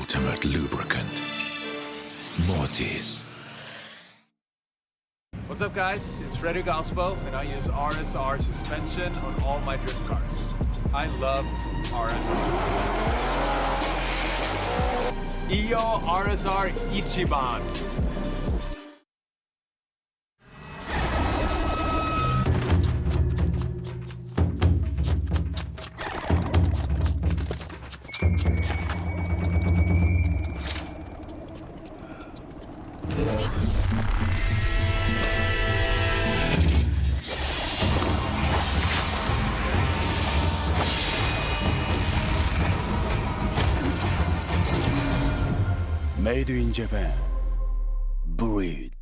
ultimate lubricant. Mortis. What's up guys, it's Freddy Gaspo and I use RSR suspension on all my drift cars. I love RSR. Iyo RSR Ichiban. Made in Japan. Breed.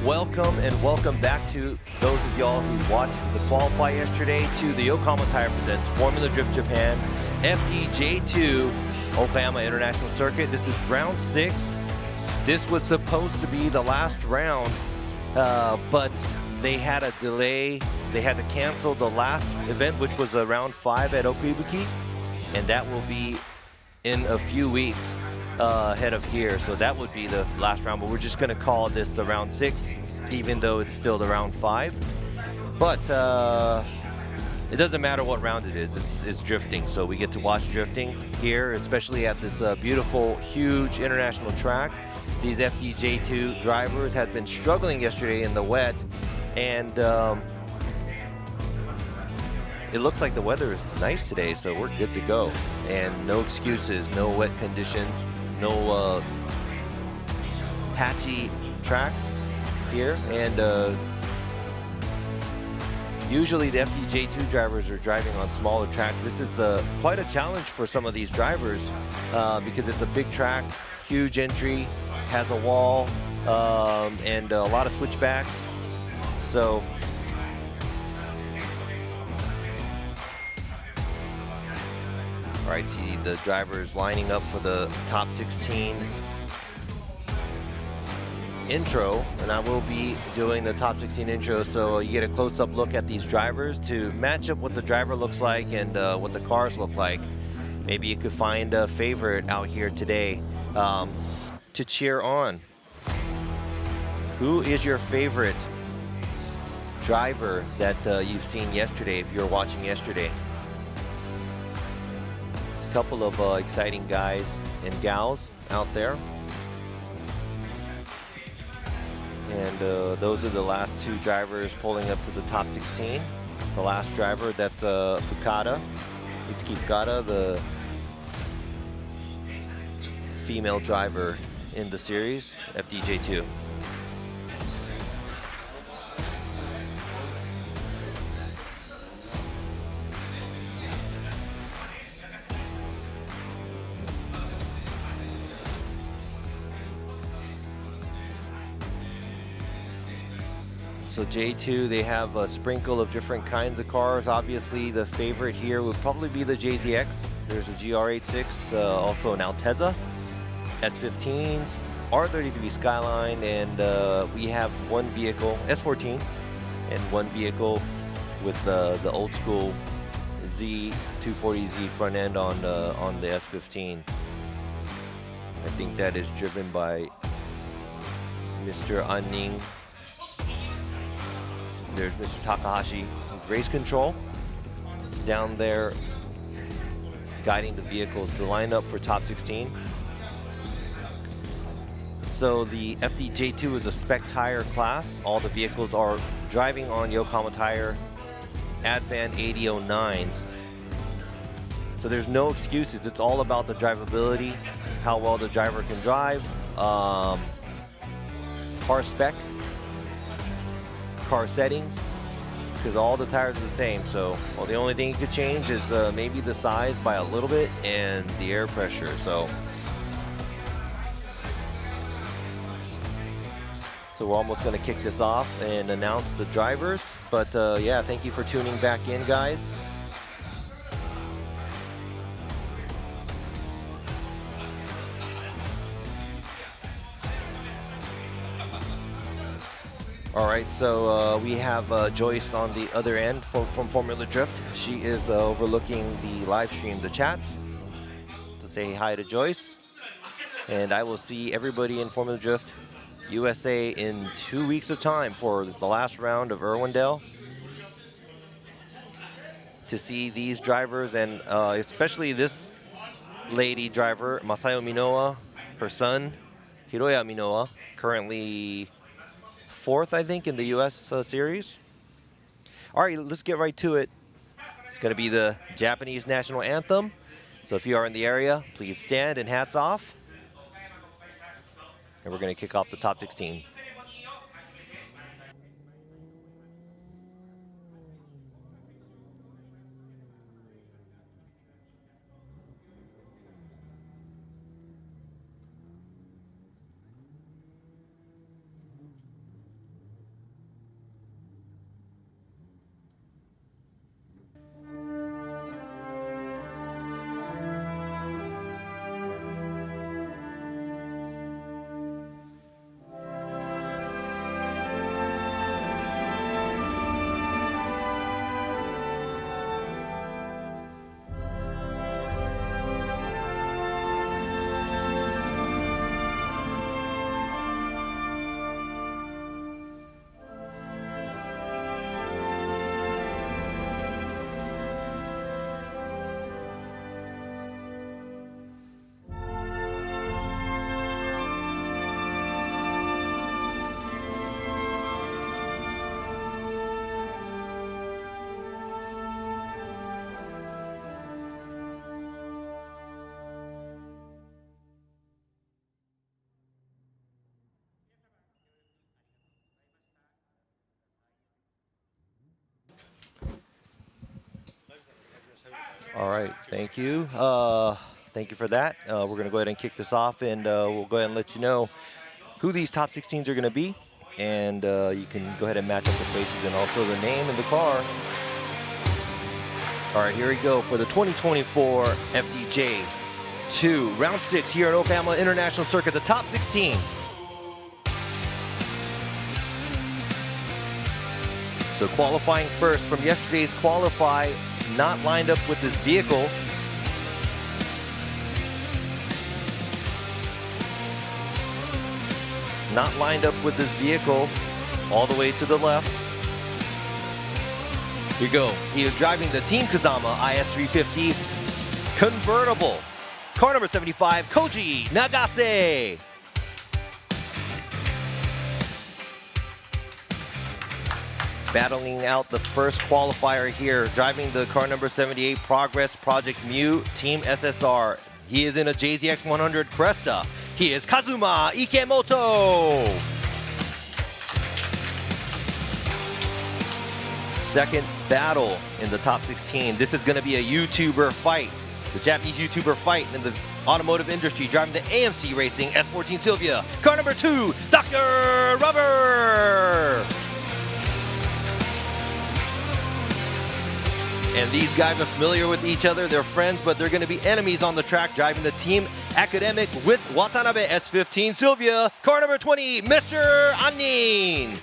Welcome and welcome back to those of y'all who watched the qualify yesterday to the Okayama Tire presents Formula Drift Japan FDJ2 Okayama International Circuit. This is round 6. This was supposed to be the last round, but they had a delay. They had to cancel the last event, which was round 5 at Okayama, and that will be in a few weeks ahead of here. So that would be the last round, but we're just gonna call this the round 6, even though it's still the round 5. But it doesn't matter what round it is, it's drifting. So we get to watch drifting here, especially at this beautiful, huge international track. These FDJ2 drivers had been struggling yesterday in the wet, and it looks like the weather is nice today, so we're good to go. And no excuses, no wet conditions, no patchy tracks here. And usually the FDJ2 drivers are driving on smaller tracks. This is quite a challenge for some of these drivers because it's a big track, huge entry, has a wall, and a lot of switchbacks. So all right, see the drivers lining up for the top 16 intro, and I will be doing the top 16 intro, so you get a close-up look at these drivers to match up what the driver looks like and what the cars look like. Maybe you could find a favorite out here today to cheer on. Who is your favorite driver that you've seen yesterday, if you're watching yesterday? Couple of exciting guys and gals out there, and those are the last 2 drivers pulling up to the top 16. The last driver, that's Fukada, Itsuki Fukada, the female driver in the series FDJ2. so J2, they have a sprinkle of different kinds of cars. Obviously, the favorite here would probably be the JZX. There's a GR86, also an Altezza, S15s, R30BB Skyline, and we have one vehicle, S14, and one vehicle with the old school Z240Z front end on the S15. I think that is driven by Mr. Anning. There's Mr. Takahashi, his race control down there, guiding the vehicles to line up for top 16. So the FDJ2 is a spec tire class. All the vehicles are driving on Yokohama tire Advan 8009s. So there's no excuses. It's all about the drivability, how well the driver can drive, car spec, car settings, because all the tires are the same. So well, the only thing you could change is maybe the size by a little bit and the air pressure. So we're almost going to kick this off and announce the drivers. But yeah, thank you for tuning back in, guys. All right, so we have Joyce on the other end from Formula Drift. She is overlooking the live stream, the chats. So say hi to Joyce. And I will see everybody in Formula Drift USA in 2 weeks of time for the last round of Irwindale. To see these drivers, and especially this lady driver, Masayo Minoa, her son, Hiroya Minoa, currently 4th, I think, in the US series. All right, let's get right to it. It's going to be the Japanese national anthem. So if you are in the area, please stand and hats off. And we're going to kick off the top 16. All right, thank you. Thank you for that. We're going to go ahead and kick this off, and we'll go ahead and let you know who these top 16s are going to be. And you can go ahead and match up the faces and also the name and the car. All right, here we go for the 2024 FDJ2 Round 6 here at Okayama International Circuit, the top 16. So qualifying first from yesterday's qualify, not lined up with this vehicle. Not lined up with this vehicle all the way to the left. Here you go. He is driving the Team Kazama IS350 convertible. Car number 75, Koji Nagase. Battling out the first qualifier here, driving the car number 78 Progress Project Mu Team SSR. He is in a JZX 100 Cresta. He is Kazuma Ikemoto. Second battle in the top 16. This is going to be a YouTuber fight. The Japanese YouTuber fight in the automotive industry, driving the AMC Racing S14 Sylvia. Car number 2, Dr. Rubber. And these guys are familiar with each other. They're friends, but they're going to be enemies on the track, driving the Team Academic with Watanabe S15 Sylvia, car number 20, Mr. Anin.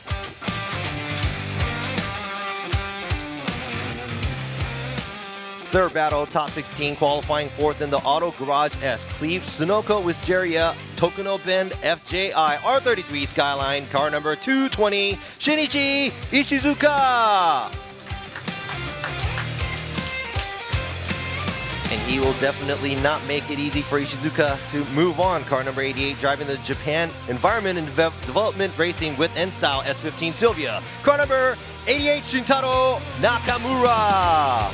Third battle, top 16, qualifying fourth in the Auto Garage S. Cleve, Sunoco, Wisteria, Tokuno Bend, FJI, R33 Skyline, car number 220, Shinichi Ishizuka. And he will definitely not make it easy for Ishizuka to move on. Car number 88, driving the Japan Environment and Development Racing with N-Style S15 Sylvia. Car number 88, Shintaro Nakamura.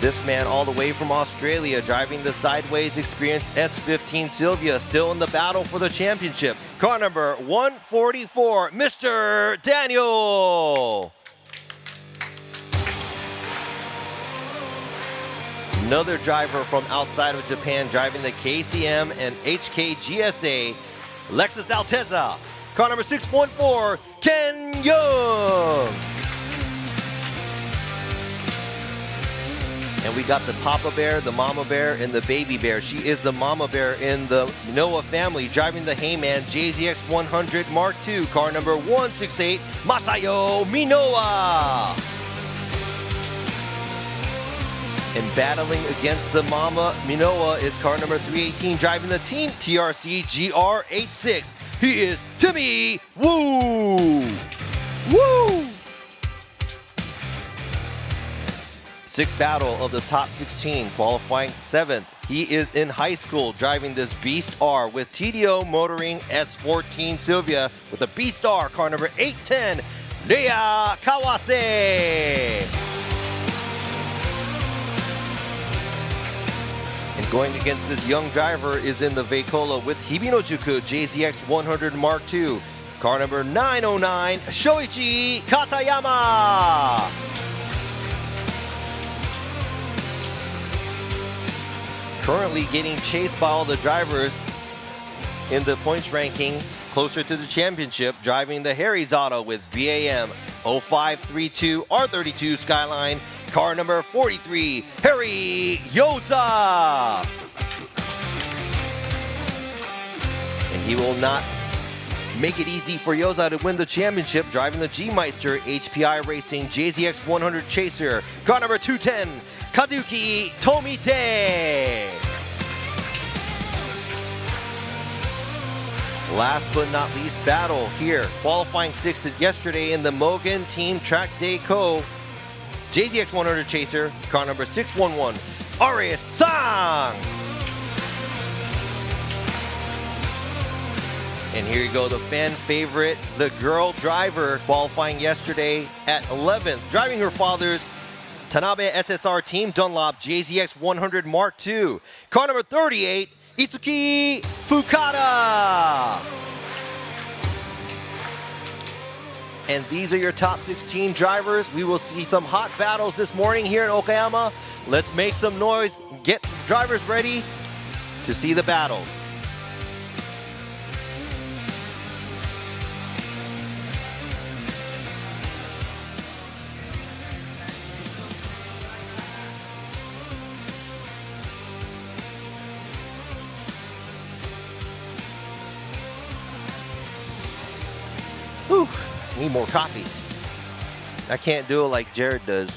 This man all the way from Australia, driving the sideways experienced S15 Sylvia, still in the battle for the championship. Car number 144, Mr. Daniel. Another driver from outside of Japan driving the KCM and HK GSA, Lexus Altezza. Car number 614, Ken Young. And we got the Papa Bear, the Mama Bear, and the Baby Bear. She is the Mama Bear in the Minowa family, driving the Heyman JZX 100 Mark II. Car number 168, Masayo Minowa. And battling against the Mama Minowa is car number 318, driving the Team TRC GR86. He is Timmy Woo. Woo! Sixth battle of the top 16, qualifying seventh. He is in high school, driving this Beast R with TDO Motoring S14 Sylvia with a Beast R, car number 810, Leia Kawase. And going against this young driver is in the Veicola with Hibinojuku JZX 100 Mark II. Car number 909, Shoichi Katayama. Currently getting chased by all the drivers in the points ranking closer to the championship, driving the Harry's Auto with BAM 0532 R32 Skyline. Car number 43, Harry Yoza. And he will not make it easy for Yoza to win the championship, driving the G-Meister HPI Racing JZX 100 Chaser. Car number 210, Kazuki Tomite. Last but not least battle here, qualifying sixth yesterday in the Mogan Team Track Day Co. JZX 100 Chaser, car number 611, Arias Sang. And here you go, the fan favorite, the girl driver, qualifying yesterday at 11th, driving her father's Tanabe SSR Team Dunlop JZX 100 Mark II. Car number 38, Itsuki Fukada. And these are your top 16 drivers. We will see some hot battles this morning here in Okayama. Let's make some noise, get drivers ready to see the battles. Whew. Need more coffee. I can't do it like Jared does.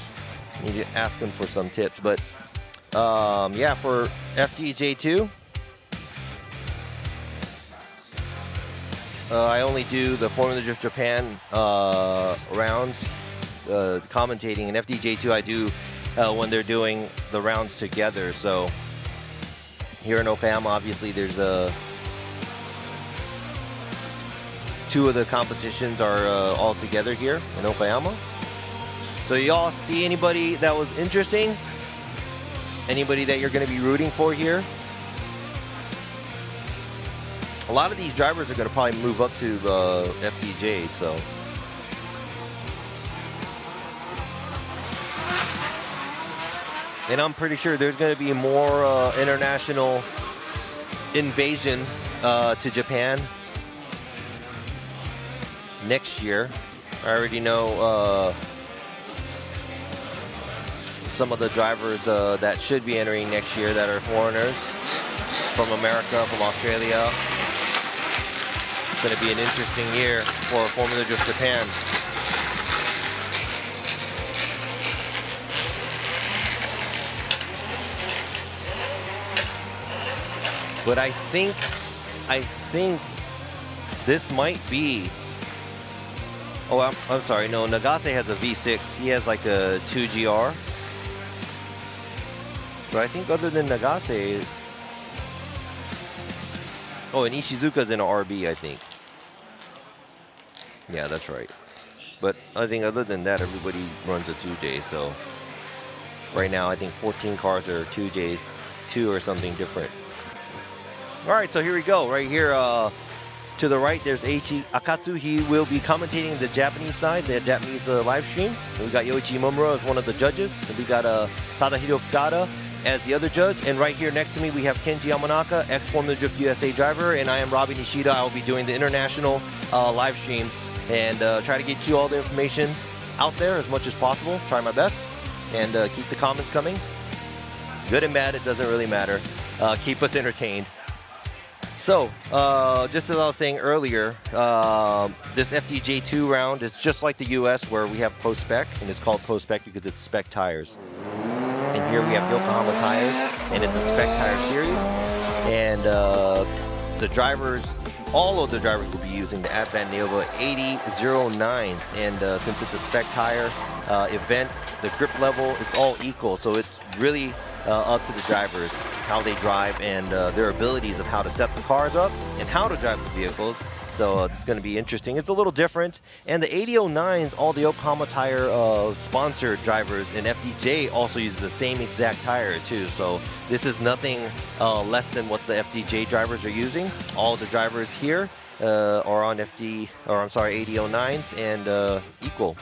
Need to ask him for some tips, but yeah, for FDJ2, I only do the Formula Drift Japan rounds, commentating, and FDJ2 I do when they're doing the rounds together. So here in Okayama, obviously there's two of the competitions are all together here in Okayama. So y'all see anybody that was interesting? Anybody that you're going to be rooting for here? A lot of these drivers are going to probably move up to the FDJ, so. And I'm pretty sure there's going to be more international invasion to Japan next year. I already know some of the drivers that should be entering next year that are foreigners from America, from Australia. It's going to be an interesting year for Formula Drift Japan. But I think this might be. Oh, I'm sorry. No, Nagase has a V6. He has like a 2GR. But I think other than Nagase, oh, and Ishizuka's in an RB, I think. Yeah, that's right. But I think other than that, everybody runs a 2J. So right now, I think 14 cars are 2Js, 2 or something different. All right, so here we go. Right here to the right, there's Eiichi Akatsu. He will be commentating the Japanese side, the Japanese live stream. And we got Yoichi Momura as one of the judges. And we got Tadahiro Fukada as the other judge. And right here next to me, we have Kenji Yamanaka, ex-Formula Drift USA driver. And I am Robbie Nishida. I will be doing the international live stream and try to get you all the information out there as much as possible. Try my best. And keep the comments coming. Good and bad, it doesn't really matter. Keep us entertained. So, just as I was saying earlier, this FDJ2 round is just like the US where we have Pro Spec, and it's called Pro Spec because it's spec tires. And here we have Yokohama tires, and it's a spec tire series. And the drivers, all of the drivers will be using the Advan Nova 8009s. And since it's a spec tire event, the grip level, it's all equal. So it's really up to the drivers, how they drive and their abilities of how to set the cars up and how to drive the vehicles. So it's going to be interesting. It's a little different. And the 8009s, all the Yokohama tire sponsored drivers, and FDJ also uses the same exact tire too. So this is nothing less than what the FDJ drivers are using. All the drivers here are on 8009s and equal.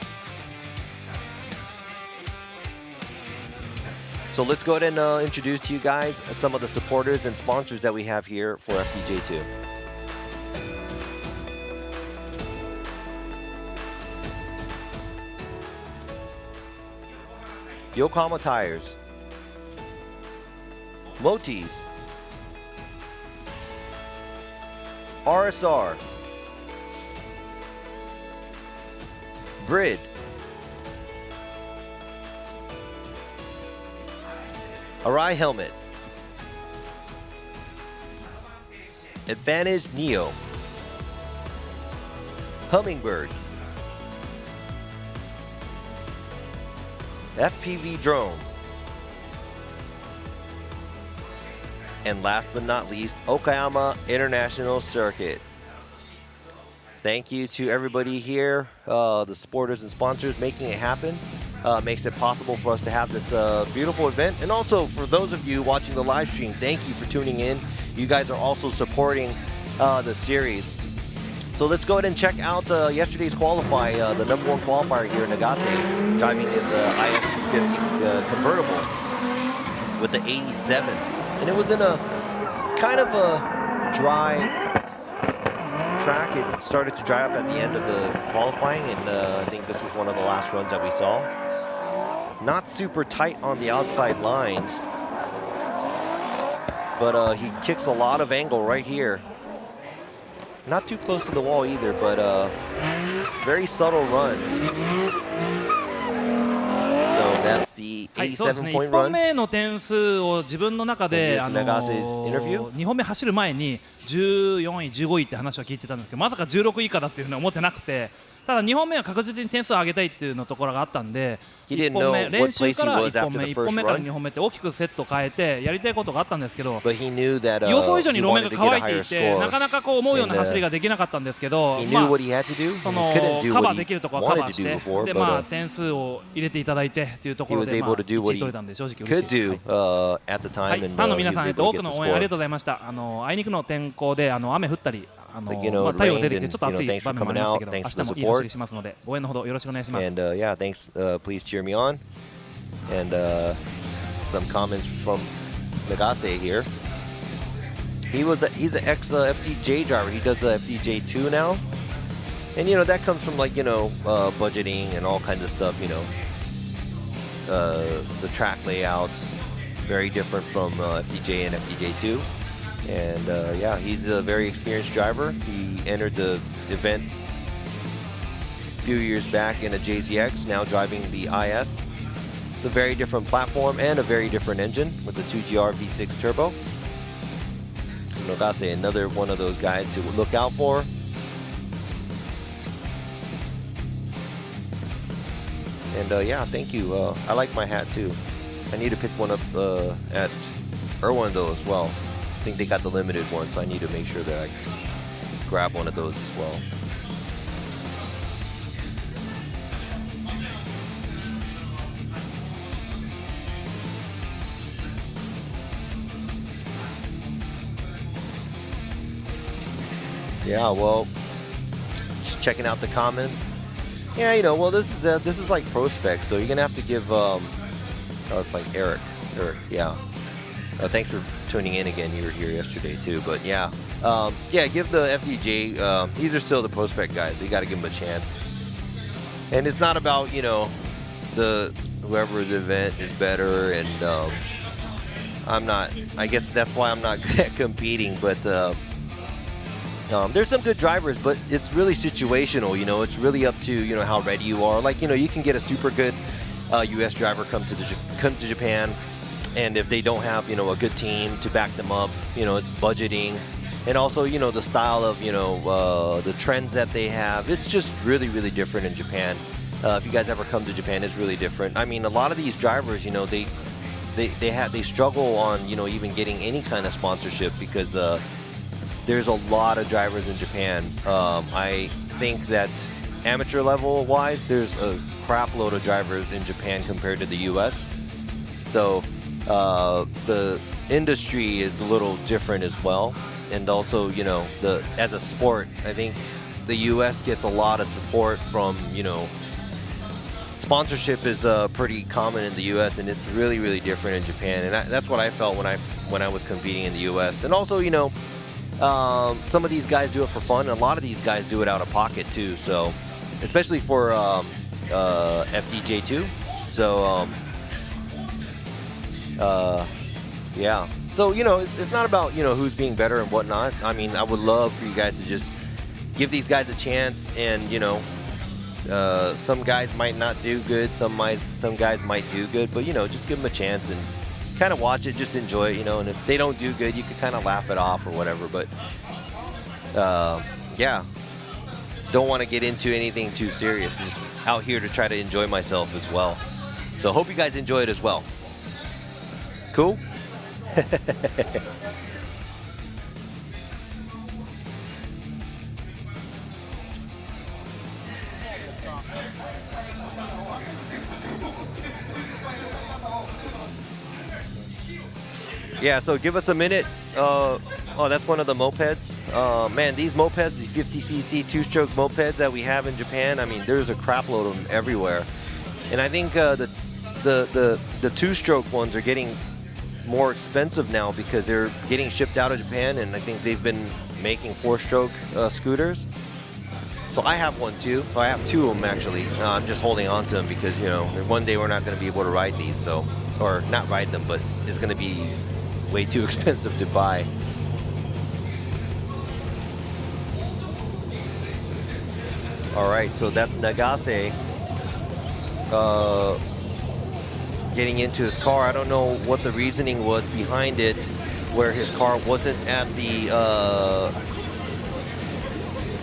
So let's go ahead and introduce to you guys some of the supporters and sponsors that we have here for FDJ2. Yokohama Tires, Motis, RSR, Brid, Arai Helmet, Advantage Neo, Hummingbird, FPV Drone, and last but not least, Okayama International Circuit. Thank you to everybody here, the supporters and sponsors making it happen. Makes it possible for us to have this beautiful event. And also for those of you watching the live stream, thank you for tuning in. You guys are also supporting the series. So let's go ahead and check out yesterday's qualify, the #1 qualifier here in Nagase, driving his IS250 convertible with the 87. And it was in a kind of a dry track. It started to dry up at the end of the qualifying, and I think this was one of the last runs that we saw. Not super tight on the outside lines, but he kicks a lot of angle right here. Not too close to the wall either, but very subtle run. So that's the 87-point run. 1本目の点数を自分の中で2本目走る前に14位、15位って話は聞いてたんですけど、まさか16位以下だっていうのは思ってなくて、ただ2本目は確実に点数を上げたいっていうのところがあったんで、1本目練習から1本目、1本目から2本目って大きくセット変えてやりたいことがあったんですけど、予想以上に路面が乾いていて、なかなかこう思うような走りができなかったんですけど、そのカバーできるところはカバーして、で点数を入れていただいてというところで1位取れたんで正直嬉しいです。ファンの皆さん、多くの応援ありがとうございました。あいにくの天候で雨降ったり。太陽出てきてちょっと暑い場面もありましたけど、明日もいい走りしますので応援のほどよろしくお願いします。And yeah, thanks. Please cheer me on. And some comments from Nagase here. He's an ex FDJ driver. He does FDJ2 now. And that comes from like budgeting and all kinds of stuff. The track layouts very different from FDJ and FDJ2. And yeah, he's a very experienced driver. He entered the event a few years back in a JZX, now driving the IS. It's a very different platform and a very different engine with the 2GR V6 turbo. Nagase, another one of those guys to look out for. And yeah, thank you. I like my hat too. I need to pick one up at Irwin though as well. I think they got the limited one, so I need to make sure that I grab one of those as well. Yeah, well, just checking out the comments. Yeah, well, this is like pro spec, so you're gonna have to give. Oh, it's like Eric, yeah. Thanks for tuning in again. You were here yesterday too, but yeah, yeah. Give the FDJ. These are still the pro spec guys, so you got to give them a chance. And it's not about the whoever's event is better, and I'm not. I guess that's why I'm not competing, but. There's some good drivers, but it's really situational. It's really up to how ready you are. Like you can get a super good U.S. driver come to Japan, and if they don't have a good team to back them up, it's budgeting, and also the style of the trends that they have. It's just really different in Japan. If you guys ever come to Japan, it's really different. I mean, a lot of these drivers, they struggle on even getting any kind of sponsorship because. There's a lot of drivers in Japan. I think that amateur level wise, there's a crap load of drivers in Japan compared to the US. So the industry is a little different as well. And also, as a sport, I think the US gets a lot of support from, sponsorship is pretty common in the US, and it's really different in Japan. And that's what I felt when I was competing in the US. And also, some of these guys do it for fun, and a lot of these guys do it out of pocket too. So, especially for FDJ2. So, yeah. So it's not about who's being better and whatnot. I mean, I would love for you guys to just give these guys a chance, and some guys might not do good, some guys might do good, but just give them a chance and. Kind of watch it, just enjoy it, and if they don't do good, you can kind of laugh it off or whatever. But yeah, don't want to get into anything too serious. Just out here to try to enjoy myself as well. So hope you guys enjoy it as well. Cool. Yeah, so give us a minute. Oh, that's one of the mopeds. Man, these mopeds, these 50cc two-stroke mopeds that we have in Japan, I mean, there's a crap load of them everywhere. And I think the two-stroke ones are getting more expensive now because they're getting shipped out of Japan, and I think they've been making four-stroke scooters. So I have one too. I have two of them actually. I'm just holding on to them because one day we're not going to be able to ride these, so or not ride them, but it's going to be way too expensive to buy. All right, so that's Nagase getting into his car. I don't know what the reasoning was behind it, where his car wasn't at the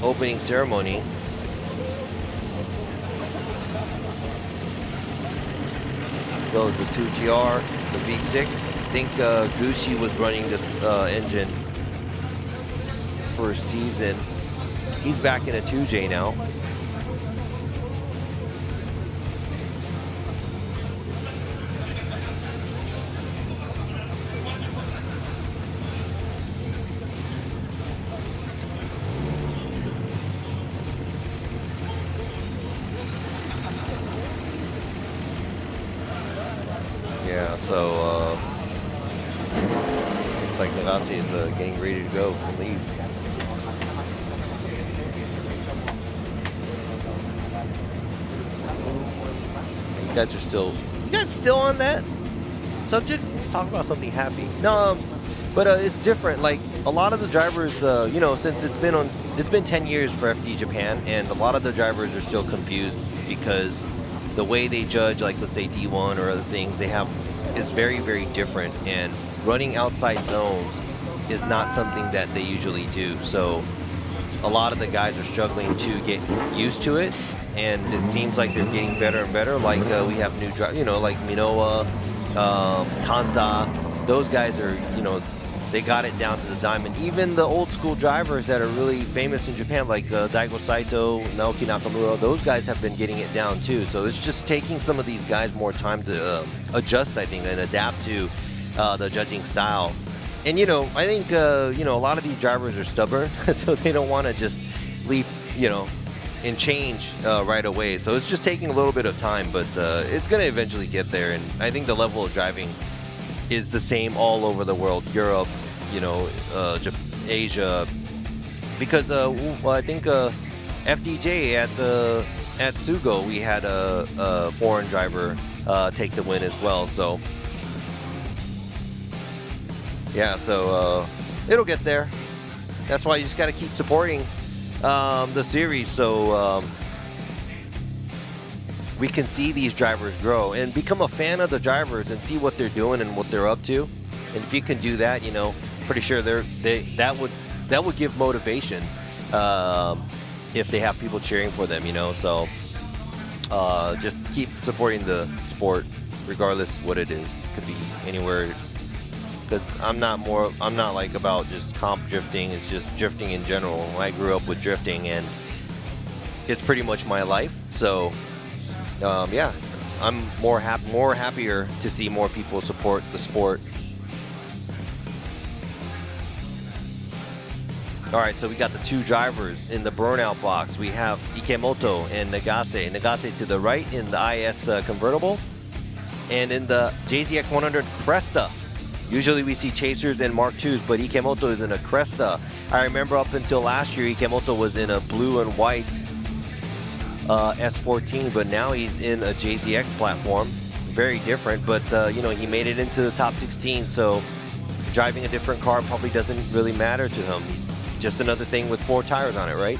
opening ceremony. Goes the 2GR, the V6. I think Gucci was running this engine for a season. He's back in a 2J now. Yeah, so looks like Nagase is getting ready to go and leave. guys are still. You guys still on that subject? Let's talk about something happy. No, but it's different. Like a lot of the drivers, you know, since it's been 10 years for FD Japan, and a lot of the drivers are still confused because the way they judge, like let's say D1 or other things, they have is very, very different. And running outside zones is not something that they usually do. So a lot of the guys are struggling to get used to it, and it seems like they're getting better and better. Like we have new drivers, you know, like Minowa, Kanta. Those guys are, you know, they got it down to the diamond. Even the old school drivers that are really famous in Japan, like Daigo Saito, Naoki Nakamura, those guys have been getting it down too. So it's just taking some of these guys more time to adjust, I think, and adapt to the judging style. And, you know, I think, you know, a lot of these drivers are stubborn, so they don't want to just leap, you know, and change right away. So it's just taking a little bit of time, but it's going to eventually get there. And I think the level of driving is the same all over the world, Europe, you know, Asia. Because, well, I think FDJ at Sugo, we had a foreign driver take the win as well. So yeah, so it'll get there. That's why you just got to keep supporting the series, so we can see these drivers grow and become a fan of the drivers and see what they're doing and what they're up to. And if you can do that, you know, pretty sure that would give motivation if they have people cheering for them, you know. So just keep supporting the sport, regardless what it is. It could be anywhere. Because I'm not like about just comp drifting. It's just drifting in general. I grew up with drifting, and it's pretty much my life. So yeah, I'm more happier to see more people support the sport. All right, so we got the two drivers in the burnout box. We have Ikemoto and Nagase. Nagase to the right in the IS convertible, and in the JZX 100 Cresta. Usually we see Chasers and Mark IIs, but Ikemoto is in a Cresta. I remember up until last year, Ikemoto was in a blue and white S14, but now he's in a JZX platform. Very different, but you know, he made it into the top 16, so driving a different car probably doesn't really matter to him. He's just another thing with 4 tires on it, right?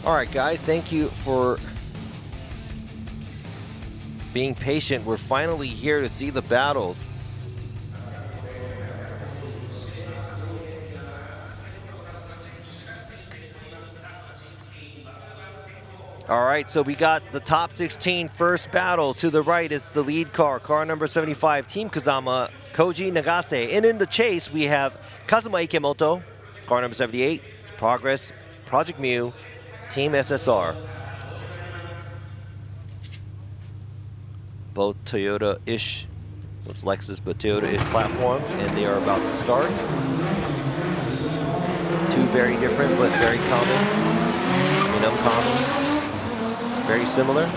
All right, guys, thank you for being patient. We're finally here to see the battles. All right, so we got the top 16 first battle. To the right is the lead car, car number 75, Team Kazama, Koji Nagase. And in the chase, we have Kazuma Ikemoto, car number 78, Progress, Project Mu, Team SSR. Both Toyota-ish, it's Lexus, but Toyota-ish platforms, and they are about to start. Two very different, but very common, and uncommon, very similar.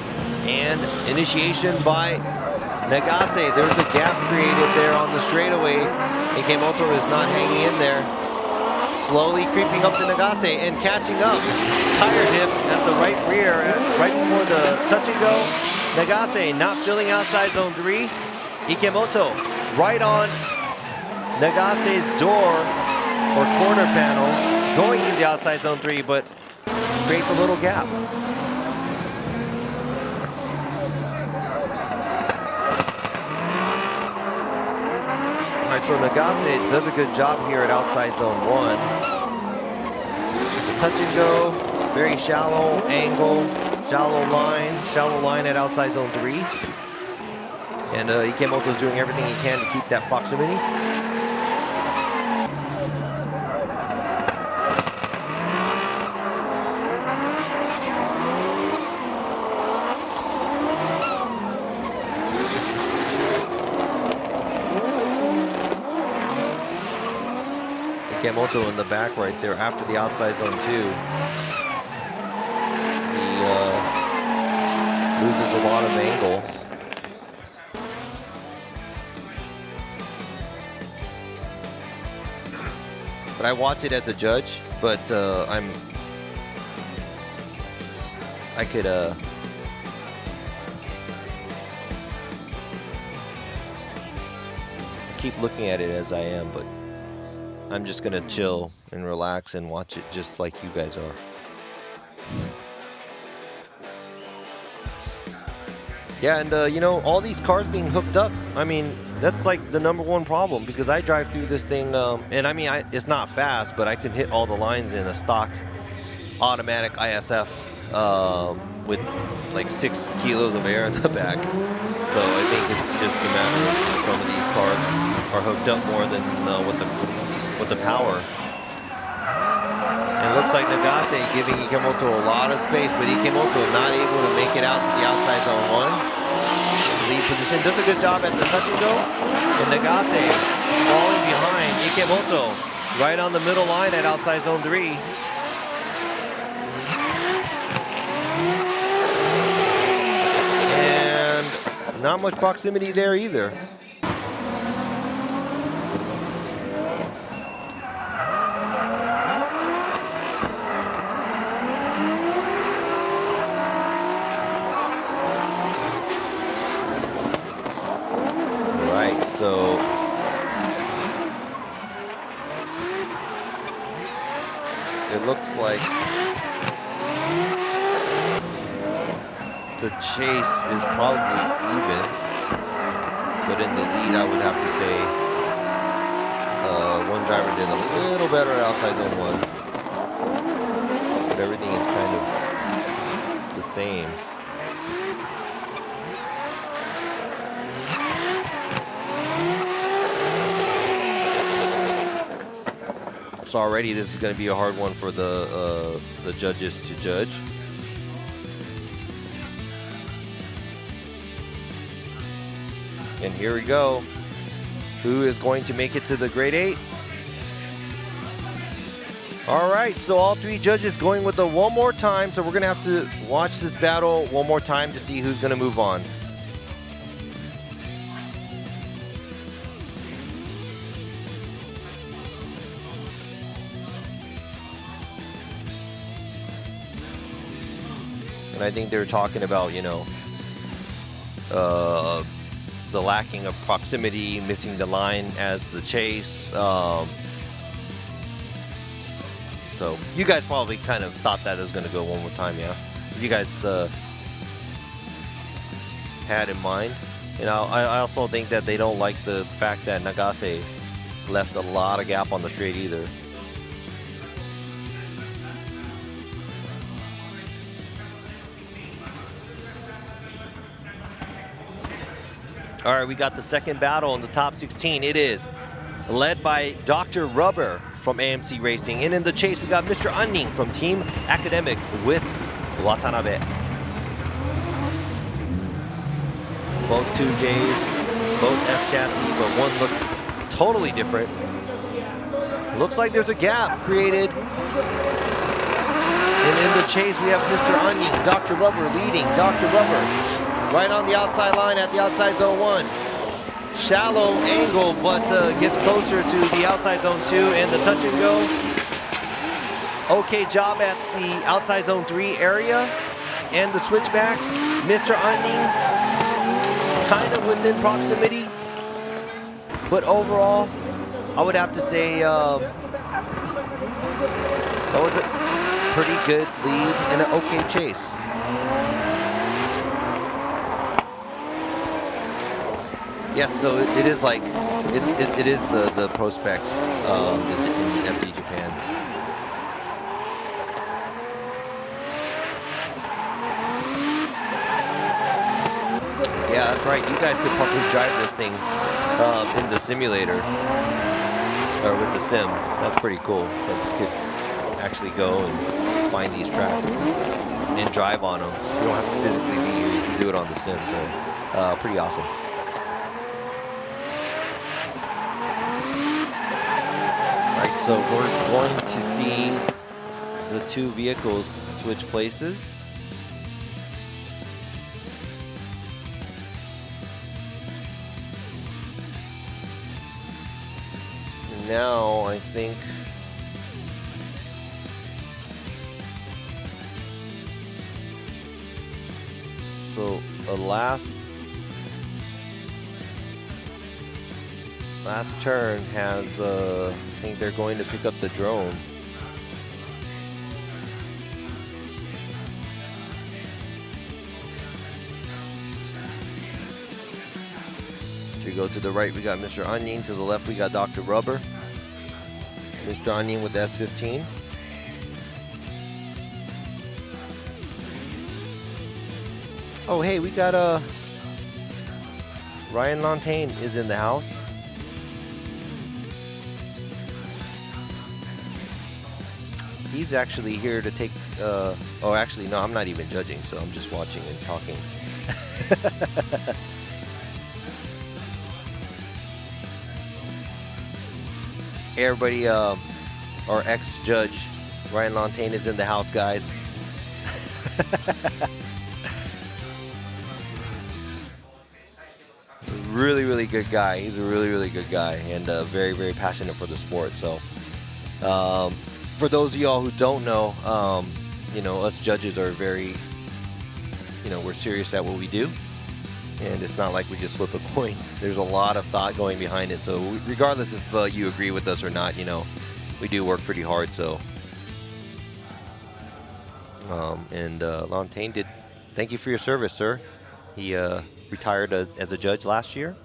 And initiation by Nagase. There's a gap created there on the straightaway. Ikemoto is not hanging in there. Slowly creeping up to Nagase and catching up. Tire dip at the right rear, right before the touch and go. Nagase not filling outside zone 3. Ikemoto right on Nagase's door or corner panel, going into the outside zone 3, but creates a little gap. All right, so Nagase does a good job here at outside zone 1. Touch and go, very shallow angle, shallow line at outside zone 3. And Ikemoto's doing everything he can to keep that proximity. Ikemoto in the back right there after the outside zone 2. He loses a lot of angle. but I watch it as a judge. But I could keep looking at it as I am, but I'm just gonna chill and relax and watch it just like you guys are. Yeah, and you know, all these cars being hooked up, I mean, that's like the #1 problem, because I drive through this thing, and I mean, it's not fast, but I can hit all the lines in a stock automatic ISF with like 6 kilos of air in the back. So I think it's just a matter of some of these cars are hooked up more than with the power. And it looks like Nagase giving Ikemoto a lot of space, but Ikemoto not able to make it out to the outside zone 1. Lead position, does a good job at the touch and go. And Nagase falling behind Ikemoto right on the middle line at outside zone 3. And not much proximity there either. So it looks like the chase is probably even, but in the lead I would have to say one driver did a little better at outside zone 1, but everything is kind of the same. So already this is going to be a hard one for the judges to judge. And here we go. Who is going to make it to the grade 8? All right, so all 3 judges going with the one more time. So we're going to have to watch this battle one more time to see who's going to move on. And I think they're talking about, you know, the lacking of proximity, missing the line as the chase. So you guys probably kind of thought that was going to go one more time, yeah? You guys had in mind. You know, I also think that they don't like the fact that Nagase left a lot of gap on the straight either. All right, we got the second battle in the top 16. It is led by Dr. Rubber from AMC Racing. And in the chase, we got Mr. Anning from Team Academic with Watanabe. Both 2Js, both S chassis, but one looks totally different. Looks like there's a gap created. And in the chase, we have Mr. Anning, Dr. Rubber leading. Dr. Rubber right on the outside line at the outside zone 1. Shallow angle, but gets closer to the outside zone 2 and the touch and go. Okay job at the outside zone 3 area and the switchback. Mr. Anning kind of within proximity, but overall, I would have to say that was a pretty good lead and an okay chase. Yes, so it is like it is the prospect in FD Japan. Yeah, that's right. You guys could probably drive this thing in the simulator or with the sim. That's pretty cool. So you could actually go and find these tracks and drive on them. You don't have to physically be here. You can do it on the sim. So pretty awesome. So we're going to see the 2 vehicles switch places. Now I think last turn has, I think they're going to pick up the drone. We go to the right, we got Mr. Onion. To the left, we got Dr. Rubber. Mr. Onion with the S15. Oh, hey, we got Ryan Lantagne is in the house. He's actually here to take, oh, actually, no, I'm not even judging, so I'm just watching and talking. Hey, everybody, our ex-judge, Ryan Lantagne, is in the house, guys. Really, really good guy. He's a really, really good guy, and very, very passionate for the sport. So, for those of y'all who don't know, you know, us judges are very, you know, we're serious at what we do, and it's not like we just flip a coin. There's a lot of thought going behind it. So, regardless if you agree with us or not, you know, we do work pretty hard. So, Lantagne did. Thank you for your service, sir. He retired as a judge last year.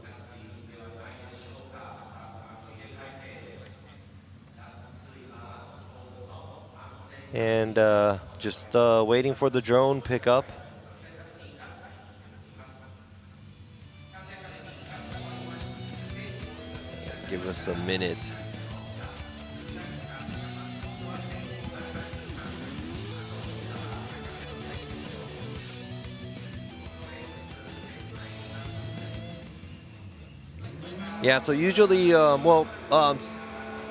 And just waiting for the drone pickup. Give us a minute. Yeah, so usually,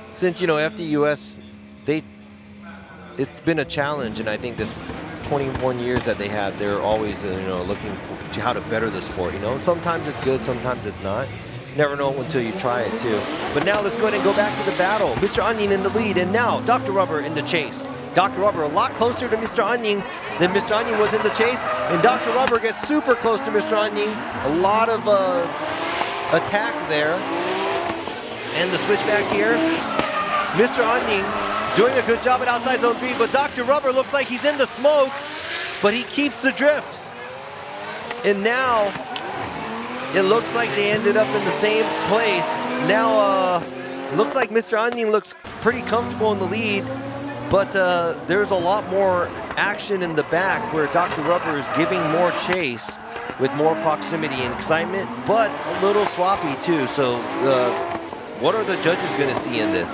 since, you know, FDUS, it's been a challenge, and I think this 21 years that they have, they're always, you know, looking for how to better the sport, you know. And sometimes it's good, sometimes it's not. Never know until you try it, too. But now let's go ahead and go back to the battle. Mr. Onion in the lead, and now Dr. Rubber in the chase. Dr. Rubber a lot closer to Mr. Onion than Mr. Onion was in the chase, and Dr. Rubber gets super close to Mr. Onion. A lot of attack there, and the switchback here. Mr. Onion doing a good job at outside zone 3, but Dr. Rubber looks like he's in the smoke, but he keeps the drift. And now it looks like they ended up in the same place. Now looks like Mr. Onion looks pretty comfortable in the lead, but there's a lot more action in the back where Dr. Rubber is giving more chase with more proximity and excitement, but a little sloppy too. So what are the judges going to see in this?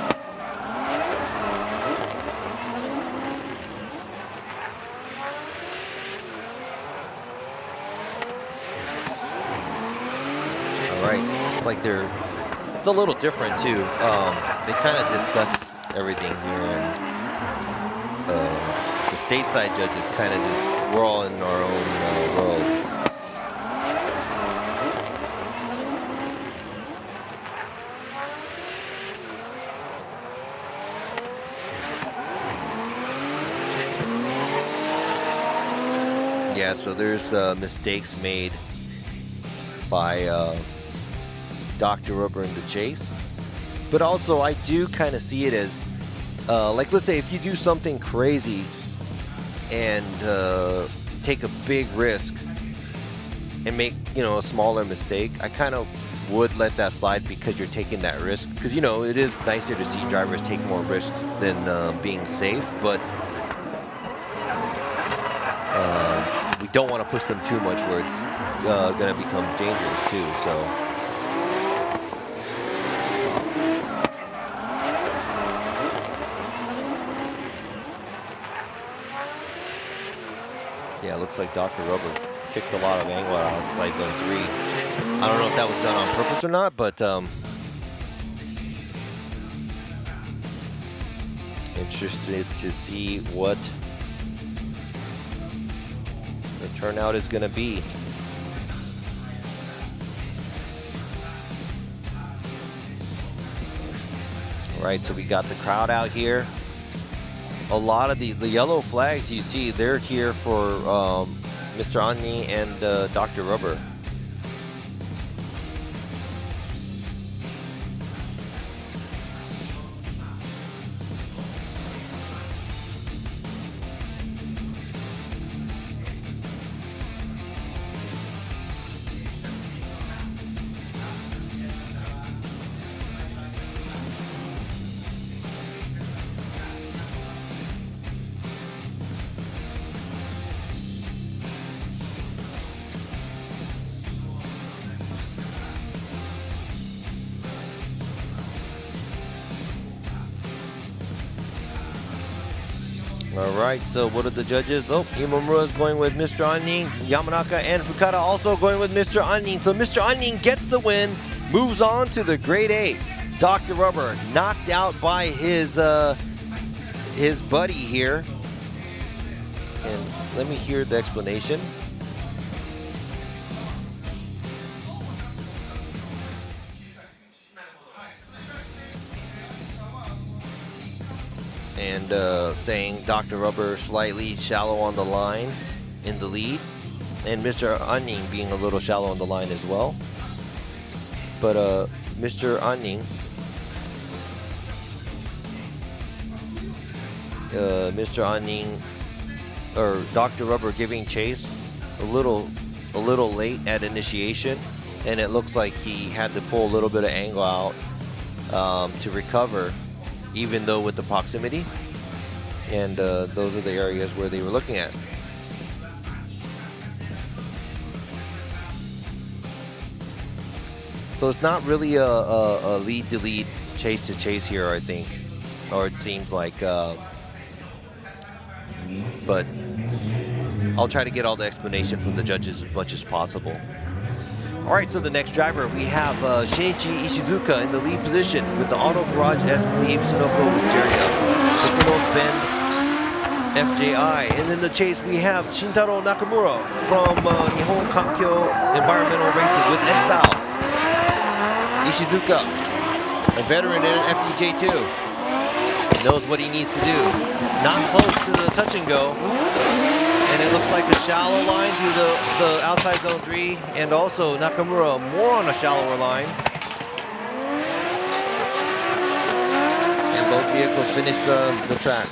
All right, it's like it's a little different too. They kind of discuss everything here, and the stateside judges kind of just, we're all in our own world. Yeah, so there's mistakes made by Dr. Rubber in the chase. But also, I do kind of see it as, like, let's say if you do something crazy and take a big risk and make, you know, a smaller mistake, I kind of would let that slide because you're taking that risk. Because, you know, it is nicer to see drivers take more risks than being safe, but we don't want to push them too much where it's going to become dangerous too. So yeah, it looks like Dr. Rubber kicked a lot of angle out outside zone 3. I don't know if that was done on purpose or not, but interested to see what the turnout is going to be. All right, so we got the crowd out here. A lot of the yellow flags you see, they're here for Mr. Anni and Dr. Rubber. All right, so what are the judges? Oh, Imamura is going with Mr. Anning. Yamanaka and Fukada also going with Mr. Anning. So Mr. Anning gets the win, moves on to the Grade 8. Dr. Rubber knocked out by his buddy here. And let me hear the explanation. And saying Dr. Rubber slightly shallow on the line in the lead, and Mr. Anning being a little shallow on the line as well. But Mr. Anning, or Dr. Rubber giving chase a little late at initiation, and it looks like he had to pull a little bit of angle out to recover, even though with the proximity. And those are the areas where they were looking at. So it's not really a lead to lead, chase to chase here, I think, or it seems like, but I'll try to get all the explanation from the judges as much as possible. All right, so the next driver, we have Shinichi Ishizuka in the lead position with the Auto Garage S Cleve Sunoco Wisteria, the North Bend FJI. And in the chase, we have Shintaro Nakamura from Nihon Kankyo Environmental Racing with Ensao. Ishizuka, a veteran in FDJ2, knows what he needs to do. Not close to the touch and go. And it looks like a shallow line to the outside zone 3, and also Nakamura more on a shallower line. And both vehicles finish the track.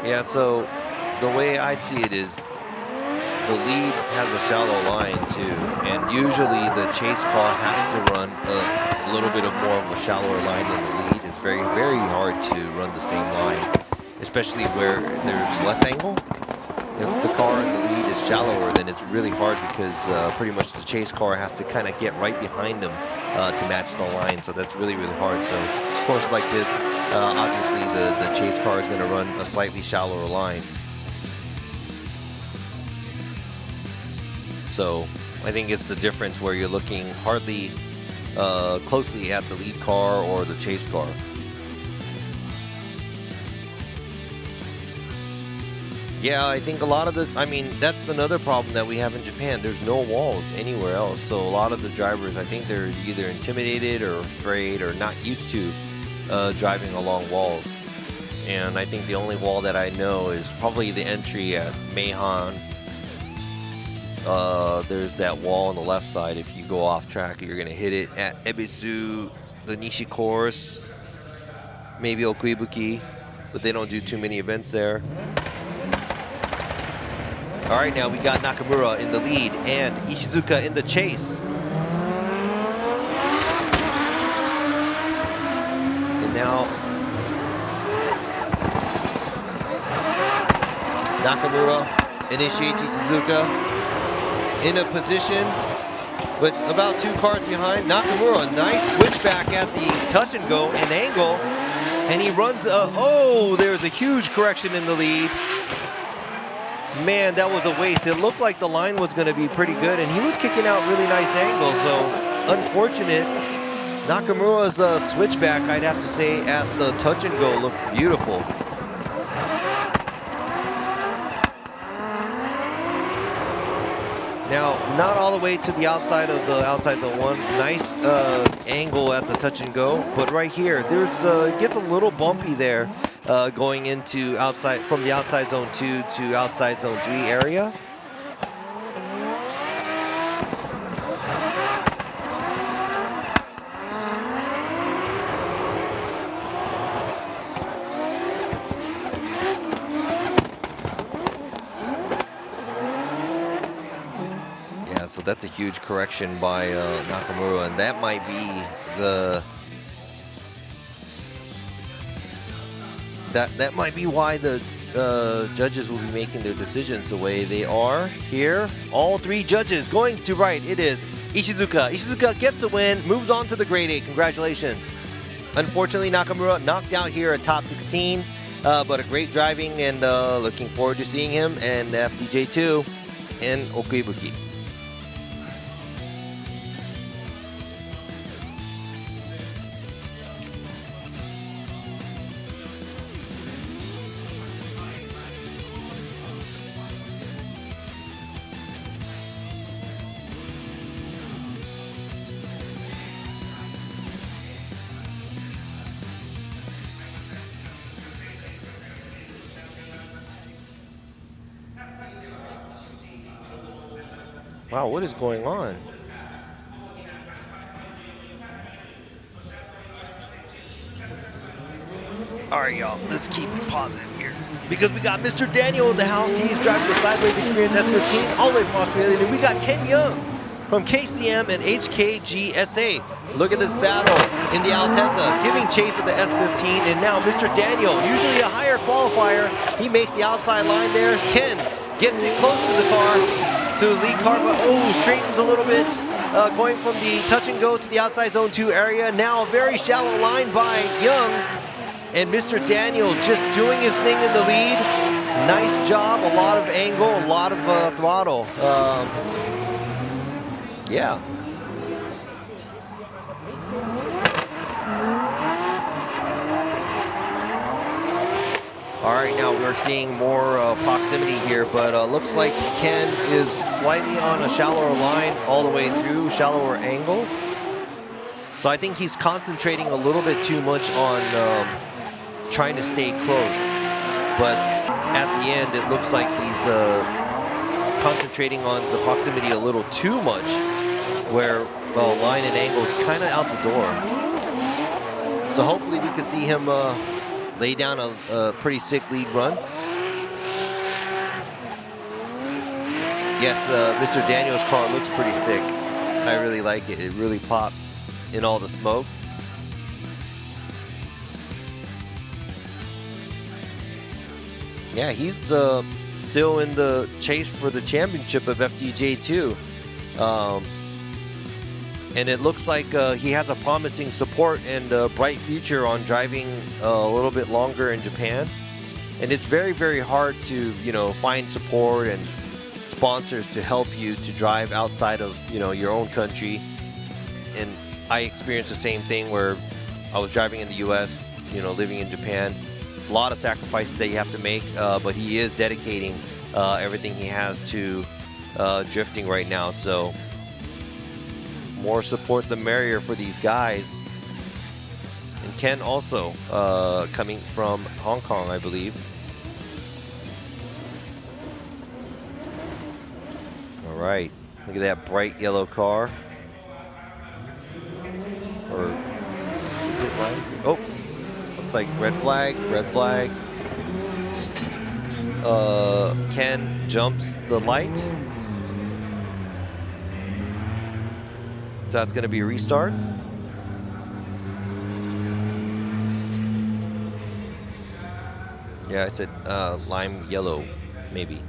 Yeah, so the way I see it is the lead has a shallow line too, and usually the chase car has to run a little bit of more of a shallower line than the lead. It's very, very hard to run the same line, especially where there's less angle. If the car in the lead is shallower, then it's really hard because pretty much the chase car has to kind of get right behind them to match the line. So that's really, really hard. So of course, like this, obviously the chase car is going to run a slightly shallower line. So I think it's the difference where you're looking hardly closely at the lead car or the chase car. Yeah, I think a lot of I mean, that's another problem that we have in Japan. There's no walls anywhere else. So a lot of the drivers, I think they're either intimidated or afraid or not used to driving along walls. And I think the only wall that I know is probably the entry at Meihan. There's that wall on the left side. If you go off track, you're going to hit it at Ebisu, the Nishi course, maybe Okuibuki, but they don't do too many events there. All right, now we got Nakamura in the lead and Ishizuka in the chase. And now Nakamura initiates Ishizuka in a position, but about 2 cars behind. Nakamura, nice switchback at the touch and go and angle, and he runs oh, there's a huge correction in the lead. Man, that was a waste. It looked like the line was going to be pretty good, and he was kicking out really nice angles, so unfortunate Nakamura's switchback, I'd have to say, at the touch and go looked beautiful. Now, not all the way to the outside of the outside zone 1. Nice angle at the touch and go, but right here, there's it gets a little bumpy there, going into outside from the outside zone 2 to outside zone 3 area. So that's a huge correction by Nakamura, and that might be the that might be why the judges will be making their decisions the way they are here. All 3 judges going to right. It is Ishizuka. Ishizuka gets a win, moves on to the grade 8. Congratulations. Unfortunately, Nakamura knocked out here at top 16, but a great driving, and looking forward to seeing him and FDJ2 in Okuibuki. Wow, what is going on? All right, y'all, let's keep it positive here, because we got Mr. Daniel in the house. He's driving the sideways experience S15 all the way from Australia. And we got Ken Young from KCM and HKGSA. Look at this battle in the Altezza, giving chase at the S15, and now Mr. Daniel, usually a higher qualifier, he makes the outside line there. Ken gets it close to the car, to the lead car, but straightens a little bit, going from the touch and go to the outside zone 2 area. Now a very shallow line by Young, and Mr. Daniel just doing his thing in the lead. Nice job, a lot of angle, a lot of throttle. Yeah. All right, now we're seeing more proximity here, but looks like Ken is slightly on a shallower line all the way through, shallower angle. So I think he's concentrating a little bit too much on trying to stay close. But at the end, it looks like he's concentrating on the proximity a little too much, where the line and angle is kind of out the door. So hopefully we can see him lay down a pretty sick lead run. Yes, Mr. Daniel's car looks pretty sick. I really like it. It really pops in all the smoke. Yeah, he's still in the chase for the championship of FDJ2. And it looks like he has a promising support and a bright future on driving a little bit longer in Japan. And it's very, very hard to, find support and sponsors to help you to drive outside of, your own country. And I experienced the same thing where I was driving in the US, living in Japan. A lot of sacrifices that you have to make, but he is dedicating everything he has to drifting right now. So more support the merrier for these guys. And Ken also coming from Hong Kong, I believe. All right, look at that bright yellow car. Or is it light? Oh, looks like red flag, red flag. Ken jumps the light. So that's going to be a restart. Yeah, I said lime yellow, maybe.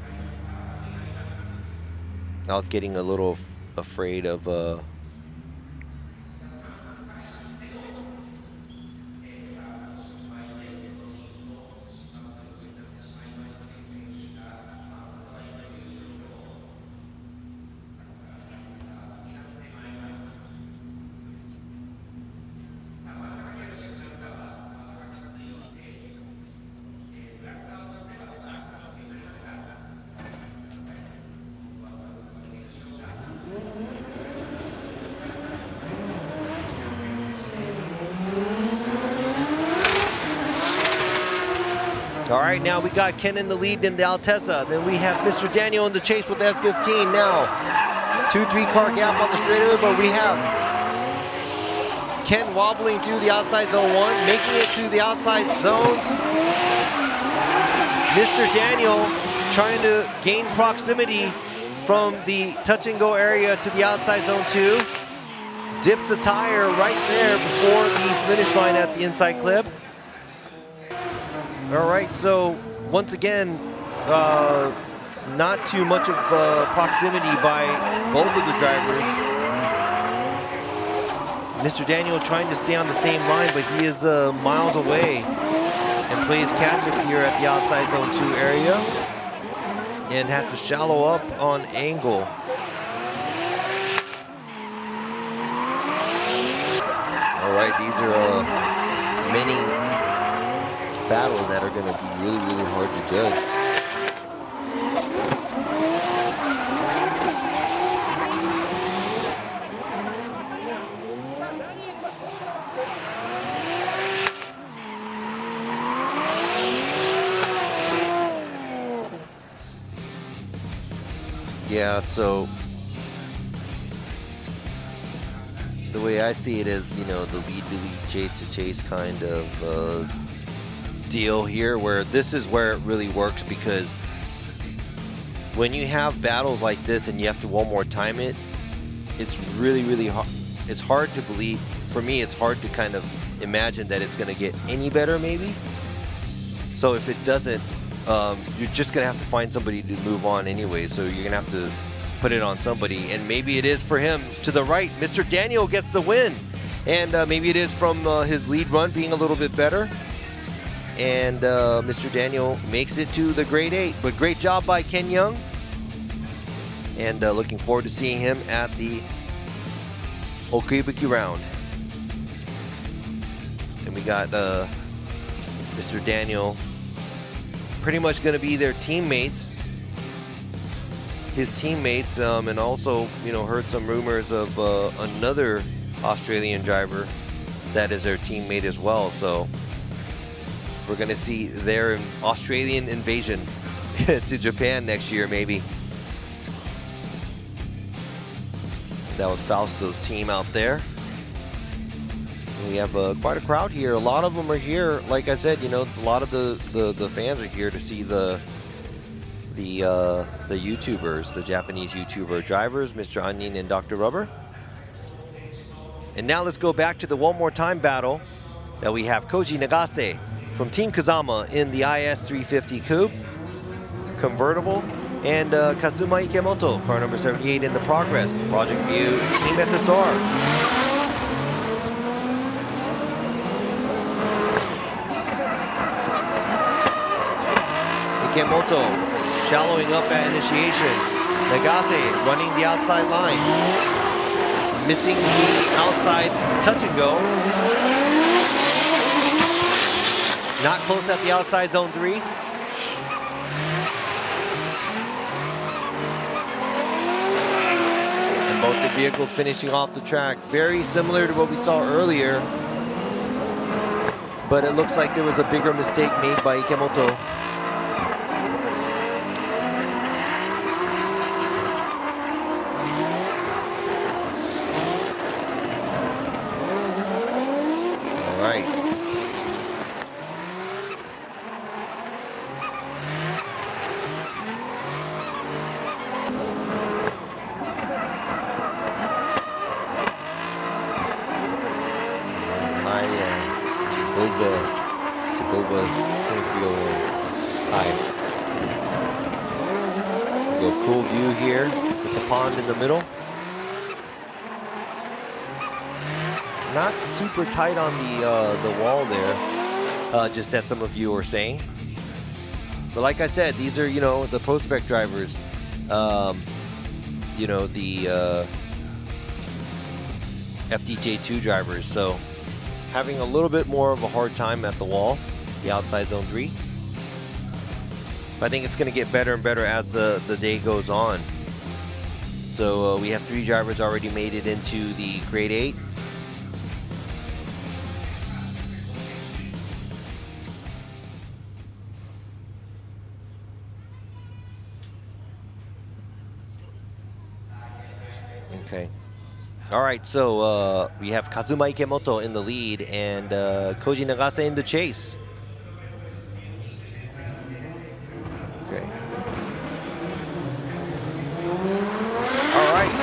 I was getting a little afraid of right, now we got Ken in the lead in the Altezza. Then we have Mr. Daniel in the chase with the S15 now. 2-3 car gap on the straightaway, but we have Ken wobbling through the outside zone 1, making it to the outside zones. Mr. Daniel trying to gain proximity from the touch and go area to the outside zone 2. Dips the tire right there before the finish line at the inside clip. All right, so once again, not too much of proximity by both of the drivers. Mr. Daniel trying to stay on the same line, but he is miles away and plays catch up here at the outside zone 2 area and has to shallow up on angle. All right, these are many battles that are going to be really, really hard to judge. Yeah, so the way I see it is, you know, the lead to lead, chase to chase kind of deal here, where this is where it really works, because when you have battles like this and you have to one more time it, it's really, really hard. It's hard to believe. For me, it's hard to kind of imagine that it's going to get any better, maybe. So if it doesn't, you're just going to have to find somebody to move on anyway. So you're going to have to put it on somebody. And maybe it is for him. To the right, Mr. Daniel gets the win. And maybe it is from his lead run being a little bit better. And Mr. Daniel makes it to the grade 8. But great job by Ken Young. And looking forward to seeing him at the Okayama round. And we got Mr. Daniel pretty much going to be their teammates. His teammates, and also, you know, heard some rumors of another Australian driver that is their teammate as well. So we're going to see their Australian invasion to Japan next year, maybe. That was Fausto's team out there. We have quite a crowd here. A lot of them are here. Like I said, you know, a lot of the fans are here to see the YouTubers, the Japanese YouTuber drivers, Mr. Onion and Dr. Rubber. And now let's go back to the one more time battle that we have Koji Nagase from Team Kazama in the IS 350 Coupe convertible, and Kazuma Ikemoto, car number 78 in the Progress Project View Team SSR. Ikemoto shallowing up at initiation. Nagase running the outside line. Missing the outside touch and go. Not close at the outside zone 3. And both the vehicles finishing off the track. Very similar to what we saw earlier. But it looks like there was a bigger mistake made by Ikemoto. Cool view here with the pond in the middle. Not super tight on the wall there, just as some of you were saying. But like I said, these are, you know, the prospect drivers, you know, the FDJ2 drivers. So having a little bit more of a hard time at the wall, the outside zone 3. I think it's going to get better and better as the day goes on. So we have 3 drivers already made it into the grade 8. Okay. All right, so we have Kazuma Ikemoto in the lead and Koji Nagase in the chase. Okay. All right.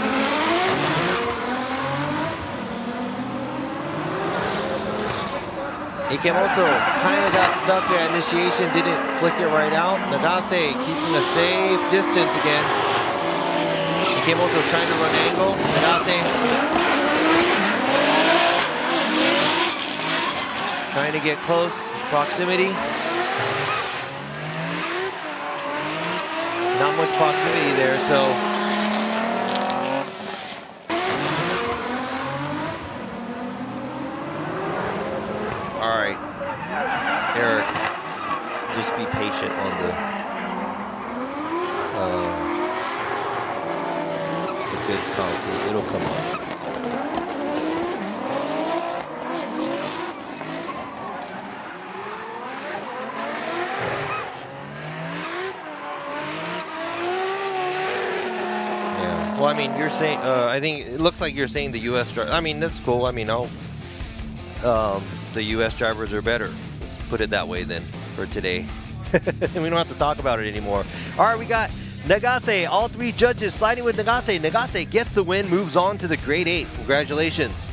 Ikemoto kind of got stuck there. Initiation didn't flick it right out. Nagase keeping a safe distance again. Ikemoto trying to run angle. Nagase trying to get close proximity. Not much proximity there, so all right, Eric, just be patient on the good count. It'll come up. Yeah. Well, I mean, you're saying. I think it looks like you're saying the U.S. driver. I mean, that's cool. I mean, the U.S. drivers are better. Let's put it that way then for today. We don't have to talk about it anymore. All right, we got Nagase, all three judges siding with Nagase. Nagase gets the win, moves on to the grade 8. Congratulations.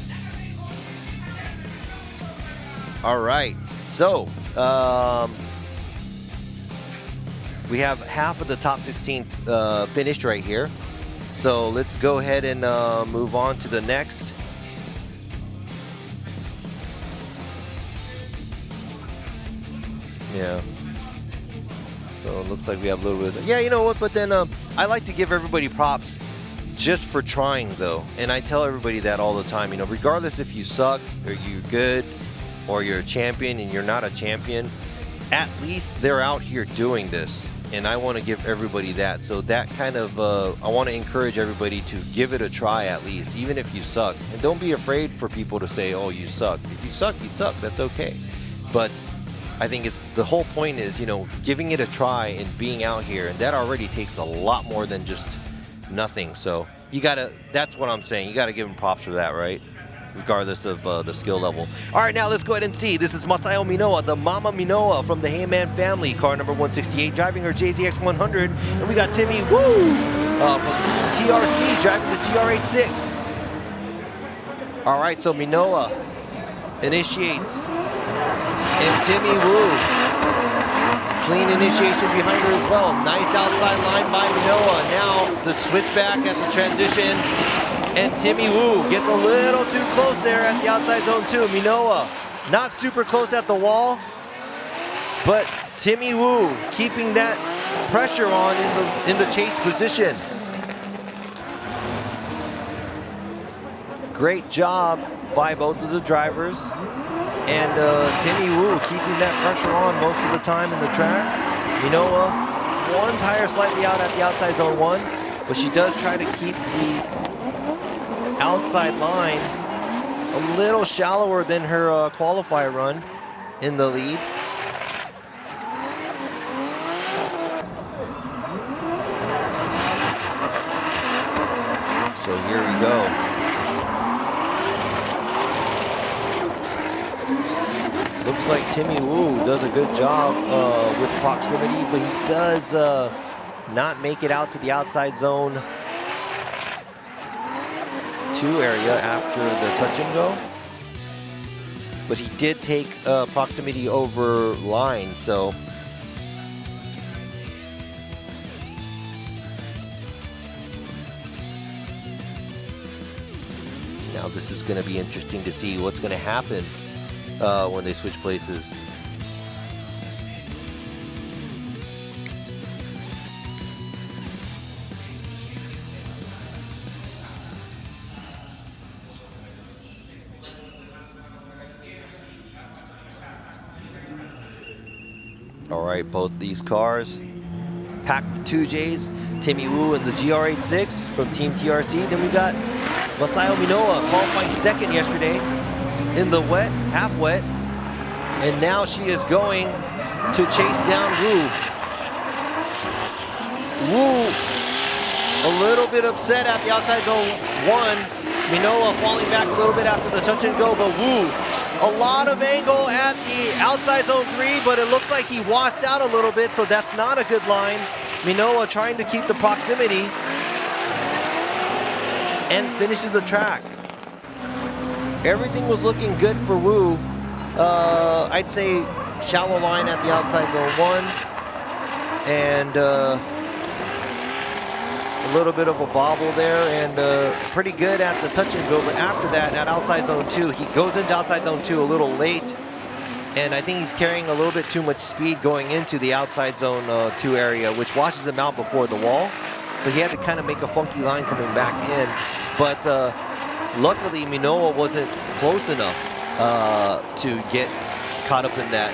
All right, so we have half of the top 16 finished right here. So let's go ahead and move on to the next. Yeah. So it looks like we have a little bit of, yeah, you know what, but then I like to give everybody props just for trying though. And I tell everybody that all the time, you know, regardless if you suck or you're good or you're a champion and you're not a champion, at least they're out here doing this. And I want to give everybody that. So that kind of, I want to encourage everybody to give it a try at least, even if you suck. And don't be afraid for people to say, oh, you suck. If you suck, you suck. That's okay. But I think it's the whole point is, you know, giving it a try and being out here, and that already takes a lot more than just nothing. So you gotta, that's what I'm saying. You gotta give them props for that, right? Regardless of the skill level. All right, now let's go ahead and see. This is Masayo Minoa, the Mama Minoa from the Heyman family, car number 168, driving her JZX 100, and we got Timmy Woo from TRC driving the GR86. All right, so Minoa initiates. And Timmy Woo, clean initiation behind her as well. Nice outside line by Minoa. Now the switchback at the transition. And Timmy Woo gets a little too close there at the outside zone too. Minoa not super close at the wall, but Timmy Woo keeping that pressure on in the chase position. Great job by both of the drivers. And Timmy Woo keeping that pressure on most of the time in the track. Minoa, one tire slightly out at the outside zone 1, but she does try to keep the outside line a little shallower than her qualifier run in the lead. So here we go. Looks like Timmy Woo does a good job with proximity, but he does not make it out to the outside zone 2 area after the touch and go. But he did take proximity over line, so. Now this is going to be interesting to see what's going to happen when they switch places. All right, both these cars packed with 2Js. Timmy Woo in the GR86 from Team TRC. Then we got Masayo Minoa qualifying second yesterday in the wet, half wet, and now she is going to chase down Woo. Woo a little bit upset at the outside zone 1. Minoa falling back a little bit after the touch and go, but Wu, a lot of angle at the outside zone 3, but it looks like he washed out a little bit, so that's not a good line. Minoa trying to keep the proximity and finishes the track. Everything was looking good for Wu. I'd say shallow line at the outside zone 1 and a little bit of a bobble there, and pretty good at the touch and go, but after that at outside zone 2, he goes into outside zone 2 a little late, and I think he's carrying a little bit too much speed going into the outside zone 2 area, which washes him out before the wall, so he had to kind of make a funky line coming back in, but luckily Minoa wasn't close enough to get caught up in that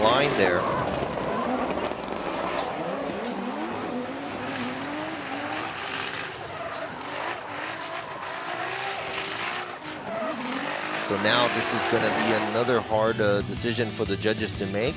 line there. So now this is going to be another hard decision for the judges to make.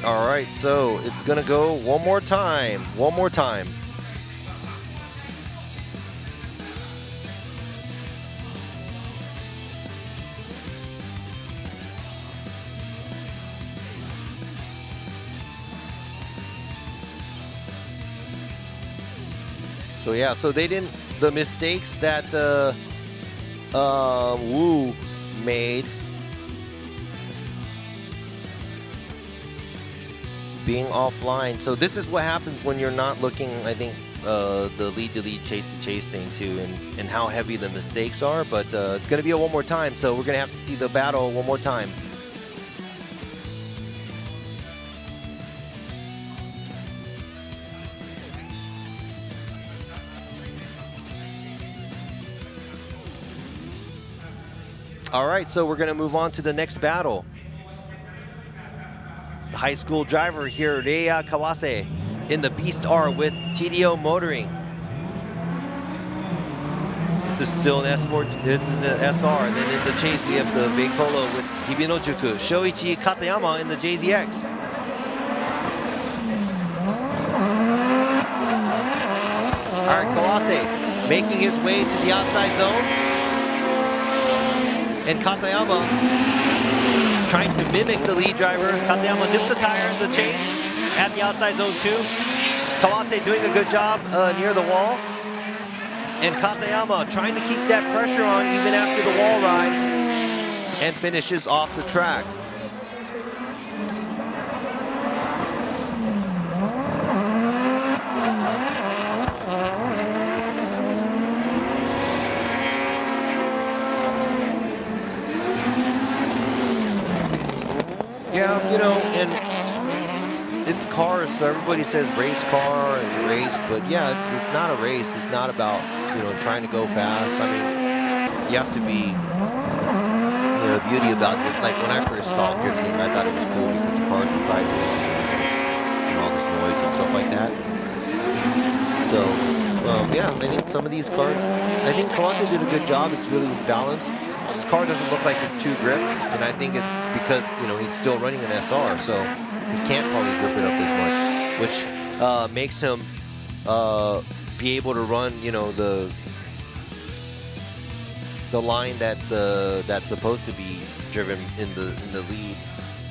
All right, so it's gonna go one more time. So yeah, so they didn't, the mistakes that Wu made, being offline. So this is what happens when you're not looking, I think, the lead to lead, chase to chase thing too, and how heavy the mistakes are, but it's gonna be a one more time, so we're gonna have to see the battle one more time. All right, so we're gonna move on to the next battle. The high school driver here, Reiya Kawase, in the Beast R with TDO Motoring. This is still an S4, this is the SR, and then in the chase we have the big polo with Hibinojuku, Shoichi Katayama in the JZX. All right, Kawase making his way to the outside zone, and Katayama trying to mimic the lead driver. Katayama dips the tire in the chase at the outside zone 2. Kawase doing a good job near the wall. And Katayama trying to keep that pressure on even after the wall ride, and finishes off the track. Yeah, you know, and it's cars, so everybody says race car and race, but yeah, it's not a race. It's not about, you know, trying to go fast. I mean, you have to be, you know, the beauty about it. Like when I first saw drifting, I thought it was cool because the cars were sideways and all this noise and stuff like that. So, yeah, I think some of these cars, I think Kawase did a good job. It's really balanced. This car doesn't look like it's too gripped, and I think it's because, you know, he's still running an SR, so he can't probably grip it up as much, which makes him be able to run, you know, the line that that's supposed to be driven in the lead,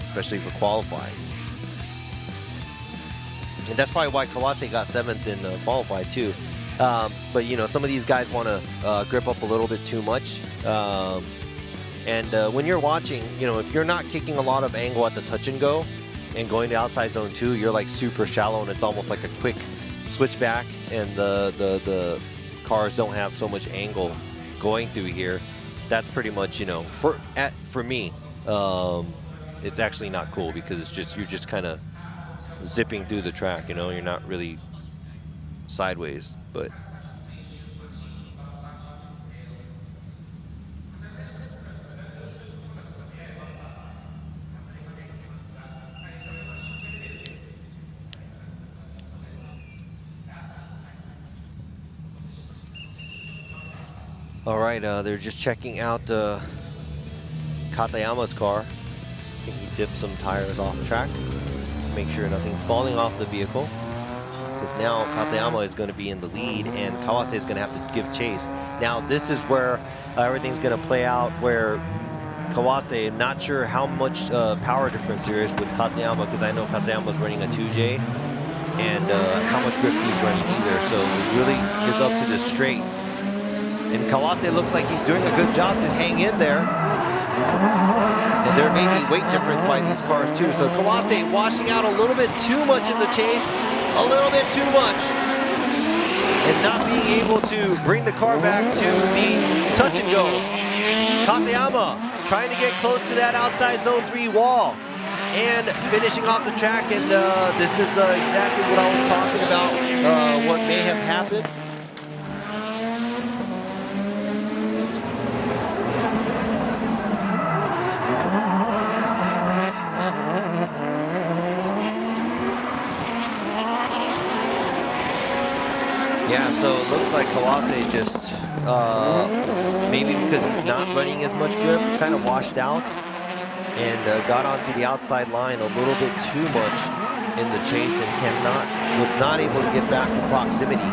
especially for qualifying. And that's probably why Kawase got 7th in qualify too. But you know, some of these guys want to grip up a little bit too much. And when you're watching, you know, if you're not kicking a lot of angle at the touch and go and going to outside zone 2, you're like super shallow, and it's almost like a quick switch back, and the cars don't have so much angle going through here. That's pretty much, you know, for me, it's actually not cool, because it's just, you're just kind of zipping through the track, you know, you're not really sideways, but All right, they're just checking out Katayama's car. I think he dipped some tires off track. Make sure nothing's falling off the vehicle. Because now Katayama is going to be in the lead and Kawase is going to have to give chase. Now this is where everything's going to play out, where Kawase, not sure how much power difference there is with Katayama, because I know Katayama's running a 2J, and how much grip he's running either. So it really is up to the straight. And Kawase looks like he's doing a good job to hang in there. And there may be weight difference by these cars too. So Kawase washing out a little bit too much in the chase, a little bit too much. And not being able to bring the car back to the touch and go. Katayama trying to get close to that outside zone 3 wall and finishing off the track. And this is exactly what I was talking about, what may have happened. Yeah, so it looks like Kawase just, maybe because he's not running as much grip, kind of washed out and got onto the outside line a little bit too much in the chase and was not able to get back to proximity.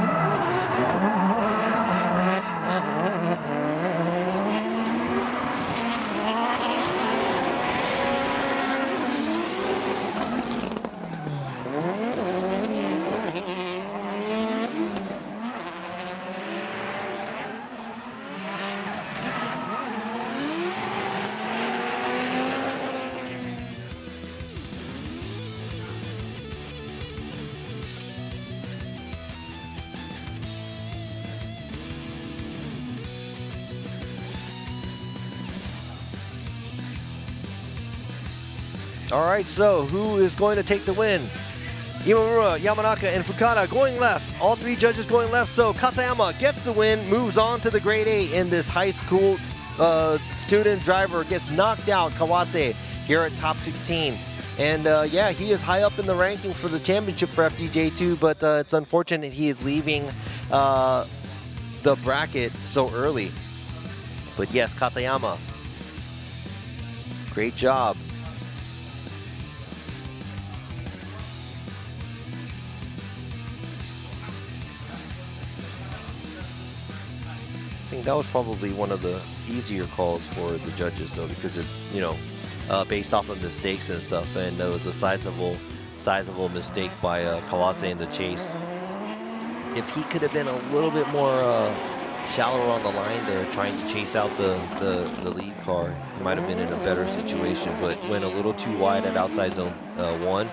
All right, so who is going to take the win? Imamura, Yamanaka, and Fukada going left. All three judges going left. So Katayama gets the win, moves on to the grade A in this high school student driver. Gets knocked out, Kawase, here at top 16. And yeah, he is high up in the ranking for the championship for FDJ2, but it's unfortunate he is leaving the bracket so early. But yes, Katayama, great job. I think that was probably one of the easier calls for the judges, though, because it's, you know, based off of mistakes and stuff, and there was a sizable mistake by Kawase in the chase. If he could have been a little bit more shallower on the line there, trying to chase out the lead car, he might have been in a better situation, but went a little too wide at outside zone 1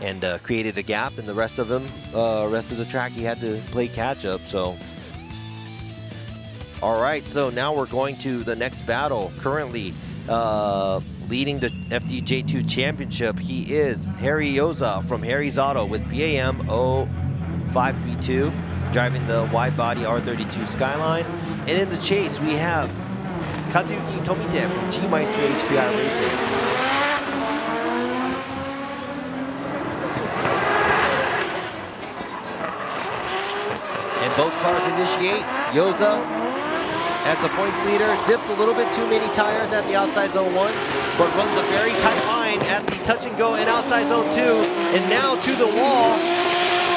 and created a gap in the rest of the track. He had to play catch up. So all right, so now we're going to the next battle. Currently leading the FDJ2 championship, he is Harry Yoza from Harry's Auto with BAM 0532, driving the wide body R32 Skyline. And in the chase, we have Kazuyuki Tomite from G-Meister HPI Racing. And both cars initiate. Yoza, as the points leader, dips a little bit too many tires at the outside zone 1, but runs a very tight line at the touch and go and outside zone 2, and now to the wall,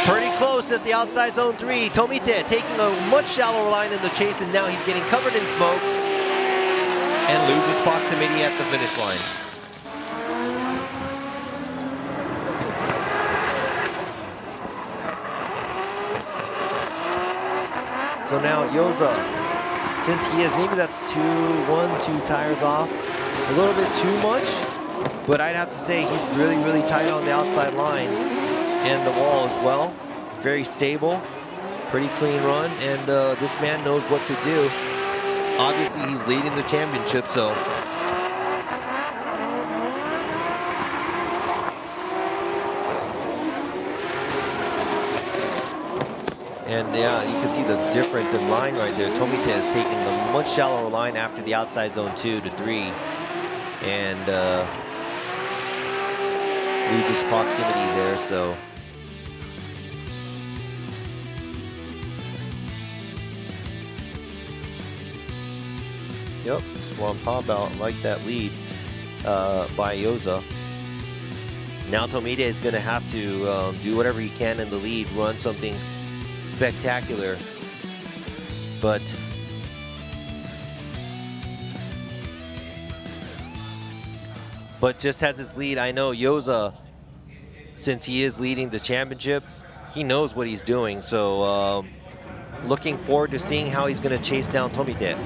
pretty close at the outside zone 3. Tomite taking a much shallower line in the chase, and now he's getting covered in smoke and loses proximity at the finish line. So now Yoza, since he is, maybe that's two tires off, a little bit too much, but I'd have to say he's really tight on the outside line and the wall as well. Very stable, pretty clean run, and this man knows what to do. Obviously, he's leading the championship, so. And yeah, you can see the difference in line right there. Tomite is taking a much shallower line after the outside zone 2 to 3, and loses proximity there. So Yep, that's what I'm talking about. I like that lead by Yoza. Now Tomita is going to have to do whatever he can in the lead, run something spectacular. But just as his lead, I know Yoza, since he is leading the championship, he knows what he's doing. So looking forward to seeing how he's going to chase down Tomita.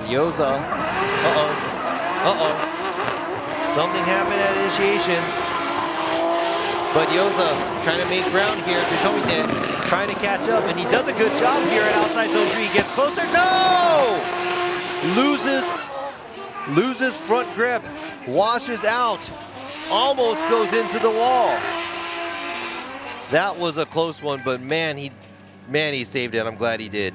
Yoza, something happened at initiation, but Yoza trying to make ground here to Tomita, trying to catch up, and he does a good job here at outside zone 3. He gets closer, no! Loses front grip, washes out, almost goes into the wall. That was a close one, but man, he saved it. I'm glad he did.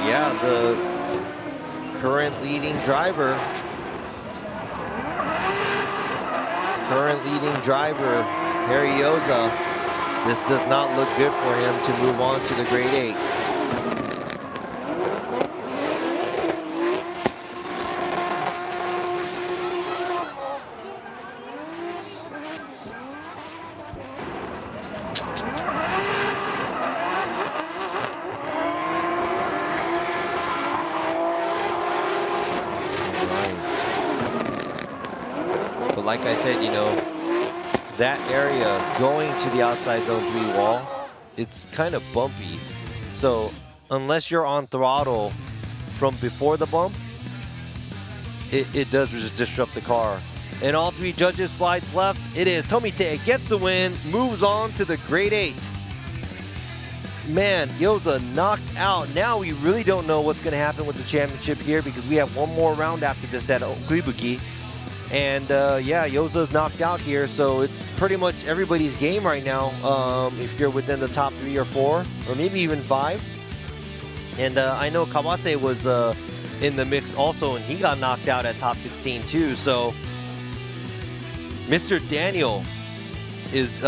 Yeah, the current leading driver, Harry Yoza, this does not look good for him to move on to the grade 8. Like I said, you know, that area going to the outside zone 3 wall, it's kind of bumpy. So unless you're on throttle from before the bump, it does just disrupt the car. And all 3 judges slides left. It is Tomita gets the win, moves on to the grade 8. Man, Yoza knocked out. Now we really don't know what's going to happen with the championship here because we have one more round after this at Okuibuki. And yeah, Yoza's knocked out here, so it's pretty much everybody's game right now if you're within the top 3 or 4, or maybe even 5. And I know Kawase was in the mix also, and he got knocked out at top 16 too. So Mr. Daniel is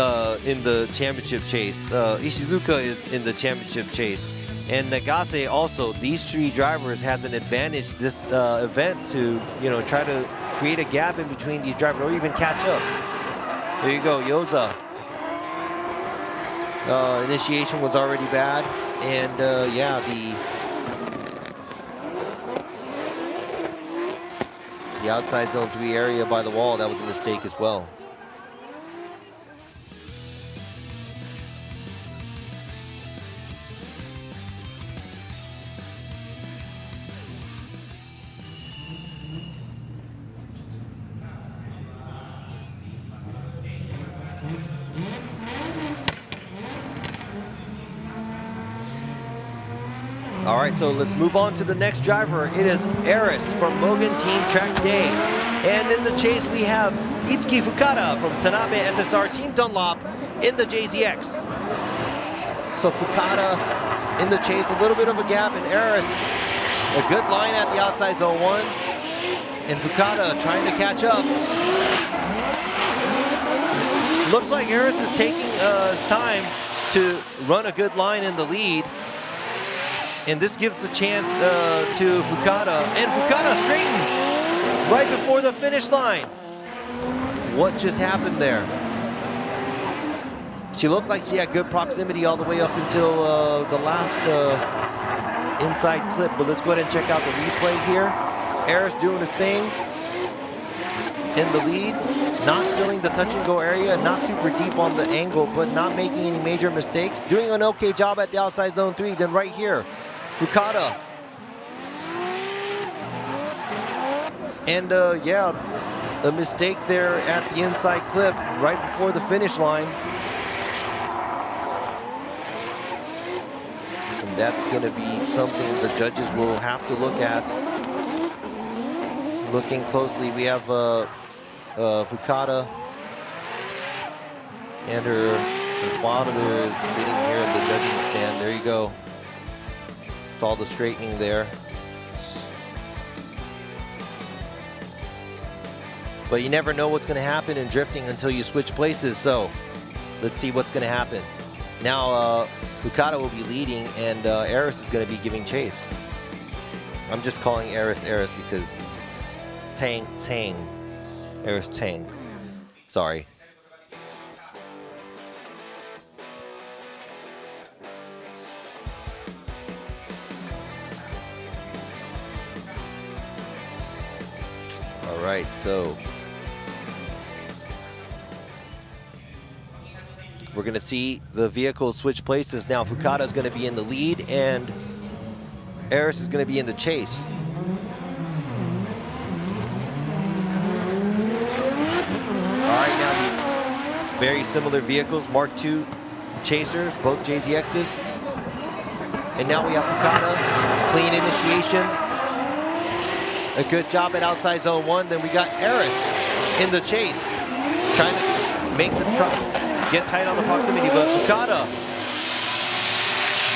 in the championship chase. Ishizuka is in the championship chase. And Nagase also, these 3 drivers has an advantage this event to, you know, try to create a gap in between these drivers or even catch up. There you go, Yoza. Initiation was already bad. And yeah, the outside zone 3 area by the wall, that was a mistake as well. All right, so let's move on to the next driver. It is Eris from Mogan Team Track Day. And in the chase, we have Itsuki Fukada from Tanabe SSR Team Dunlop in the JZX. So Fukada in the chase, a little bit of a gap, and Eris, a good line at the outside zone 1. And Fukada trying to catch up. Looks like Eris is taking his time to run a good line in the lead. And this gives a chance to Fukada. And Fukada straightens right before the finish line. What just happened there? She looked like she had good proximity all the way up until the last inside clip. But let's go ahead and check out the replay here. Eris doing his thing in the lead. Not filling the touch and go area. Not super deep on the angle, but not making any major mistakes. Doing an okay job at the outside zone 3. Then right here, Fukada. And yeah, a mistake there at the inside clip right before the finish line. And that's going to be something the judges will have to look at. Looking closely, we have Fukada and her father is sitting here in the judging stand. There you go. Saw the straightening there. But you never know what's going to happen in drifting until you switch places. So let's see what's going to happen. Now Fukada will be leading, and Eris is going to be giving chase. I'm just calling Eris because Tang, Eris Tang. Sorry. All right, so we're going to see the vehicles switch places now. Fukada is going to be in the lead, and Eris is going to be in the chase. All right, now these very similar vehicles, Mark II Chaser, both JZXs. And now we have Fukada, clean initiation. A good job at outside zone 1. Then we got Eris in the chase, trying to make the truck get tight on the proximity, but Fukada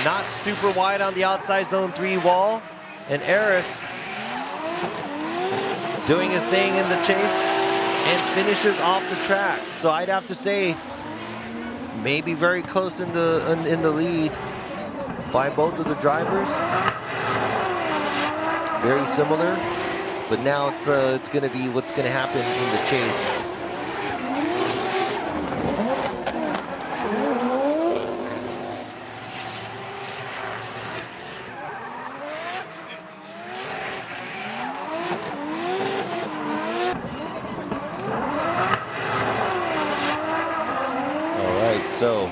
not super wide on the outside zone 3 wall, and Eris doing his thing in the chase and finishes off the track. So I'd have to say maybe very close in the lead by both of the drivers. Very similar, but now it's going to be what's going to happen in the chase. So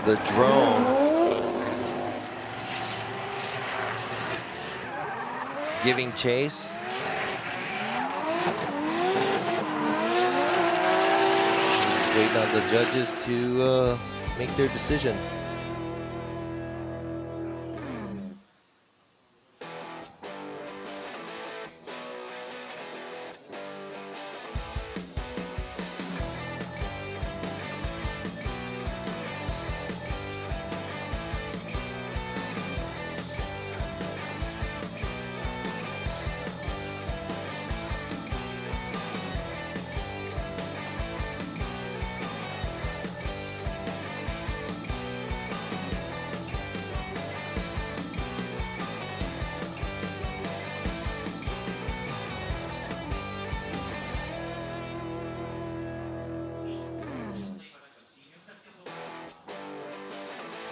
the drone giving chase. Just waiting on the judges to make their decision.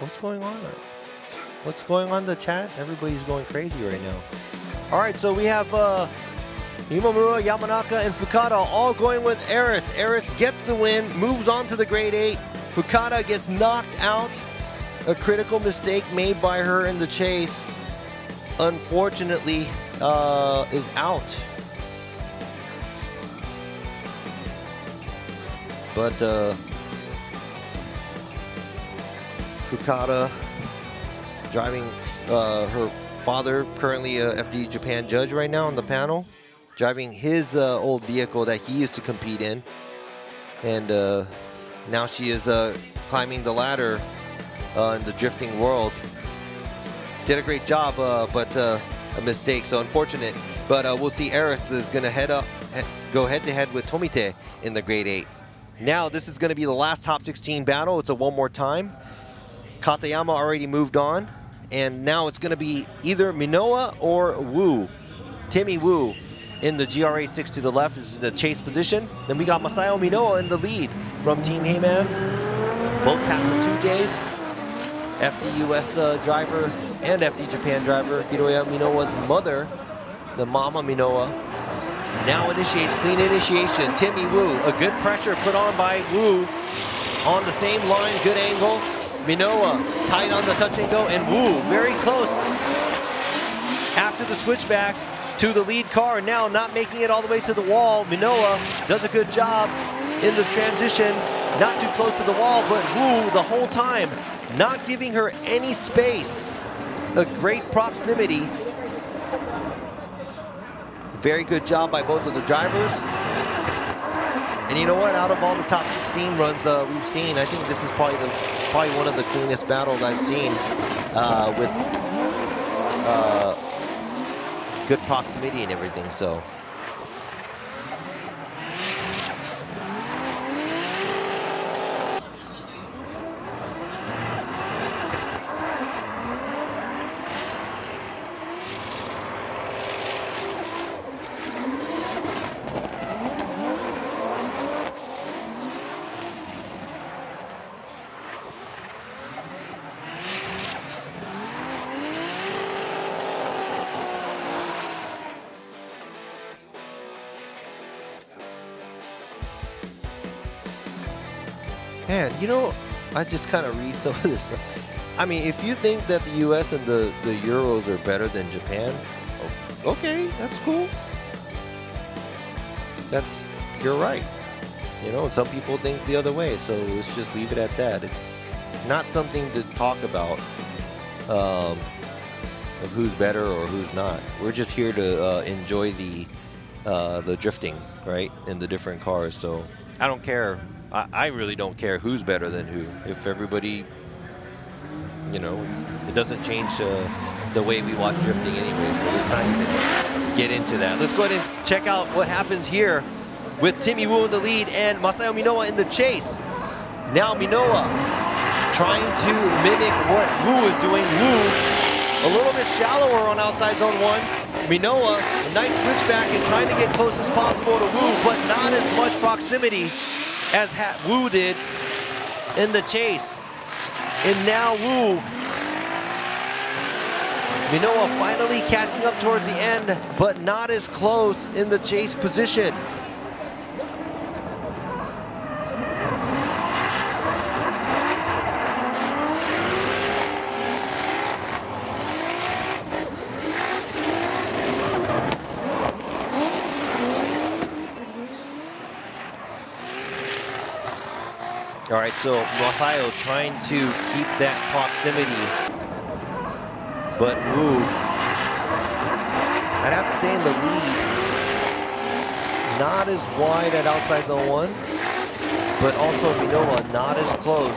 What's going on? What's going on in the chat? Everybody's going crazy right now. All right, so we have Imamura, Yamanaka, and Fukada all going with Eris. Eris gets the win, moves on to the grade 8. Fukada gets knocked out. A critical mistake made by her in the chase, unfortunately, is out. But Fukada driving her father, currently a FD Japan judge right now on the panel, driving his old vehicle that he used to compete in, and now she is climbing the ladder in the drifting world. Did a great job, but a mistake, so unfortunate. But we'll see. Eris is going to go head-to-head with Tomite in the grade 8. Now this is going to be the last top 16 battle. It's a one more time. Katayama already moved on, and now it's going to be either Minoa or Wu. Timmy Wu in the GR86 to the left is in the chase position. Then we got Masayo Minoa in the lead from Team Heyman. Both passed for 2 days. FD US driver and FD Japan driver. Hiroya Minoa's mother, the Mama Minoa, now initiates clean initiation. Timmy Wu, a good pressure put on by Wu on the same line, good angle. Minoa tight on the touch and go, and Wu very close after the switchback to the lead car. Now not making it all the way to the wall. Minoa does a good job in the transition, not too close to the wall, but Wu the whole time not giving her any space. A great proximity. Very good job by both of the drivers. And you know what? Out of all the top 16 runs we've seen, I think this is probably one of the cleanest battles I've seen with good proximity and everything. So. Man, you know, I just kind of read some of this stuff. I mean, if you think that the U.S. and the Euros are better than Japan, okay, that's cool. You're right. You know, and some people think the other way, so let's just leave it at that. It's not something to talk about of who's better or who's not. We're just here to enjoy the drifting, right, in the different cars. So I don't care. I really don't care who's better than who. If everybody, you know, it doesn't change the way we watch drifting anyway, so it's not even get into that. Let's go ahead and check out what happens here with Timmy Woo in the lead and Masayo Minowa in the chase. Now Minowa trying to mimic what Woo is doing. Woo a little bit shallower on outside zone 1. Minowa, a nice switchback and trying to get close as possible to Woo, but not as much proximity as Woo did in the chase. And now Woo, Minowa finally catching up towards the end, but not as close in the chase position. All right, so Masayo trying to keep that proximity, but Woo, I'd have to say in the lead, not as wide at outside zone 1, but also Minowa not as close.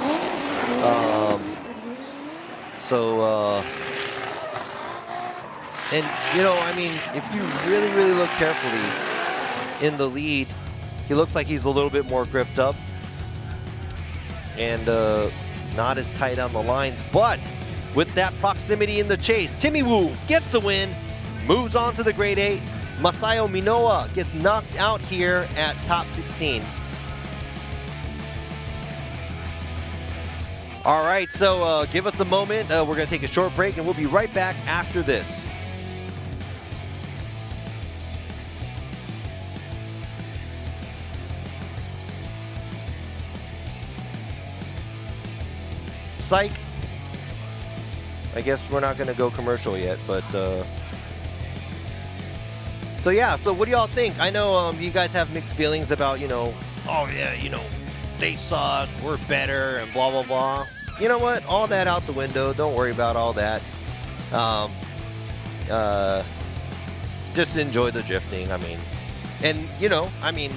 And you know, I mean, if you really look carefully in the lead, he looks like he's a little bit more gripped up and not as tight on the lines, but with that proximity in the chase, Timmy Woo gets the win, moves on to the grade 8. Masayo Minowa gets knocked out here at top 16. All right, so give us a moment. We're gonna take a short break and we'll be right back after this. Psych. I guess we're not gonna go commercial yet, but so yeah, so what do y'all think? I know you guys have mixed feelings about, you know, oh yeah, you know, they suck, we're better, and blah blah blah. You know what? All that out the window. Don't worry about all that. Just enjoy the drifting. I mean, and you know, I mean,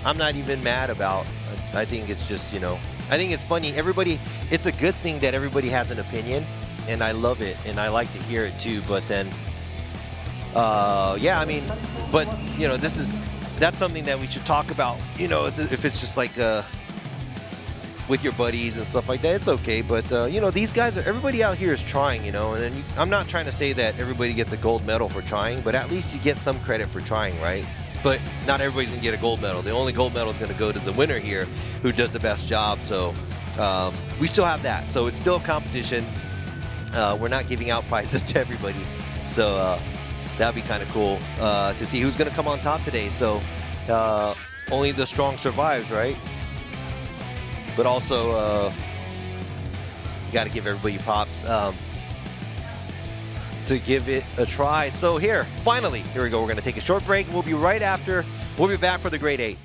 I'm not even mad about. I think it's just, you know, I think it's funny. Everybody, it's a good thing that everybody has an opinion, and I love it, and I like to hear it too. But then, yeah, I mean, but you know, that's something that we should talk about. You know, if it's just like with your buddies and stuff like that, it's okay. But you know, these guys everybody out here is trying. You know, and then I'm not trying to say that everybody gets a gold medal for trying, but at least you get some credit for trying, right? But not everybody's gonna get a gold medal. The only gold medal is gonna go to the winner here, who does the best job. So we still have that. So it's still a competition. We're not giving out prizes to everybody. So that'd be kind of cool to see who's gonna come on top today. So only the strong survives, right? But also you got to give everybody props to give it a try. So here we go. We're gonna take a short break. We'll be right after. We'll be back for the grade 8.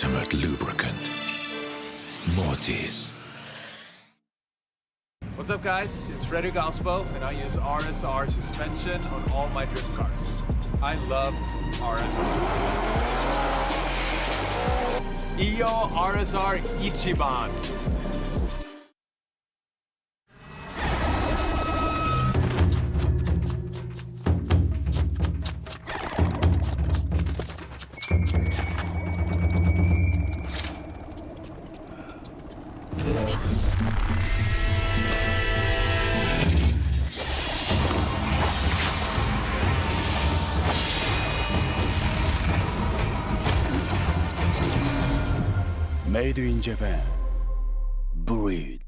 ultimate lubricant. Mortis. What's up, guys? It's Frederick Gaspo, and I use RSR suspension on all my drift cars. I love RSR. Iyo RSR Ichiban. Made in Japan. Breed.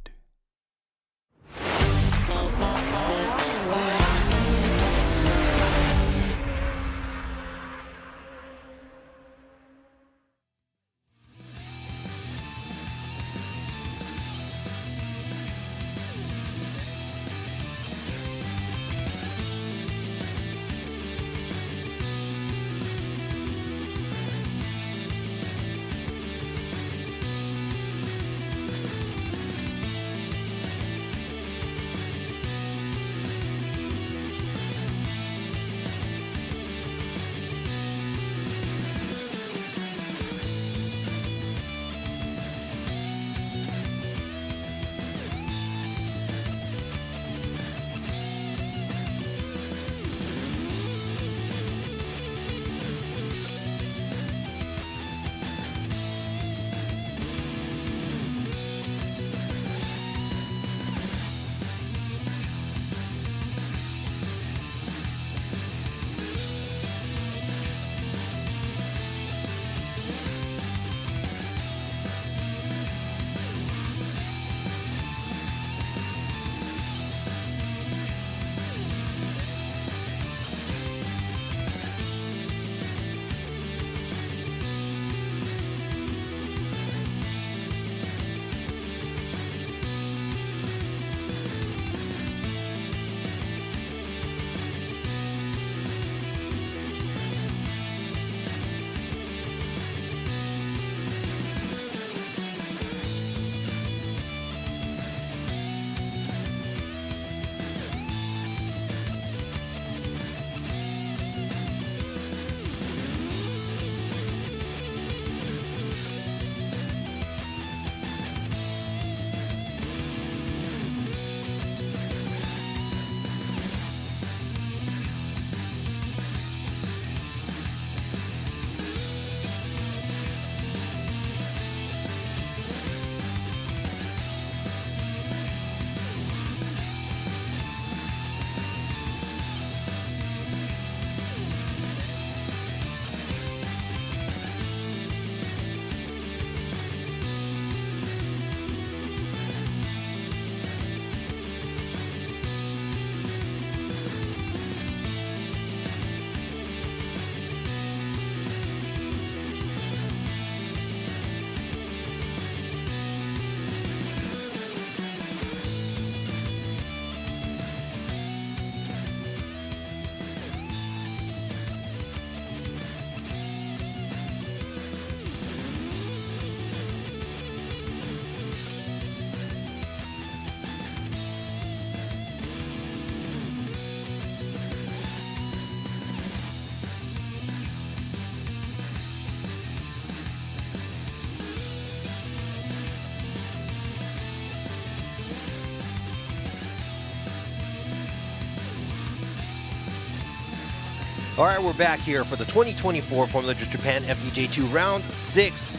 All right, we're back here for the 2024 Formula Drift Japan FDJ2 Round 6.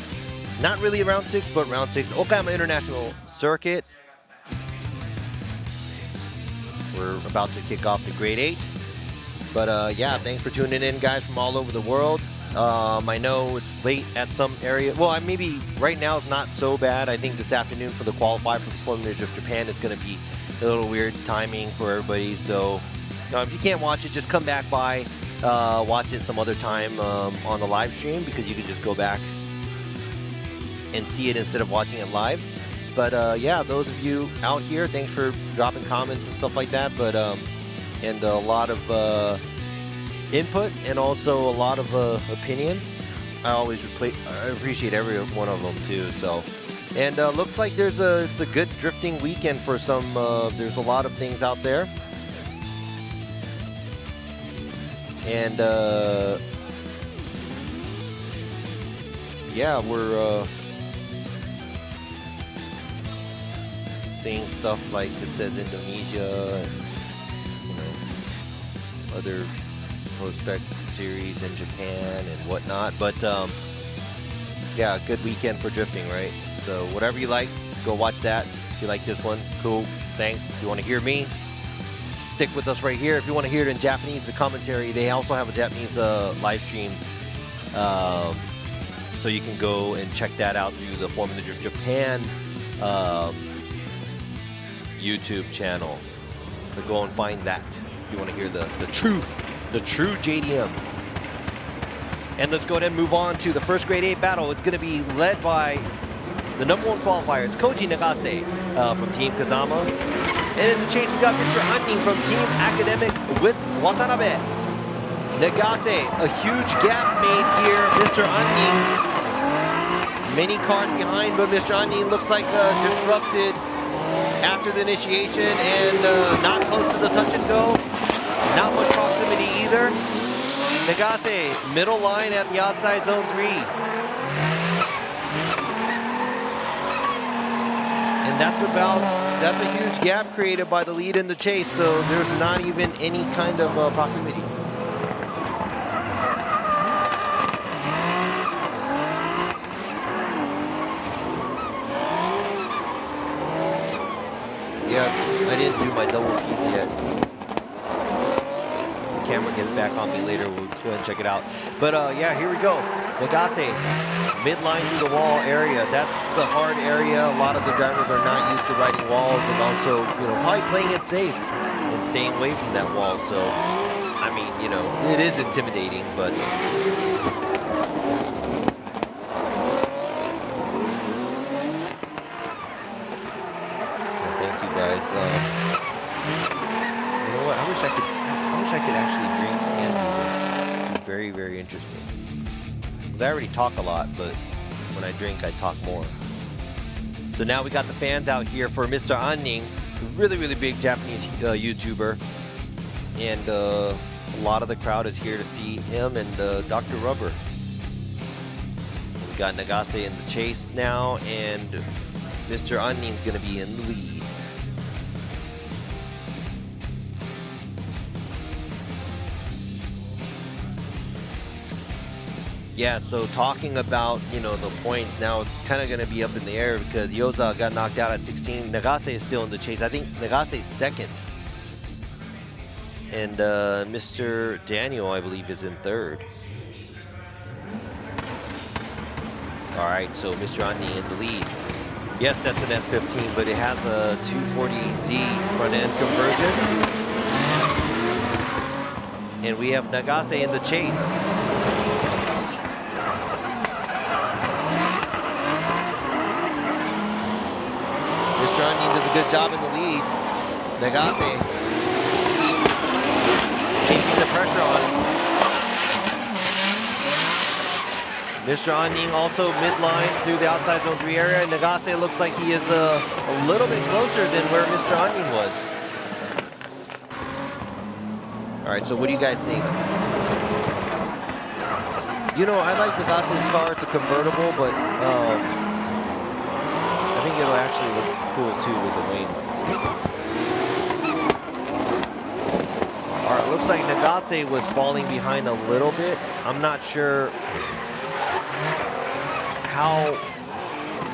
Not really round 6, but round 6. Okayama International Circuit. We're about to kick off the Grade 8. But yeah, thanks for tuning in, guys, from all over the world. I know it's late at some area. Well, maybe right now it's not so bad. I think this afternoon for the qualify for the Formula Drift Japan is going to be a little weird timing for everybody. So if you can't watch it, just come back by. Watch it some other time on the live stream, because you can just go back and see it instead of watching it live. But yeah, those of you out here, thanks for dropping comments and stuff like that. But and a lot of input and also a lot of opinions. I always I appreciate every one of them too. So, and looks like it's a good drifting weekend for some. There's a lot of things out there, and yeah, we're seeing stuff like it says Indonesia, and, you know, other prospect series in Japan and whatnot. But yeah, good weekend for drifting, right? So whatever you like, go watch that. If you like this one, cool, thanks. If you want to hear me, stick with us right here. If you want to hear it in Japanese, the commentary, they also have a Japanese live stream, so you can go and check that out through the Formula Drift Japan YouTube channel. So go and find that if you want to hear the truth, the true JDM. And let's go ahead and move on to the first grade 8 battle. It's going to be led by the #1 qualifier. It's Koji Nagase from Team Kazama. And in the chase, we got Mr. Hunting from Team Academic with Watanabe. Nagase, a huge gap made here. Mr. Hunting, many cars behind, but Mr. Hunting looks like disrupted after the initiation and not close to the touch and go. Not much proximity either. Nagase, middle line at the outside zone 3. And that's a huge gap created by the lead in the chase, so there's not even any kind of proximity. Yeah, I didn't do my double piece yet. The camera gets back on me later, we'll go ahead and check it out. But yeah, here we go. Nagase, midline through the wall area. That's the hard area. A lot of the drivers are not used to riding walls, and also, you know, probably playing it safe and staying away from that wall. So, I mean, you know, it is intimidating, but thank you guys. You know what? I wish I could actually drink and do this. It'd be very, very interesting. Because I already talk a lot, but when I drink, I talk more. So now we got the fans out here for Mr. Anning, a really, really big Japanese YouTuber. And a lot of the crowd is here to see him and Dr. Rubber. We got Nagase in the chase now, and Mr. Anning's going to be in the lead. Yeah, so talking about, you know, the points, now it's kind of going to be up in the air because Yoza got knocked out at 16. Nagase is still in the chase. I think Nagase is second. And Mr. Daniel, I believe, is in third. All right, so Mr. Anni in the lead. Yes, that's an S15, but it has a 240Z front end conversion. And we have Nagase in the chase. Does a good job in the lead. Nagase keeping the pressure on him. Mr. Anning also midline through the outside zone 3 area. Nagase looks like he is a little bit closer than where Mr. Anning was. All right, so what do you guys think? You know, I like Nagase's car. It's a convertible, but I think it'll actually look cool too with the wing. All right, looks like Nagase was falling behind a little bit. I'm not sure how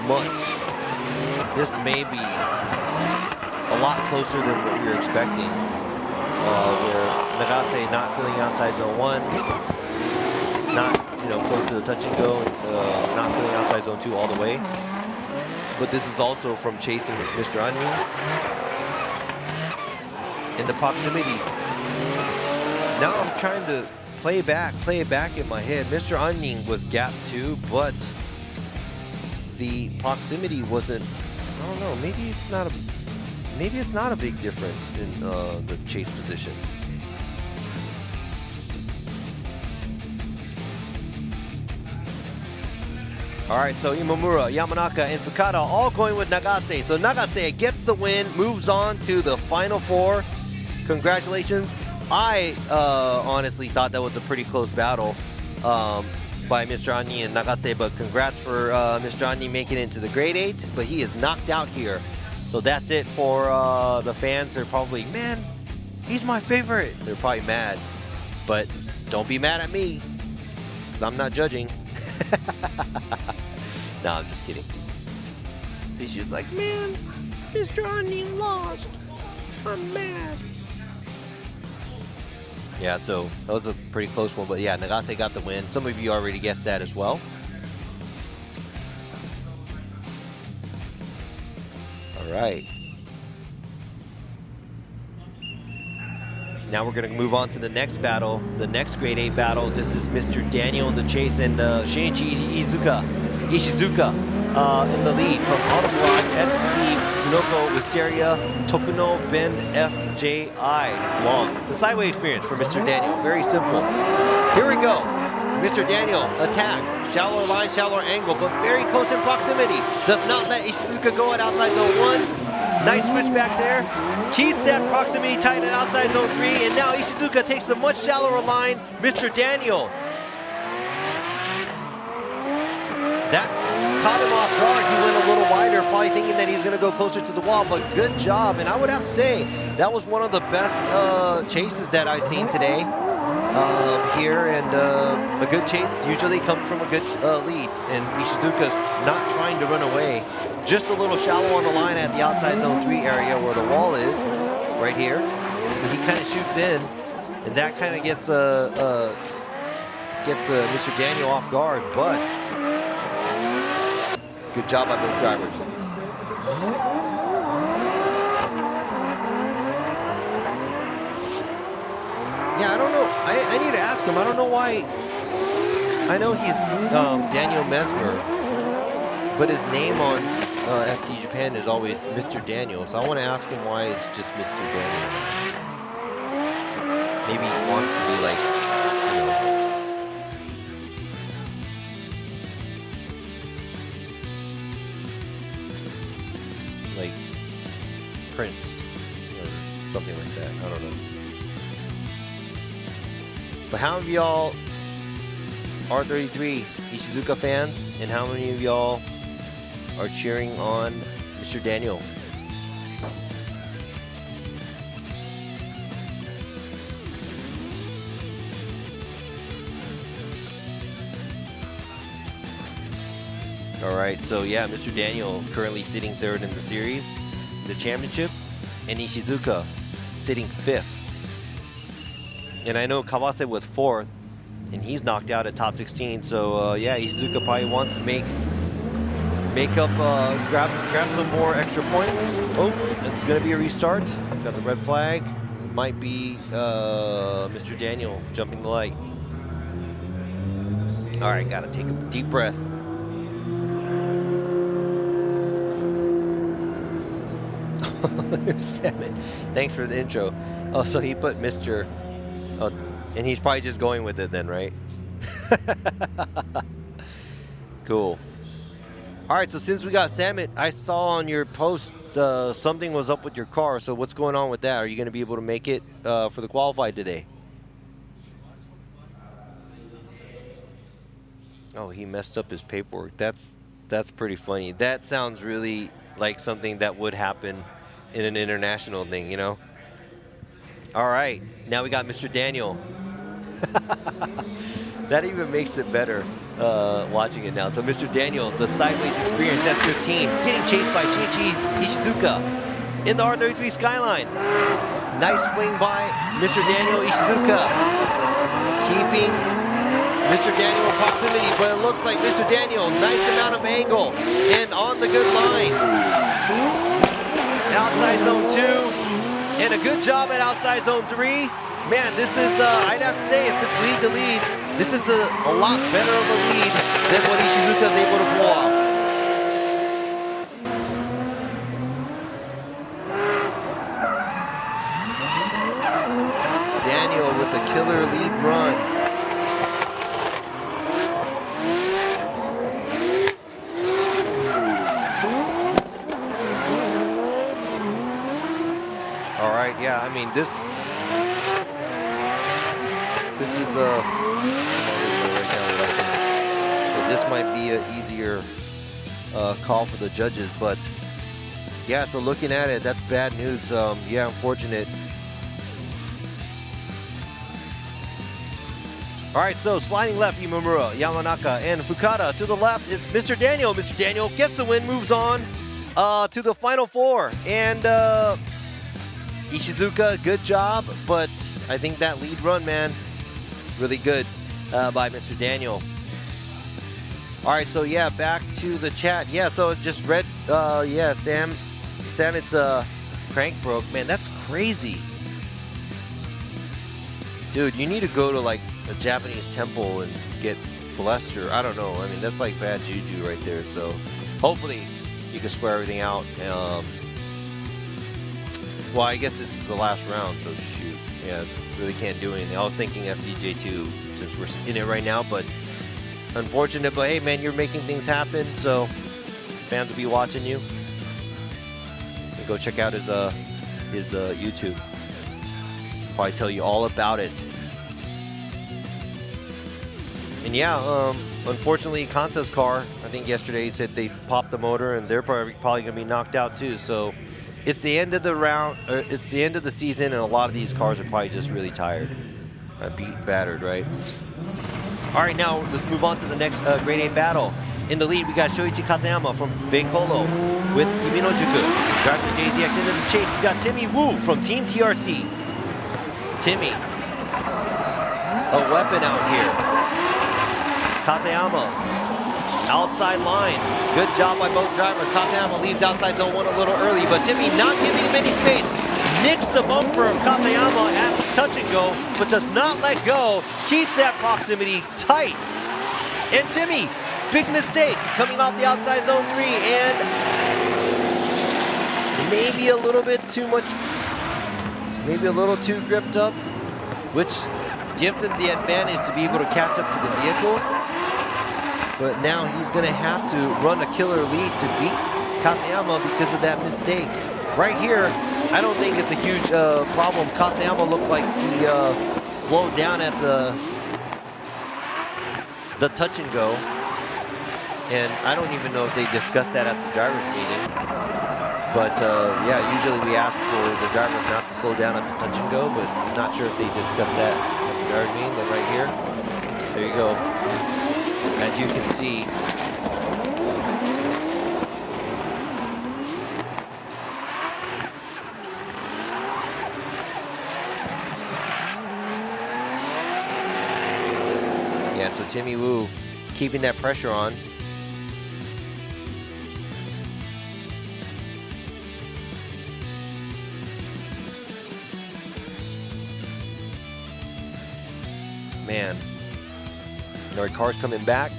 much. This may be a lot closer than what we were expecting. Where Nagase not filling outside zone 1, not, you know, close to the touch and go, not filling outside zone 2 all the way. But this is also from chasing Mr. Anning. In the proximity. Now I'm trying to play it back in my head. Mr. Anning was gap 2, but the proximity wasn't, I don't know, maybe it's not a big difference in the chase position. All right, so Imamura, Yamanaka, and Fukada all going with Nagase. So Nagase gets the win, moves on to the Final Four. Congratulations. I honestly thought that was a pretty close battle by Mr. Ani and Nagase, but congrats for Mr. Ani making it into the grade 8, but he is knocked out here. So that's it for the fans. They're probably, man, he's my favorite. They're probably mad, but don't be mad at me, because I'm not judging. No, I'm just kidding. See, she's like, man, Mr. Ani lost. I'm mad. Yeah, so that was a pretty close one, but yeah, Nagase got the win. Some of you already guessed that as well. All right. Now we're going to move on to the next battle, the next grade 8 battle. This is Mr. Daniel in the chase and Shinichi Ishizuka in the lead from Autoblock, SP, Sunoco, Wisteria, Tokuno, Bend, FJI. It's long. The sideway experience for Mr. Daniel. Very simple. Here we go. Mr. Daniel attacks. Shallower line, shallower angle, but very close in proximity. Does not let Ishizuka go at outside zone 1. Nice switch back there. Keeps that proximity tight at outside zone 3. And now Ishizuka takes the much shallower line. Mr. Daniel. That caught him off guard. He went a little wider, probably thinking that he's going to go closer to the wall, but good job. And I would have to say, that was one of the best chases that I've seen today here. And a good chase usually comes from a good lead. And Ishizuka's not trying to run away. Just a little shallow on the line at the outside zone 3 area where the wall is, right here. And he kind of shoots in, and that kind of gets Mr. Daniel off guard, but good job by both drivers. Yeah, I don't know. I need to ask him. I don't know why. I know he's Daniel Mesmer, but his name on FD Japan is always Mr. Daniel, so I want to ask him why it's just Mr. Daniel. Maybe he wants to be like, you know, like Prince or something like that. I don't know. But how many of y'all are R33 Ishizuka fans, and how many of y'all are cheering on Mr. Daniel? All right, so yeah, Mr. Daniel currently sitting 3rd in the series, the championship, and Ishizuka sitting 5th. And I know Kawase was 4th, and he's knocked out at top 16. So yeah, Ishizuka probably wants to make up, grab some more extra points. Oh, it's gonna be a restart. Got the red flag. It might be Mr. Daniel jumping the light. All right, gotta take a deep breath. Salmon. Thanks for the intro. Oh, so he put Mr. And he's probably just going with it then, right? Cool. All right, so since we got Salmon, I saw on your post something was up with your car. So what's going on with that? Are you going to be able to make it for the qualified today? Oh, he messed up his paperwork. That's pretty funny. That sounds really like something that would happen in an international thing, you know? All right, now we got Mr. Daniel. That even makes it better watching it now. So Mr. Daniel, the sideways experience at 15, getting chased by Shinichi Ishizuka in the R33 Skyline. Nice swing by Mr. Daniel Ishizuka, keeping Mr. Daniel in proximity, but it looks like Mr. Daniel, nice amount of angle and on the good line. Outside zone 2. And a good job at outside zone 3. Man, this is, I'd have to say, if it's lead to lead, this is a lot better of a lead than what Ishizuka is able to pull off. Daniel with the killer lead run. All right, yeah, I mean, this is this might be an easier call for the judges, but yeah, so looking at it, that's bad news. Yeah, unfortunate. All right, so sliding left, Imamura, Yamanaka, and Fukada. To the left is Mr. Daniel. Mr. Daniel gets the win, moves on to the final four. And Ishizuka, good job, but I think that lead run, man, really good by Mr. Daniel. All right, so yeah, back to the chat. Yeah, so just read, yeah, Sam, it's crank broke. Man, that's crazy. Dude, you need to go to like a Japanese temple and get blessed, or I don't know. I mean, that's like bad juju right there. So hopefully you can square everything out. Well, I guess this is the last round, so shoot. Yeah, really can't do anything. I was thinking FDJ2 since we're in it right now, but unfortunate. But hey, man, you're making things happen, so fans will be watching you. And go check out his YouTube. Probably tell you all about it. And yeah, unfortunately, Kanta's car, I think yesterday he said they popped the motor and they're probably going to be knocked out too. So it's the end of the round, it's the end of the season, and a lot of these cars are probably just really tired, battered, right? All right, now let's move on to the next Grade 8 battle. In the lead, we got Shoichi Katayama from Beikolo with Himinojuku. Driving the JZX into the chase, we got Timmy Wu from Team TRC. Timmy, a weapon out here. Katayama, outside line. Good job by both drivers. Katayama leaves outside zone 1 a little early, but Timmy not giving him any space. Nicks the bumper of Katayama at the touch and go, but does not let go. Keeps that proximity tight. And Timmy, big mistake, coming off the outside zone 3, and maybe a little bit too much, maybe a little too gripped up, which gives him the advantage to be able to catch up to the vehicles. But now he's going to have to run a killer lead to beat Katayama because of that mistake. Right here, I don't think it's a huge problem. Katayama looked like he slowed down at the touch and go. And I don't even know if they discussed that at the driver's meeting. But yeah, usually we ask for the drivers not to slow down at the touch and go, but I'm not sure if they discussed that at the driver's meeting. But right here, there you go. As you can see, yeah, so Timmy Wu keeping that pressure on. Man. Our car's coming back.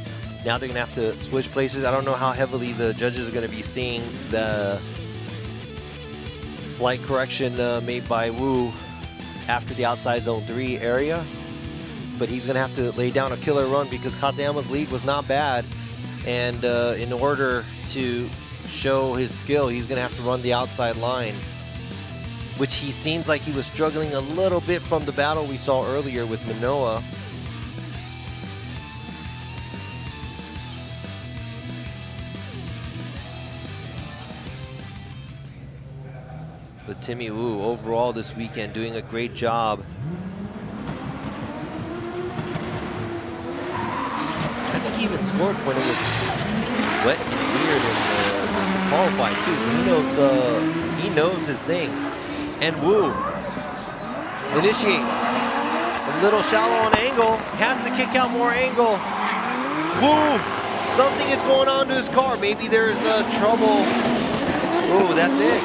Now they're gonna have to switch places. I don't know how heavily the judges are gonna be seeing the slight correction made by Wu after the outside zone 3 area. But he's gonna have to lay down a killer run because Katayama's lead was not bad. And in order to show his skill, he's gonna have to run the outside line, which he seems like he was struggling a little bit from the battle we saw earlier with Manoa. But Timmy Wu, overall this weekend, doing a great job. I think he even scored when it was wet and weird in the qualifying too. So he knows his things. And Wu initiates a little shallow on angle, has to kick out more angle. Wu, something is going on to his car. Maybe there's trouble. Oh, that's it.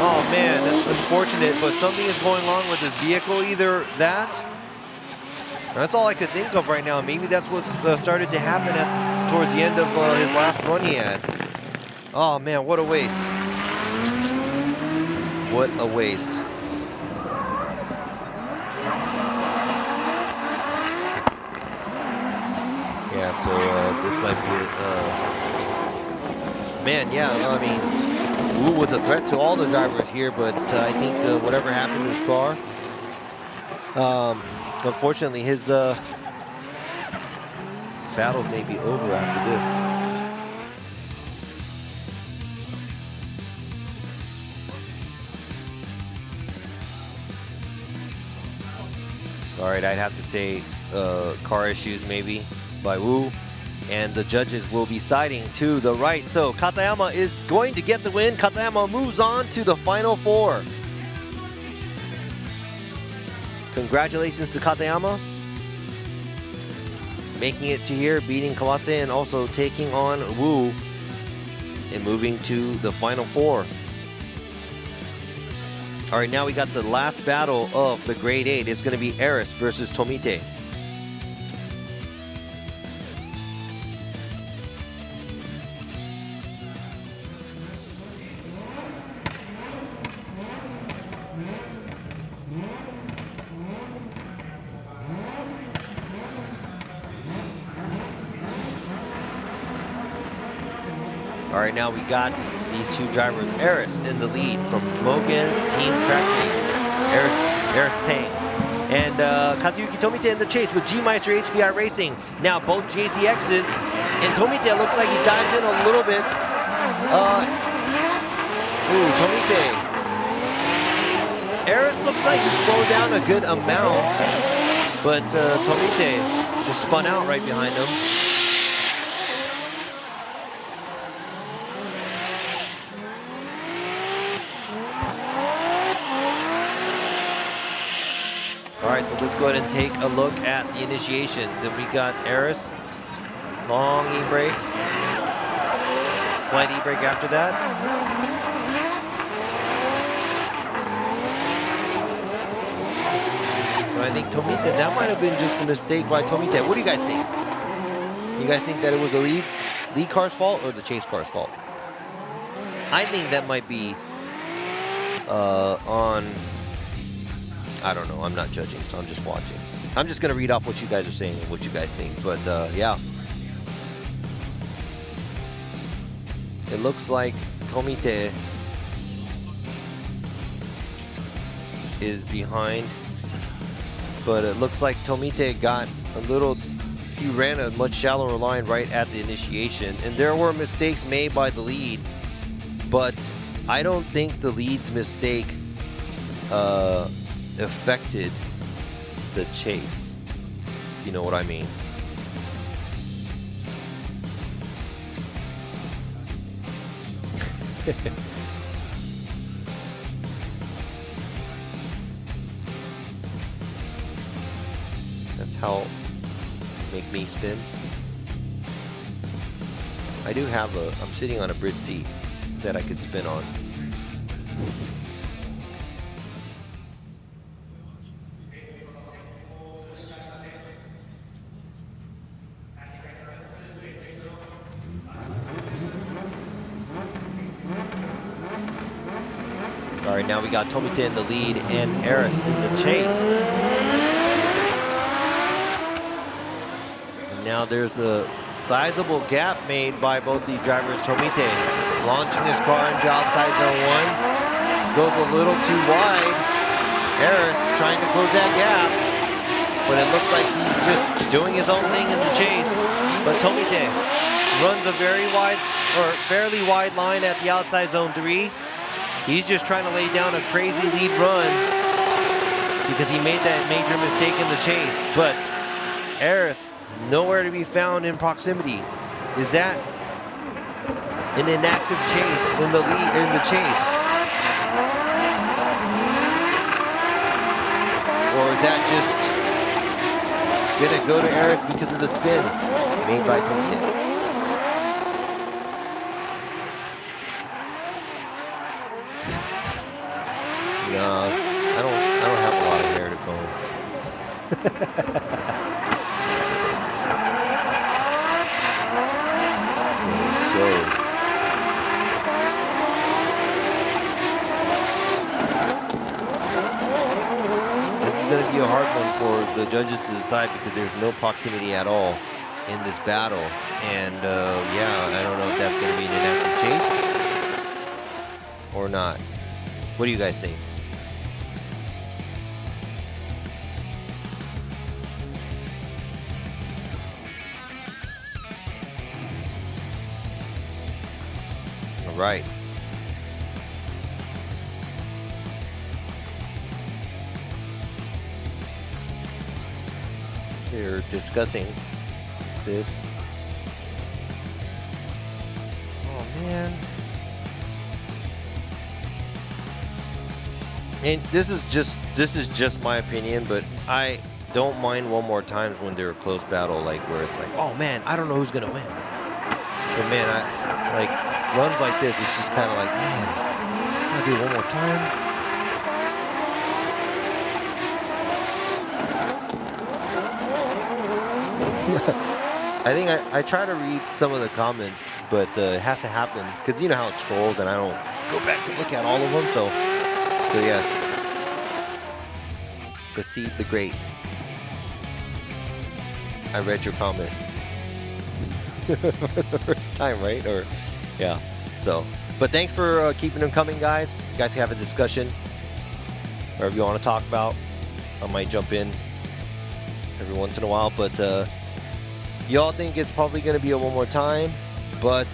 Oh man, that's unfortunate, but something is going on with his vehicle, either that. That's all I could think of right now. Maybe that's what started to happen towards the end of his last run he had. Oh man, what a waste. What a waste. Yeah, so this might be it. Man, yeah, I mean, Wu was a threat to all the drivers here, but I think whatever happened to his car, unfortunately, his battle may be over after this. All right, I'd have to say car issues maybe by Wu, and the judges will be siding to the right. So Katayama is going to get the win. Katayama moves on to the final four. Congratulations to Katayama, making it to here, beating Kawase, and also taking on Wu and moving to the final four. All right, now we got the last battle of the grade 8. It's going to be Eris versus Tomite. All right, now we got these two drivers. Eris in the lead from Mogan Team Track Team. Eris Tang. And Kazuyuki Tomite in the chase with G-Meister HBI Racing. Now both JZXs. And Tomite looks like he dives in a little bit. Tomite. Eris looks like he slowed down a good amount. But Tomite just spun out right behind him. All right, so let's go ahead and take a look at the initiation. Then we got Eris, long e-brake, slight e-brake after that. But I think Tomite, that might have been just a mistake by Tomite. What do you guys think? You guys think that it was the lead car's fault or the chase car's fault? I think that might be on... I don't know, I'm not judging, so I'm just watching. I'm just gonna read off what you guys are saying and what you guys think, but yeah. It looks like Tomite is behind, but it looks like Tomite got a little, he ran a much shallower line right at the initiation, and there were mistakes made by the lead, but I don't think the lead's mistake affected the chase. You know what I mean? That's how make me spin. I do have I'm sitting on a bridge seat that I could spin on. All right, now we got Tomite in the lead and Eris in the chase. And now there's a sizable gap made by both these drivers. Tomite launching his car into outside zone 1. Goes a little too wide. Eris trying to close that gap. But it looks like he's just doing his own thing in the chase. But Tomite runs a very wide, or fairly wide line at the outside zone 3. He's just trying to lay down a crazy lead run because he made that major mistake in the chase. But Eris, nowhere to be found in proximity. Is that an inactive chase in the lead, in the chase? Or is that just gonna go to Eris because of the spin made by Tomite? No, I don't have a lot of hair to comb. Okay, so this is going to be a hard one for the judges to decide because there's no proximity at all in this battle, and yeah, I don't know if that's going to be an inactive chase or not? What do you guys think? All right. They're discussing this. Oh man. And this is just my opinion, but I don't mind one more times when they're a close battle, like where it's like, oh man, I don't know who's gonna win. But man, I like runs like this, it's just kind of like, man, can I do it one more time? I think I try to read some of the comments, but it has to happen because you know how it scrolls, and I don't go back to look at all of them. So yes, Basit the Great. I read your comment for the first time, right? Or yeah. So, but thanks for keeping them coming, guys. You guys can have a discussion, whatever you want to talk about. I might jump in every once in a while, but. Y'all think it's probably going to be a one more time, but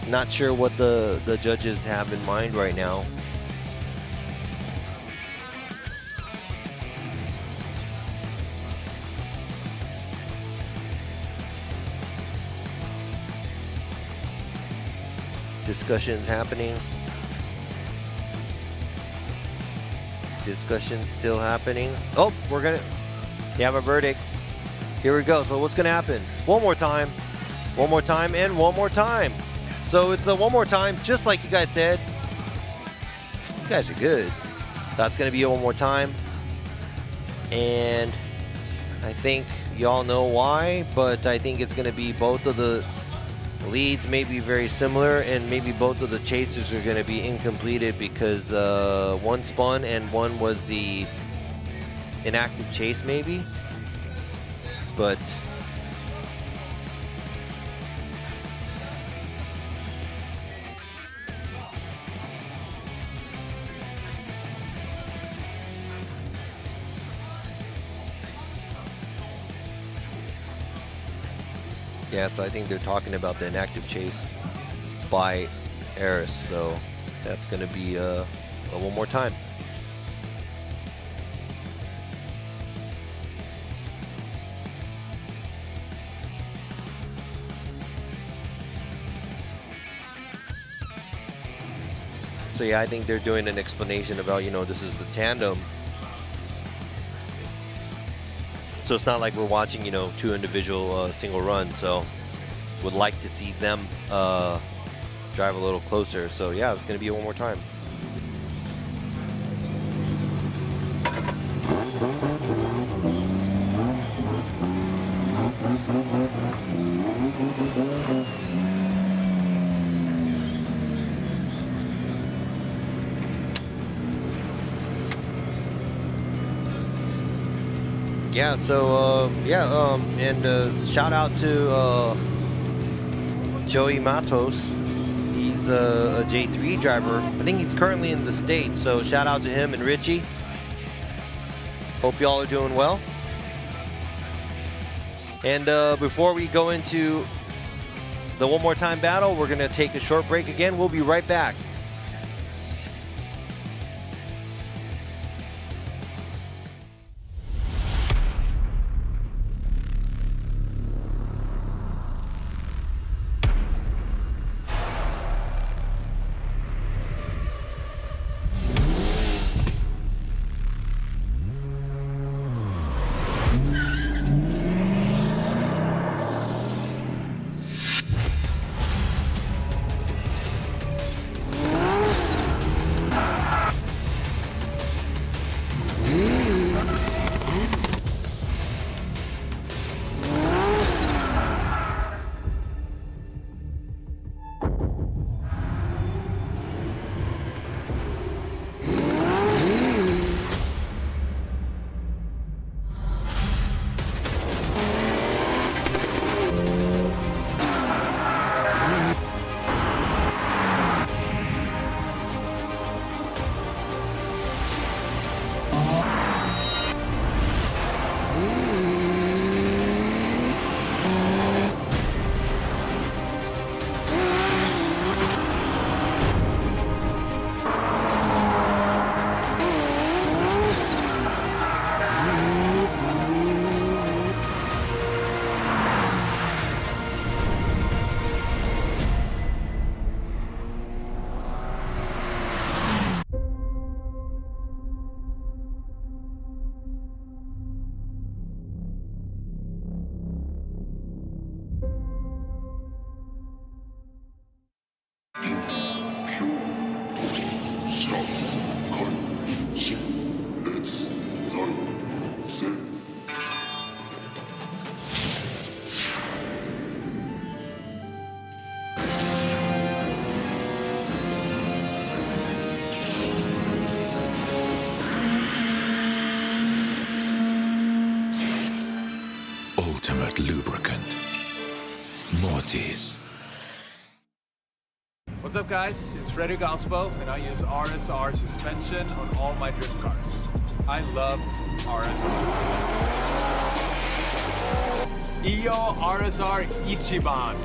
not sure what the judges have in mind right now. Discussions happening. Discussions still happening. Oh, we have a verdict. Here we go. So what's going to happen? One more time, and one more time. So it's a one more time, just like you guys said. You guys are good. That's going to be a one more time. And I think y'all know why, but I think it's going to be both of the leads may be very similar, and maybe both of the chasers are going to be incompleted because one spun and one was the inactive chase maybe. But yeah, so I think they're talking about the inactive chase by Eris, so that's going to be a one more time. So yeah, I think they're doing an explanation about, you know, this is the tandem. So it's not like we're watching, you know, two individual single runs. So would like to see them drive a little closer. So yeah, it's going to be one more time. Yeah, so and shout out to Joey Matos. He's a J3 driver. I think he's currently in the States, so shout out to him and Richie. Hope y'all are doing well. And before we go into the one more time battle, we're gonna take a short break again. We'll be right back. ultimate lubricant. Morty's. What's up, guys? It's Frederick Ospo, and I use RSR suspension on all my drift cars. I love RSR. Iyo RSR Ichiban.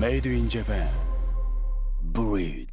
Made in Japan. Breed.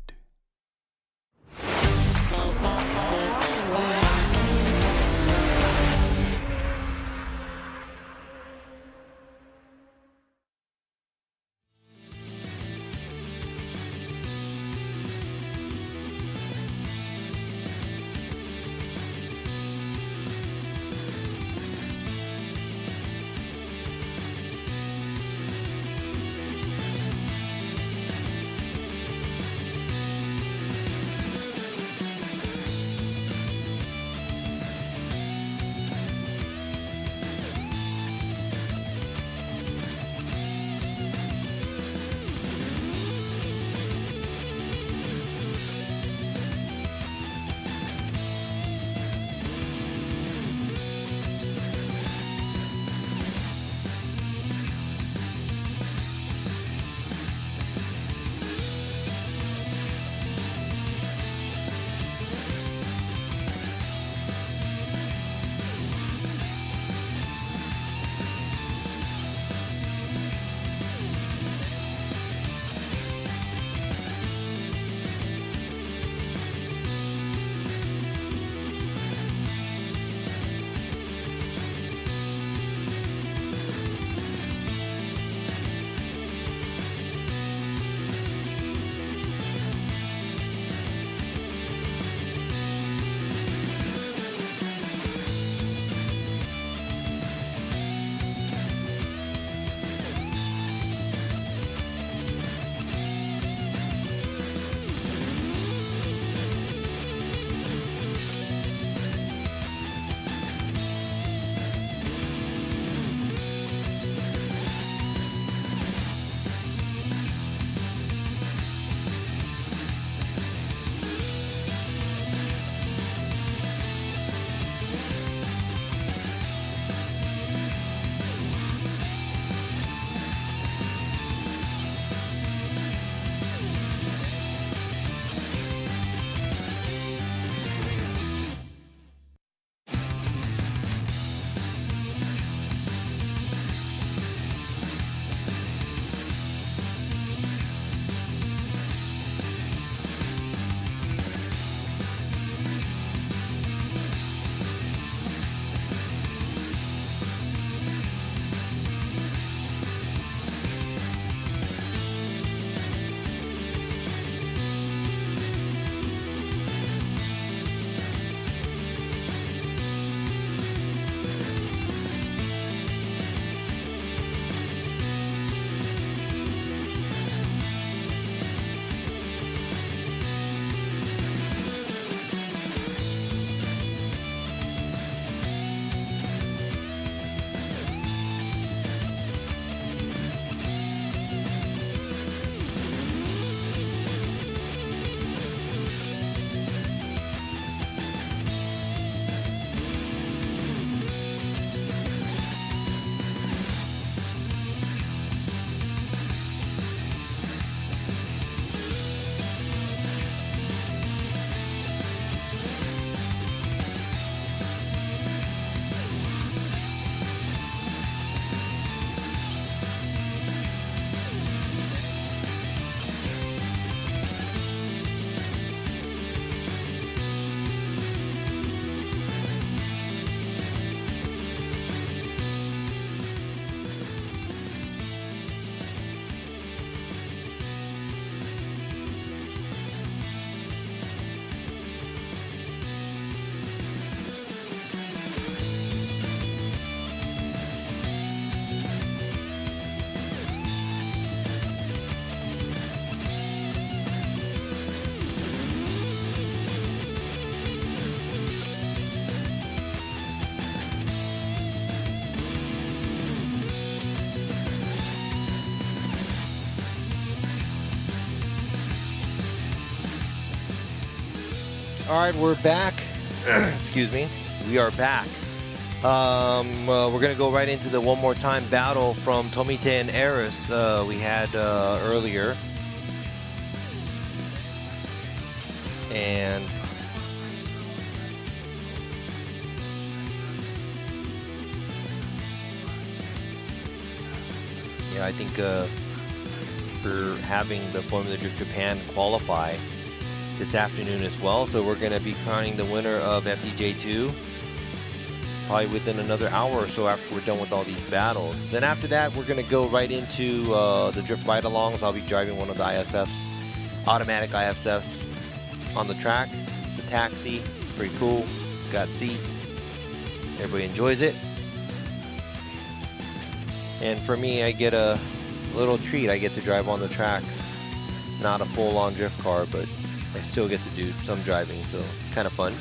All right, we're back. Excuse me. We are back. We're going to go right into the one more time battle from Tomite and Eris we had earlier. And yeah, I think for having the Formula Drift Japan qualify this afternoon as well. So we're going to be crowning the winner of FDJ2 probably within another hour or so after we're done with all these battles. Then after that, we're going to go right into the Drift Ride-Alongs. I'll be driving one of the ISFs, automatic ISFs on the track. It's a taxi. It's pretty cool. It's got seats. Everybody enjoys it. And for me, I get a little treat. I get to drive on the track. Not a full-on drift car, but I still get to do some driving, so it's kind of fun.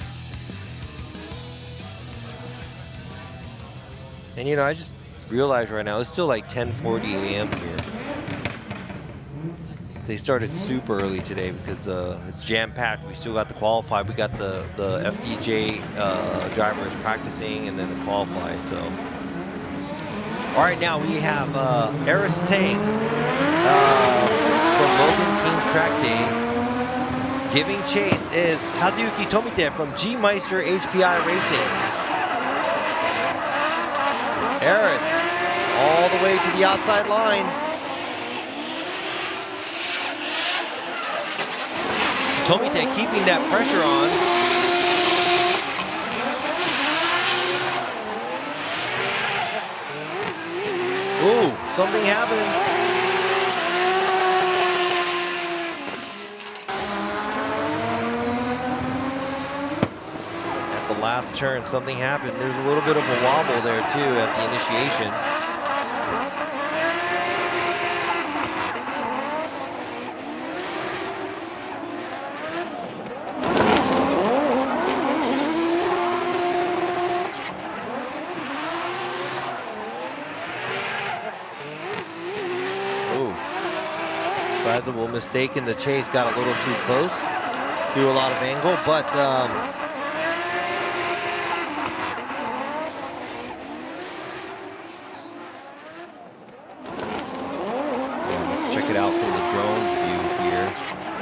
And you know, I just realized right now, it's still like 10:40 a.m. here. They started super early today because it's jam-packed. We still got the qualify. We got the FDJ drivers practicing and then the qualify, so. All right, now we have Eris Tang from Logan Team Track Day. Giving chase is Kazuyuki Tomite from G-Meister HPI Racing. Eris all the way to the outside line. Tomite keeping that pressure on. Ooh, something happened. Last turn, something happened. There's a little bit of a wobble there too at the initiation. Ooh. Sizable mistake in the chase, got a little too close. Threw a lot of angle, but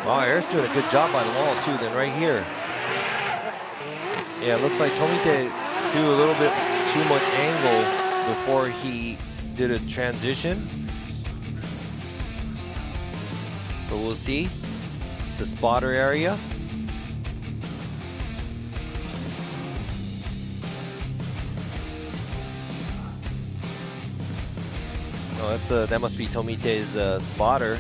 wow, Eris doing a good job by the wall too, then right here. Yeah, it looks like Tomite threw a little bit too much angle before he did a transition. But we'll see. It's a spotter area. Oh, that must be Tomite's spotter.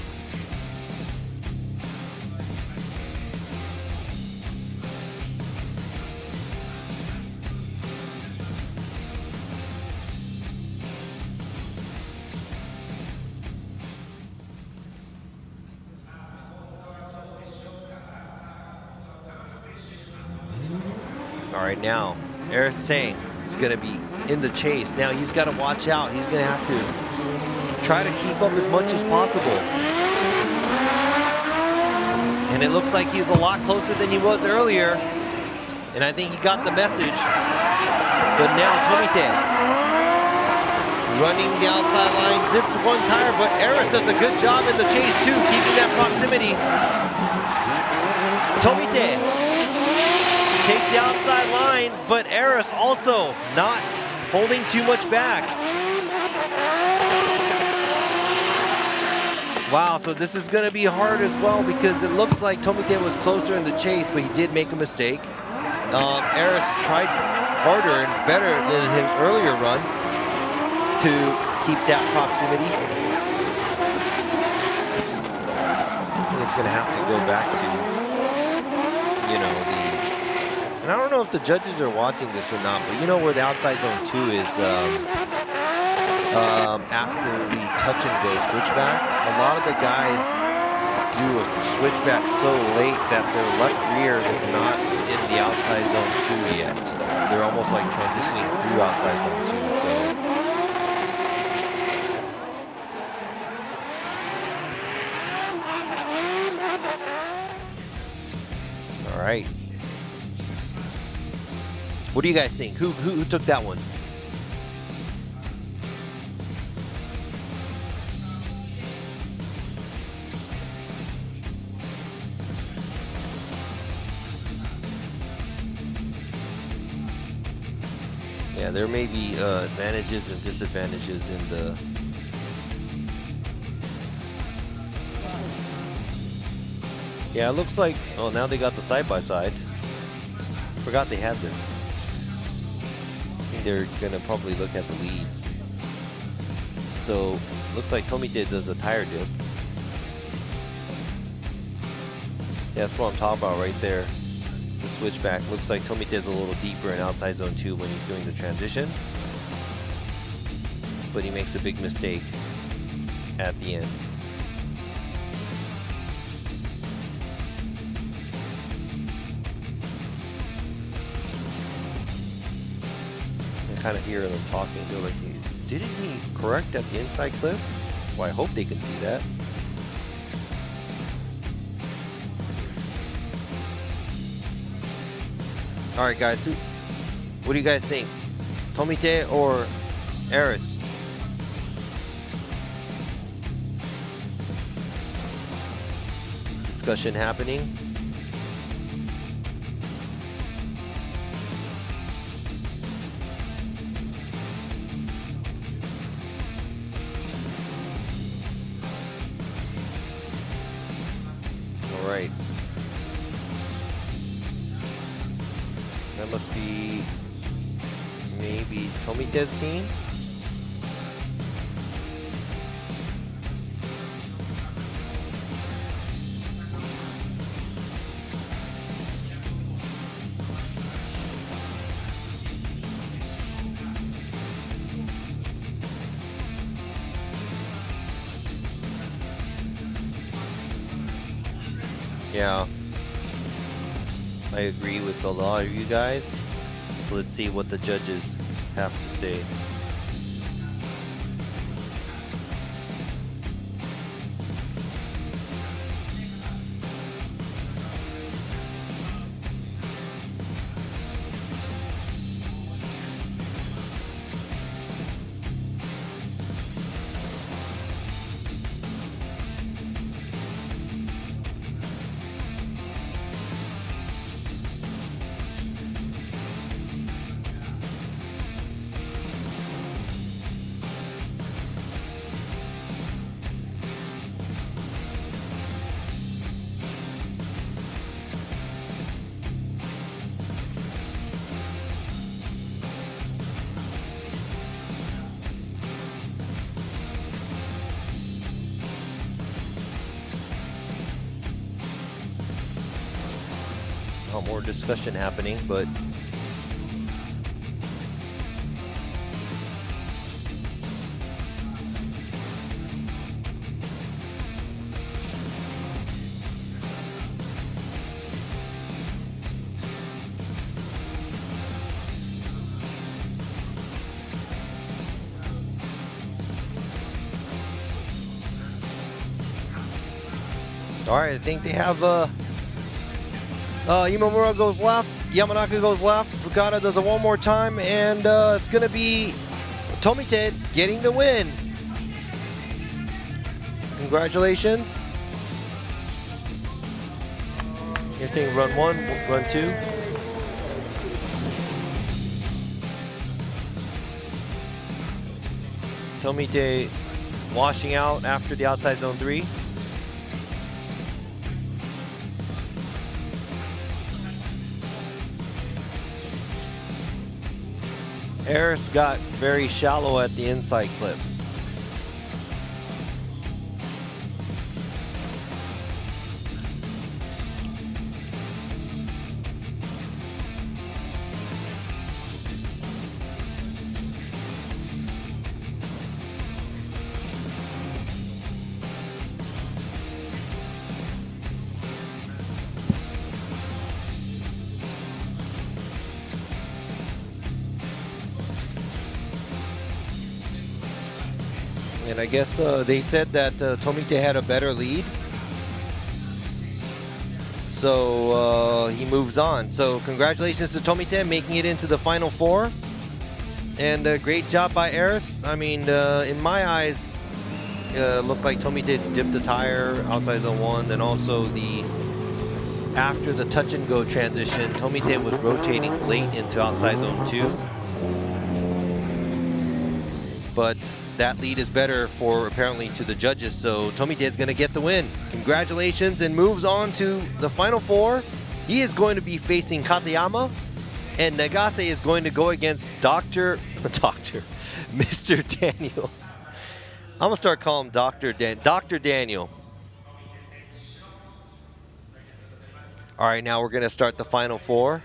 All right, now Eris Tang is going to be in the chase. Now he's got to watch out. He's going to have to try to keep up as much as possible. And it looks like he's a lot closer than he was earlier. And I think he got the message. But now Tomite running the outside line, dips one tire, but Eris does a good job in the chase too, keeping that proximity. Tomite takes the outside line, but Eris also not holding too much back. Wow, so this is going to be hard as well because it looks like Tomite was closer in the chase, but he did make a mistake. Eris tried harder and better than his earlier run to keep that proximity. I think it's going to have to go back to, you know, and I don't know if the judges are watching this or not, but you know where the outside zone 2 is after the touch and go switchback. A lot of the guys do a switchback so late that their left rear is not in the outside zone 2 yet. They're almost like transitioning through outside zone 2. So. All right. What do you guys think? Who took that one? Yeah, there may be advantages and disadvantages in the yeah, it looks like, oh, now they got the side-by-side. Forgot they had this. I think they're gonna probably look at the leads. So, looks like Tomite does a tire dip. Yeah, that's what I'm talking about right there. The switchback. Looks like Tomite is a little deeper in outside zone 2 when he's doing the transition. But he makes a big mistake at the end. Kind of hear them talking. They're like, didn't he correct at the inside clip? Well, I hope they can see that. All right, guys. What do you guys think? Tomite or Eris? Discussion happening. Right. That must be maybe Tomite's team. Yeah, I agree with a lot of you guys. So let's see what the judges have to say. More discussion happening, but all right, I think they have Imamura goes left, Yamanaka goes left, Fukada does it one more time, and it's going to be Tomite getting the win. Congratulations. You're saying run 1, run 2. Tomite washing out after the outside zone 3. Eris got very shallow at the inside clip. And I guess they said that Tomite had a better lead. So he moves on. So congratulations to Tomite making it into the final 4. And great job by Eris. I mean, in my eyes, looked like Tomite dipped the tire outside zone 1. Then also after the touch and go transition, Tomite was rotating late into outside zone 2. But that lead is better for apparently to the judges, so Tomite is going to get the win. Congratulations, and moves on to the final 4. He is going to be facing Katayama, and Nagase is going to go against Mr. Daniel. I'm gonna start calling him Dr. Daniel. All right, now we're gonna start the final 4.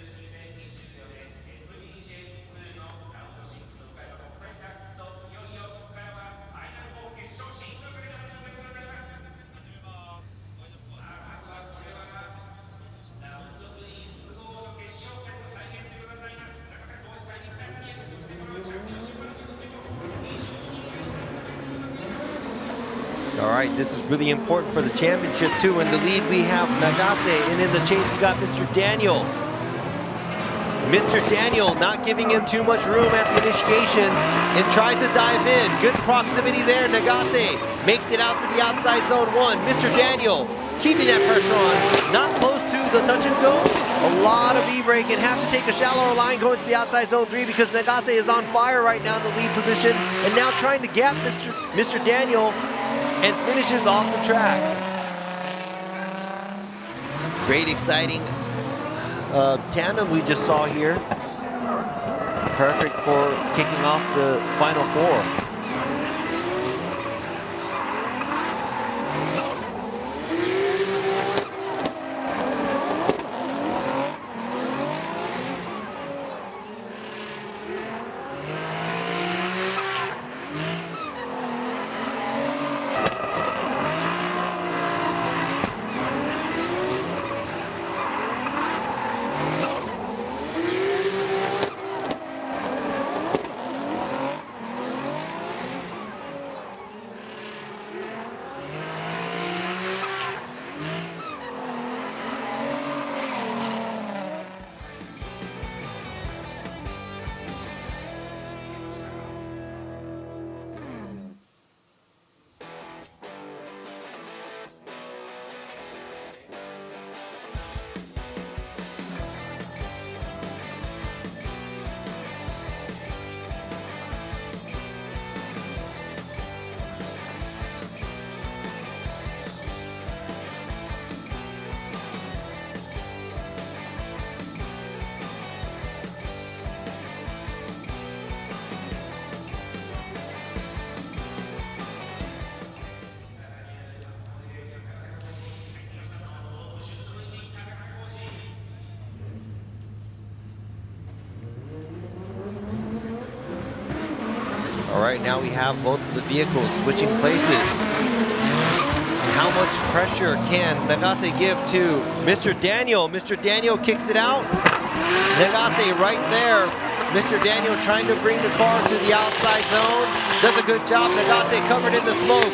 All right, this is really important for the championship too. In the lead, we have Nagase, and in the chase, we got Mr. Daniel. Mr. Daniel not giving him too much room at the initiation and tries to dive in. Good proximity there. Nagase makes it out to the outside zone 1. Mr. Daniel keeping that pressure on. Not close to the touch and go. A lot of e-brake and have to take a shallower line going to the outside zone 3 because Nagase is on fire right now in the lead position and now trying to gap Mr. Daniel and finishes off the track. Great, exciting tandem we just saw here. Perfect for kicking off the final 4. All right, now we have both of the vehicles switching places. And how much pressure can Nagase give to Mr. Daniel? Mr. Daniel kicks it out. Nagase right there. Mr. Daniel trying to bring the car to the outside zone. Does a good job. Nagase covered in the smoke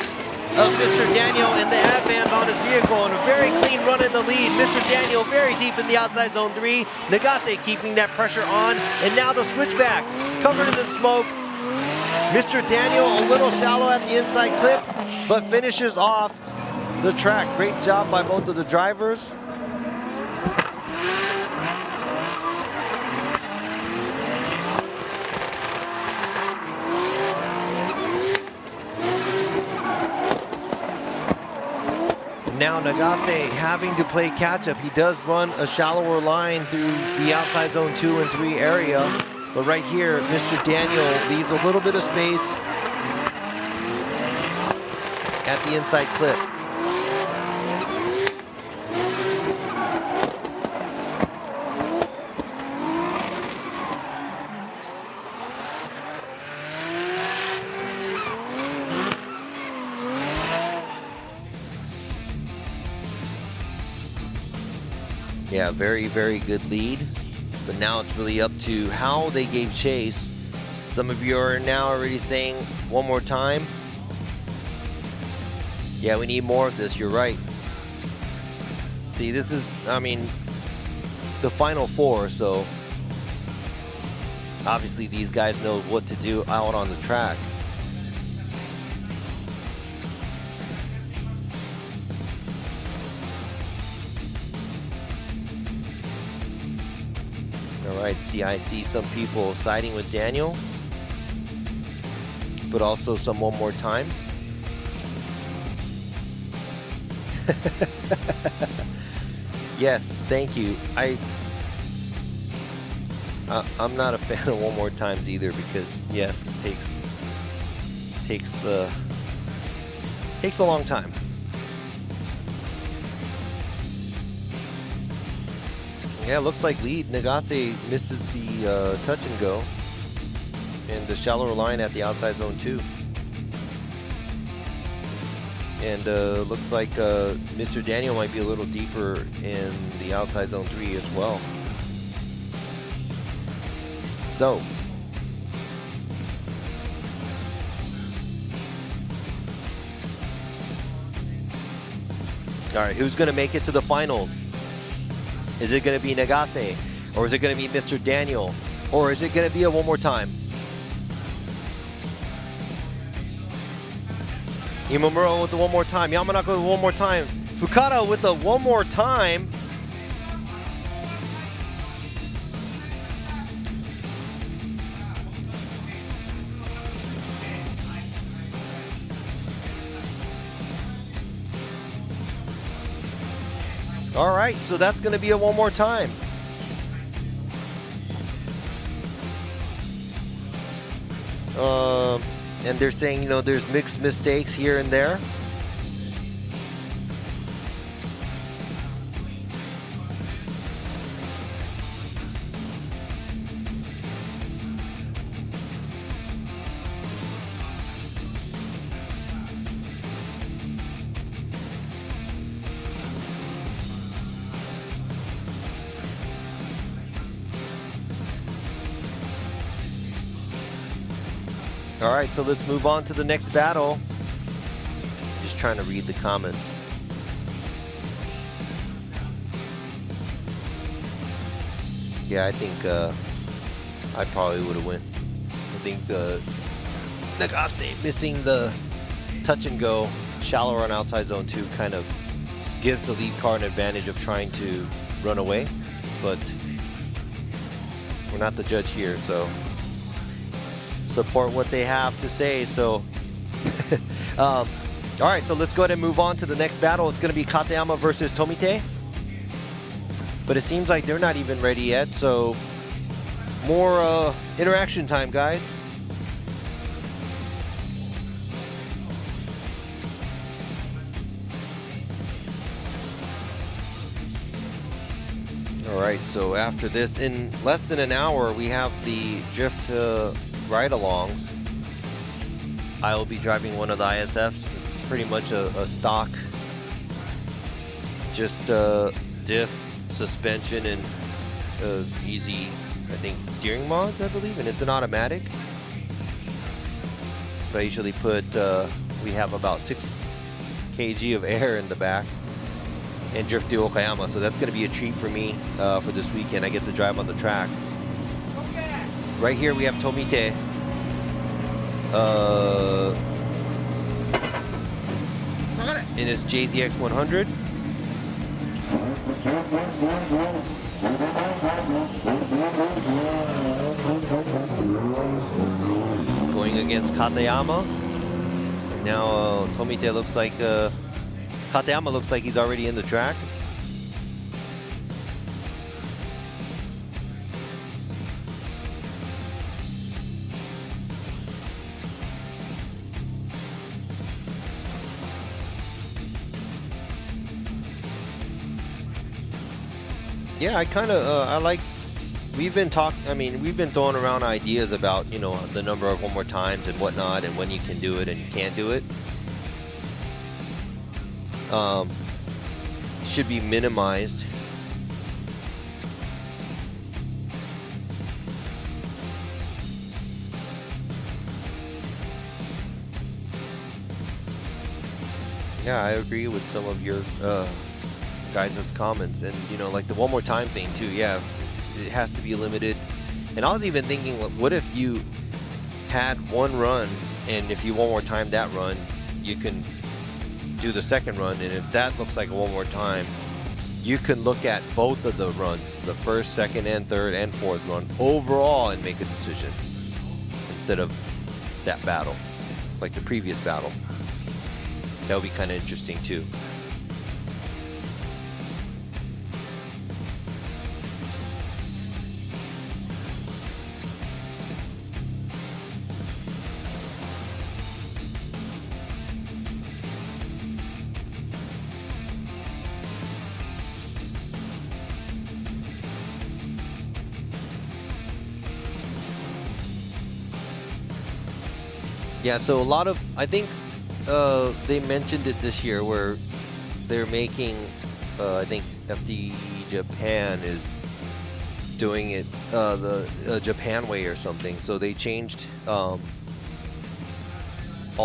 of Mr. Daniel and the advance on his vehicle, and a very clean run in the lead. Mr. Daniel very deep in the outside zone 3. Nagase keeping that pressure on, and now the switchback covered in the smoke. Mr. Daniel a little shallow at the inside clip, but finishes off the track. Great job by both of the drivers. Now Nagase having to play catch up. He does run a shallower line through the outside zone 2 and 3 area. But right here, Mr. Daniel leaves a little bit of space at the inside clip. Yeah, very, very good lead. But now it's really up to how they gave chase. Some of you are now already saying one more time. Yeah, we need more of this, you're right. See, this is, I mean, the final four, so obviously these guys know what to do out on the track. All right, see, I see some people siding with Daniel, but also some one more times. Yes, thank you. I'm not a fan of one more times either, because yes, it takes a long time. Yeah, it looks like lead Nagase misses the touch and go, and the shallower line at the outside zone 2. And looks like Mr. Daniel might be a little deeper in the outside zone 3 as well. So, all right, who's going to make it to the finals? Is it going to be Nagase, or is it going to be Mr. Daniel, or is it going to be a one more time? Imamura with the one more time. Yamanaka with one more time. Fukada with the one more time. All right, so that's going to be a one more time. And they're saying, you know, there's mixed mistakes here and there. All right, so let's move on to the next battle. Just trying to read the comments. Yeah, I think I probably would have won. I think Nagase missing the touch and go shallower on outside zone 2 kind of gives the lead car an advantage of trying to run away, but we're not the judge here, so support what they have to say. So all right, so let's go ahead and move on to the next battle. It's going to be Katayama versus Tomite, but it seems like they're not even ready yet, so more interaction time, guys. All right, so after this, in less than an hour, we have the drift ride-alongs. I will be driving one of the ISFs. It's pretty much a stock, just diff, suspension, and easy, I think, steering mods, I believe, and it's an automatic. But I usually put, we have about 6 kg of air in the back, and drift to Okayama, so that's going to be a treat for me for this weekend. I get to drive on the track. Right here we have Tomite. In his JZX 100. He's going against Katayama. Now Tomite looks like Katayama looks like he's already in the track. Yeah, I kind of I like. We've been throwing around ideas about, you know, the number of one more times and whatnot, and when you can do it and you can't do it. Should be minimized. Yeah, I agree with some of your guys' comments. And, you know, like the one more time thing too, yeah, it has to be limited. And I was even thinking, what if you had one run, and if you one more time that run, you can do the second run, and if that looks like a one more time, you can look at both of the runs, the first, second, and third, and fourth run overall and make a decision instead of that battle, like the previous battle. That would be kind of interesting too. Yeah, so a lot of, I think they mentioned it this year where they're making, I think FD Japan is doing it the Japan way or something. So they changed all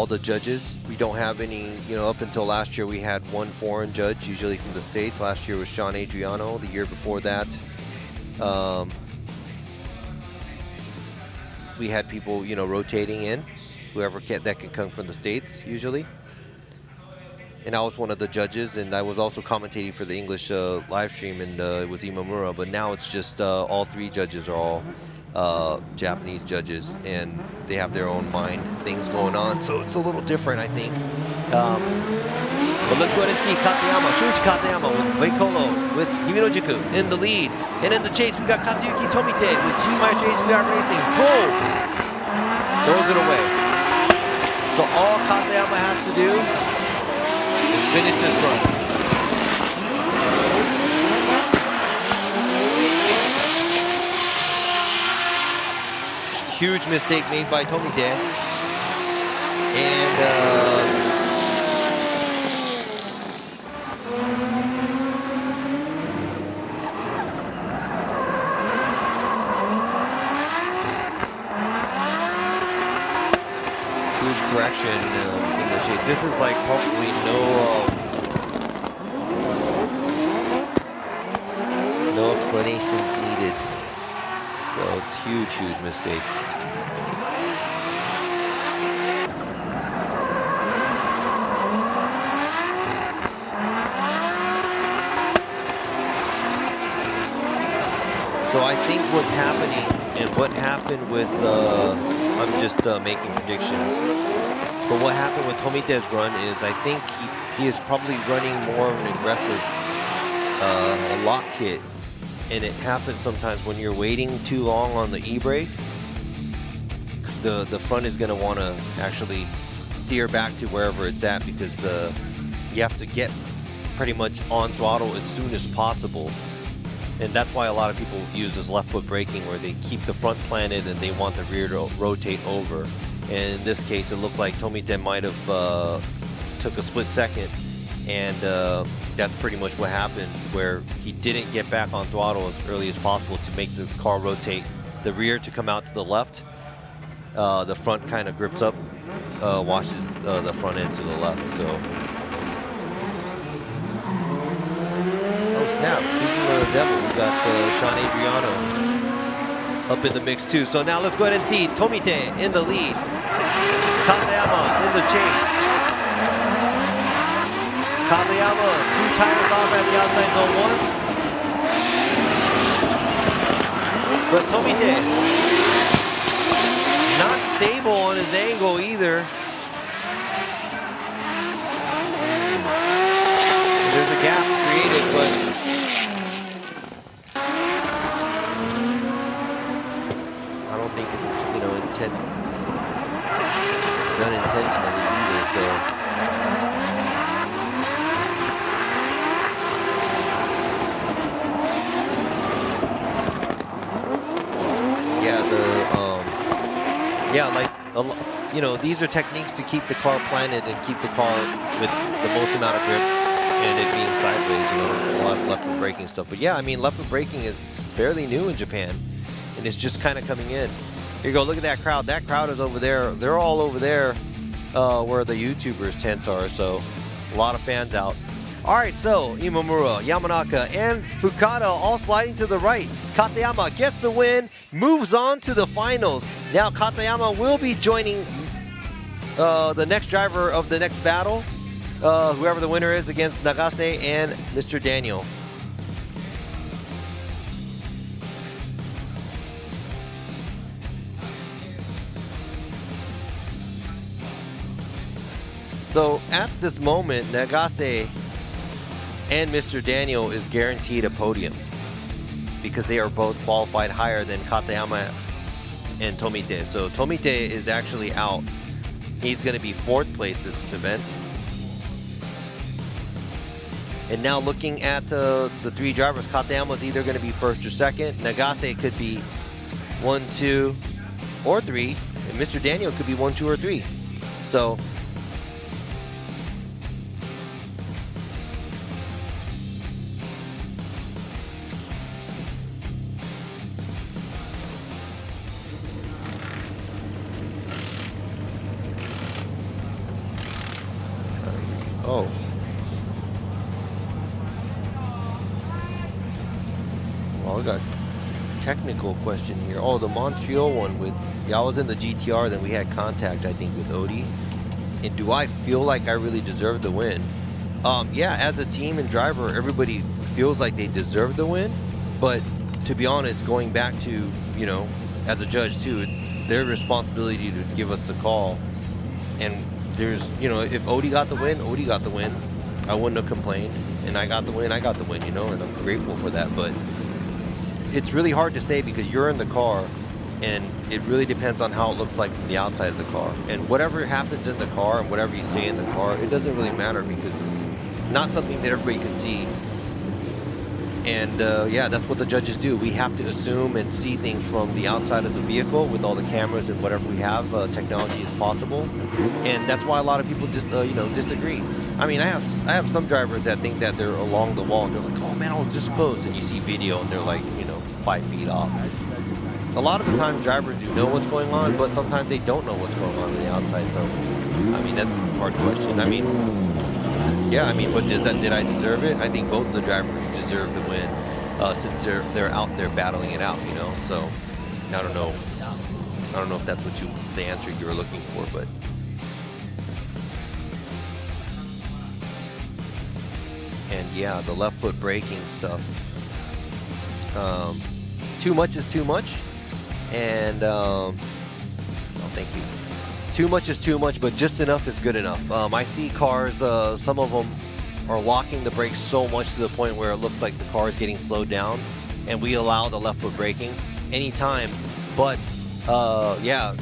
the judges. We don't have any, you know, up until last year we had one foreign judge, usually from the States. Last year was Sean Adriano. The year before that, we had people, you know, rotating in. Whoever that can come from the States, usually. And I was one of the judges, and I was also commentating for the English live stream, and it was Imamura. But now it's just all three judges are all Japanese judges, and they have their own mind things going on. So it's a little different, I think. But let's go ahead and see Katayama, Shuichi Katayama with Veikolo, with Himinojiku in the lead. And in the chase, we got Kazuyuki Tomite with G Maestro HBR Racing. Boom! Throws it away. So all Katayama has to do is finish this run. Huge mistake made by Tomite. And correction in the chase. This is like probably no explanations needed. So it's huge mistake. So I think what's happening and what happened with I'm just making predictions. But what happened with Tomite's run is I think he is probably running more of an aggressive lock kit. And it happens sometimes when you're waiting too long on the e-brake. The front is going to want to actually steer back to wherever it's at because you have to get pretty much on throttle as soon as possible. And that's why a lot of people use this left foot braking where they keep the front planted and they want the rear to rotate over. And in this case, it looked like Tomite might have took a split second, and that's pretty much what happened, where he didn't get back on throttle as early as possible to make the car rotate, the rear to come out to the left. The front kind of grips up, washes the front end to the left. So, oh snap! Speaking of the devil, we got Sean Adriano up in the mix too. So now let's go ahead and see Tomite in the lead. Katayama in the chase. Katayama, 2 tires off at the outside zone 1. But Tomite, not stable on his angle either. There's a gap created, but I don't think it's, you know, done intentionally either, so. Yeah, like, you know, these are techniques to keep the car planted and keep the car with the most amount of grip and it being sideways, you know, a lot of left foot braking stuff. But yeah, I mean, left foot braking is fairly new in Japan and it's just kind of coming in. Here you go, look at that crowd. That crowd is over there. They're all over there where the YouTubers' tents are, so a lot of fans out. All right, so Imamura, Yamanaka, and Fukada all sliding to the right. Katayama gets the win, moves on to the finals. Now Katayama will be joining the next driver of the next battle, whoever the winner is, against Nagase and Mr. Daniel. So at this moment, Nagase and Mr. Daniel is guaranteed a podium because they are both qualified higher than Katayama and Tomite. So Tomite is actually out. He's going to be 4th place this event. And now looking at the 3 drivers, Katayama is either going to be 1st or 2nd. Nagase could be 1, 2, or 3. And Mr. Daniel could be 1, 2, or 3. So oh. Well, I got a technical question here. Oh, the Montreal one with, yeah, I was in the GTR, then we had contact, I think, with Odie. And do I feel like I really deserve the win? Yeah, as a team and driver, everybody feels like they deserve the win. But to be honest, going back to, you know, as a judge too, it's their responsibility to give us the call. And there's, you know, if Odie got the win, Odie got the win. I wouldn't have complained. And I got the win, I got the win, you know, and I'm grateful for that. But it's really hard to say because you're in the car and it really depends on how it looks like from the outside of the car. And whatever happens in the car and whatever you say in the car, it doesn't really matter because it's not something that everybody can see. And yeah, that's what the judges do. We have to assume and see things from the outside of the vehicle with all the cameras and whatever we have, technology is possible. And that's why a lot of people just, you know, disagree. I mean, I have some drivers that think that they're along the wall and they're like, oh man, I was this close. And you see video and they're like, you know, 5 feet off. A lot of the times drivers do know what's going on, but sometimes they don't know what's going on the outside. So, I mean, that's a hard question. I mean, yeah, I mean, but did I deserve it? I think both the drivers deserve the win since they're out there battling it out, you know. So I don't know if that's what the answer you were looking for, but and yeah, the left foot braking stuff. Too much is too much, and oh, thank you. Too much is too much, but just enough is good enough. I see cars, some of them are locking the brakes so much to the point where it looks like the car is getting slowed down, and we allow the left foot braking anytime. But yeah,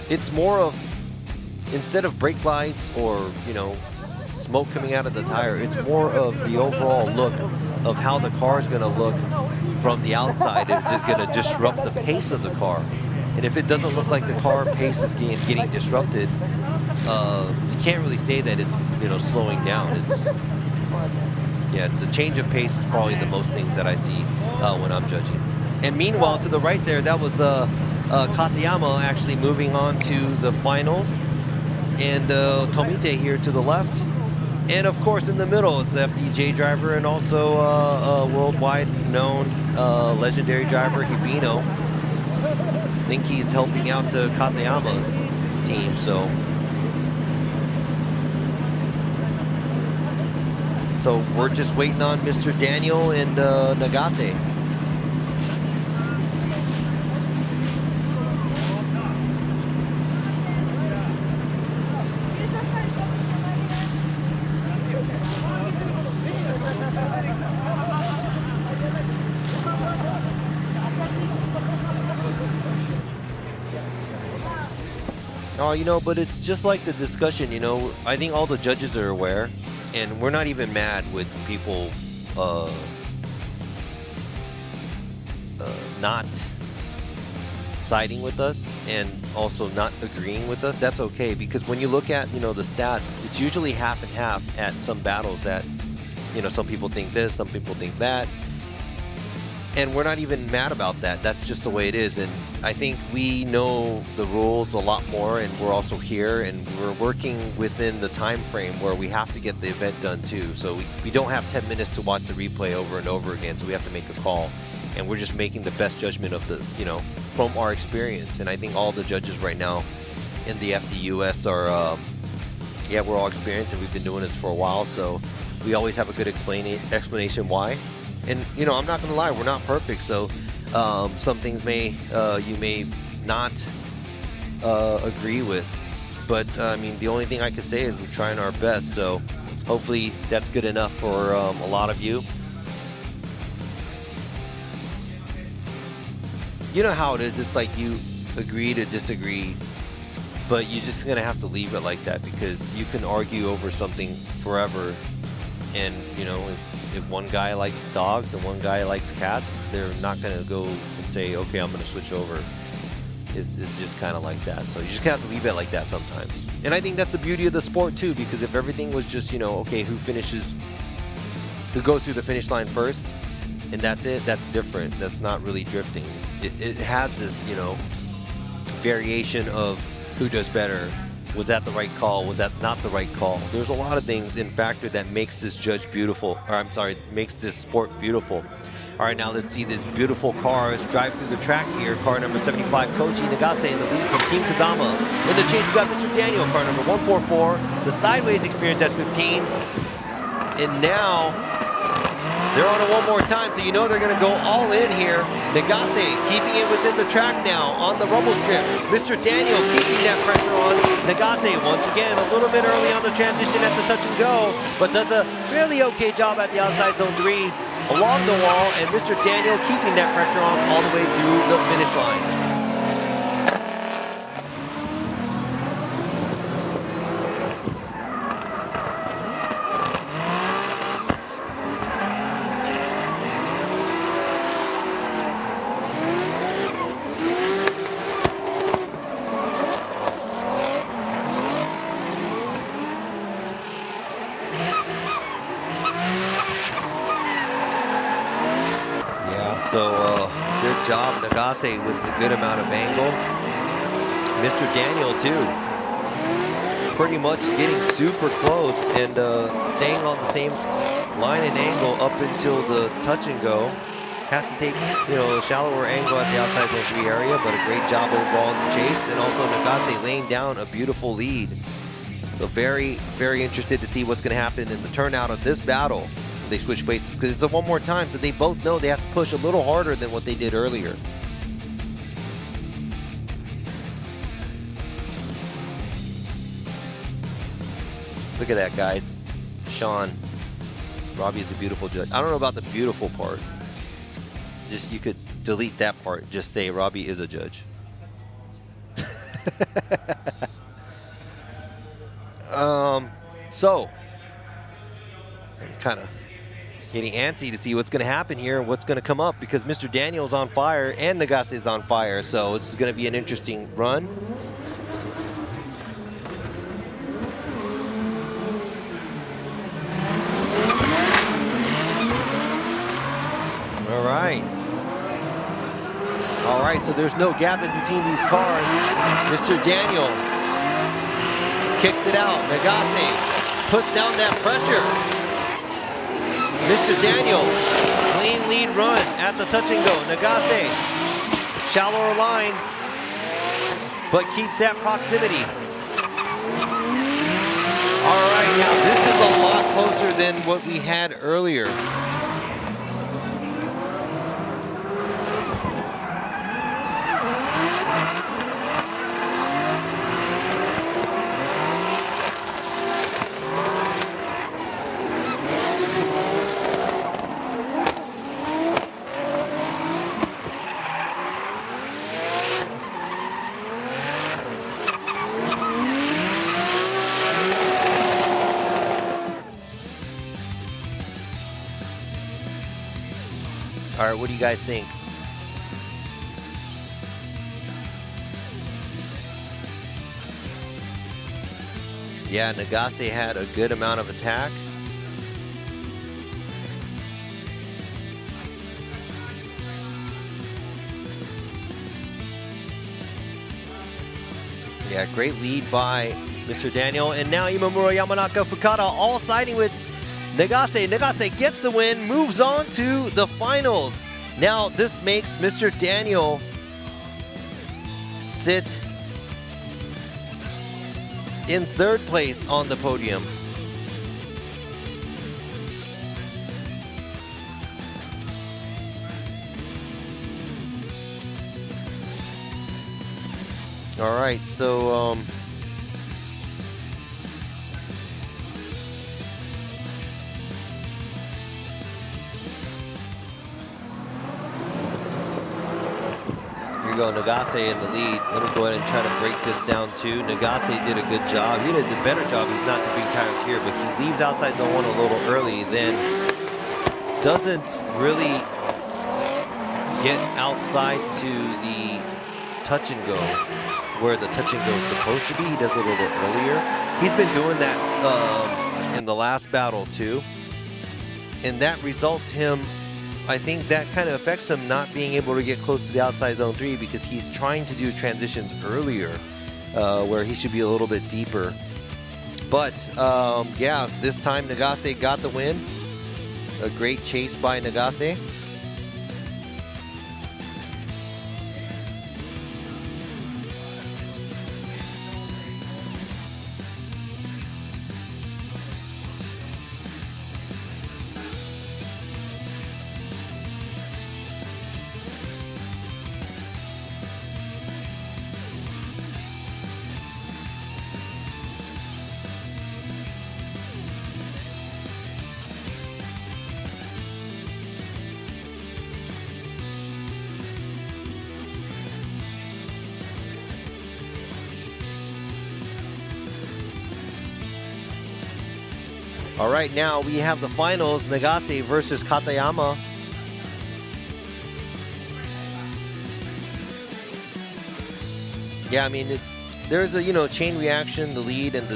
it's more of, instead of brake lights or, you know, smoke coming out of the tire, it's more of the overall look of how the car is going to look from the outside. It's just going to disrupt the pace of the car. And if it doesn't look like the car pace is getting disrupted, you can't really say that it's, you know, slowing down. It's, yeah, the change of pace is probably the most things that I see when I'm judging. And meanwhile, to the right there, that was Katayama actually moving on to the finals, and Tomite here to the left. And of course, in the middle, it's the FDJ driver and also a worldwide known legendary driver, Hibino. I think he's helping out the Katayama team, so we're just waiting on Mr. Daniel and Nagase. Oh, you know, but it's just like the discussion, you know, I think all the judges are aware, and we're not even mad with people not siding with us and also not agreeing with us. That's okay, because when you look at, you know, the stats, it's usually half and half at some battles that, you know, some people think this, some people think that. And we're not even mad about that. That's just the way it is. And I think we know the rules a lot more, and we're also here, and we're working within the time frame where we have to get the event done too. So we don't have 10 minutes to watch the replay over and over again, so we have to make a call. And we're just making the best judgment of the, from our experience. And I think all the judges right now in the FDUS are, we're all experienced, and we've been doing this for a while, so we always have a good explanation why. And I'm not gonna lie, we're not perfect, so some things you may not agree with, but I mean, the only thing I can say is we're trying our best, so hopefully that's good enough for a lot of you. You know how it is, it's like you agree to disagree, but you're just gonna have to leave it like that, because you can argue over something forever. And if one guy likes dogs and one guy likes cats, they're not gonna go and say, okay, I'm gonna switch over. It's just kind of like that. So you just have to leave it like that sometimes. And I think that's the beauty of the sport too, because if everything was just, okay, who goes through the finish line first, and that's it, that's different. That's not really drifting. It has this, variation of who does better. Was that the right call? Was that not the right call? There's a lot of things in factor that makes this makes this sport beautiful. All right, now let's see these beautiful cars drive through the track here. Car number 75, Koji Nagase in the lead from Team Kazama. In the chase, we got Mr. Daniel, car number 144. The sideways experience at 15. And now they're on it one more time, so they're going to go all in here. Nagase keeping it within the track now on the rumble strip. Mr. Daniel keeping that pressure on. Nagase once again a little bit early on the transition at the touch and go, but does a fairly okay job at the outside zone 3 along the wall, and Mr. Daniel keeping that pressure on all the way through the finish line. So good job, Nagase, with the good amount of angle. Mr. Daniel too, pretty much getting super close and staying on the same line and angle up until the touch and go. Has to take a shallower angle at the outside zone 3 area, but a great job overall in the chase. And also Nagase laying down a beautiful lead. So very, very interested to see what's going to happen in the turnout of this battle. They switch places, because it's one more time, so they both know they have to push a little harder than what they did earlier. Look at that, guys. Sean, Robbie is a beautiful judge. I don't know about the beautiful part. Just, you could delete that part. Just say Robbie is a judge. So, I'm kind of getting antsy to see what's going to happen here and what's going to come up, because Mr. Daniel's on fire and Nagase is on fire, so this is going to be an interesting run. All right, so there's no gap in between these cars. Mr. Daniel kicks it out. Nagase puts down that pressure. Mr. Daniel, clean lead run at the touch and go. Nagase, shallower line, but keeps that proximity. All right, now this is a lot closer than what we had earlier. All right, what do you guys think? Yeah, Nagase had a good amount of attack. Yeah, great lead by Mr. Daniel. And now Imamura, Yamanaka, Fukada all siding with Nagase. Nagase gets the win, moves on to the finals. Now this makes Mr. Daniel sit in third place on the podium. All right, so here you go, Nagase in the lead. Let me go ahead and try to break this down too. Nagase did a good job. He did the better job. He's not the big tires here, but he leaves outside zone 1 a little early, then doesn't really get outside to the touch and go, where the touch and go is supposed to be. He does it a little earlier. He's been doing that in the last battle too, and that results him, I think that kind of affects him not being able to get close to the outside zone 3 because he's trying to do transitions earlier, where he should be a little bit deeper. But yeah, this time Nagase got the win. A great chase by Nagase. All right, now we have the finals, Nagase versus Katayama. Yeah, I mean, there's a, chain reaction, the lead and the,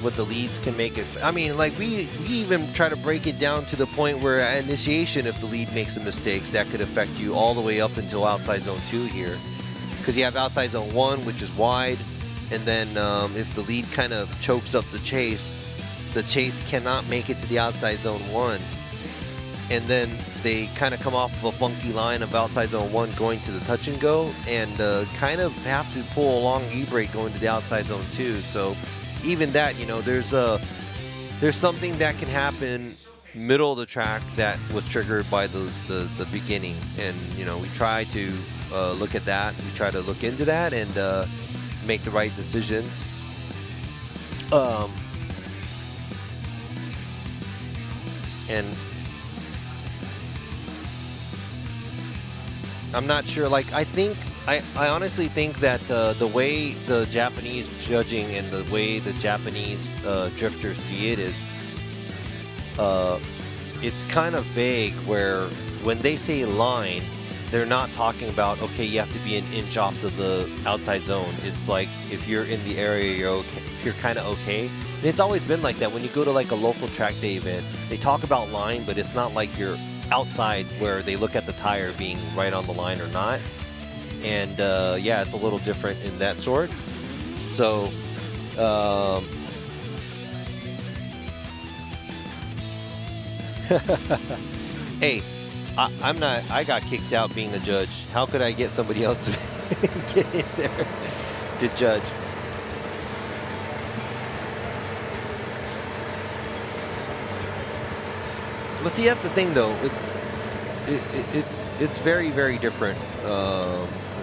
what the leads can make it. I mean, like we even try to break it down to the point where at initiation, if the lead makes some mistakes, that could affect you all the way up until outside zone 2 here. Because you have outside zone 1, which is wide, and then if the lead kind of chokes up the chase cannot make it to the outside zone 1, and then they kind of come off of a funky line of outside zone 1 going to the touch and go, and kind of have to pull a long e-brake going to the outside zone 2. So even that, there's something that can happen middle of the track that was triggered by the beginning, and we try to look at that. We try to look into that and make the right decisions. And I'm not sure. Like, I honestly think that the way the Japanese judging and the way the Japanese drifters see it is, it's kind of vague. Where when they say line, they're not talking about, okay, you have to be an inch off of the outside zone. It's like if you're in the area, you're okay, you're kind of okay. And it's always been like that. When you go to like a local track day event, they talk about line, but it's not like you're outside where they look at the tire being right on the line or not. And yeah, it's a little different in that sort. So hey, I got kicked out being a judge. How could I get somebody else to get in there to judge? But see, that's the thing though. It's very, very different.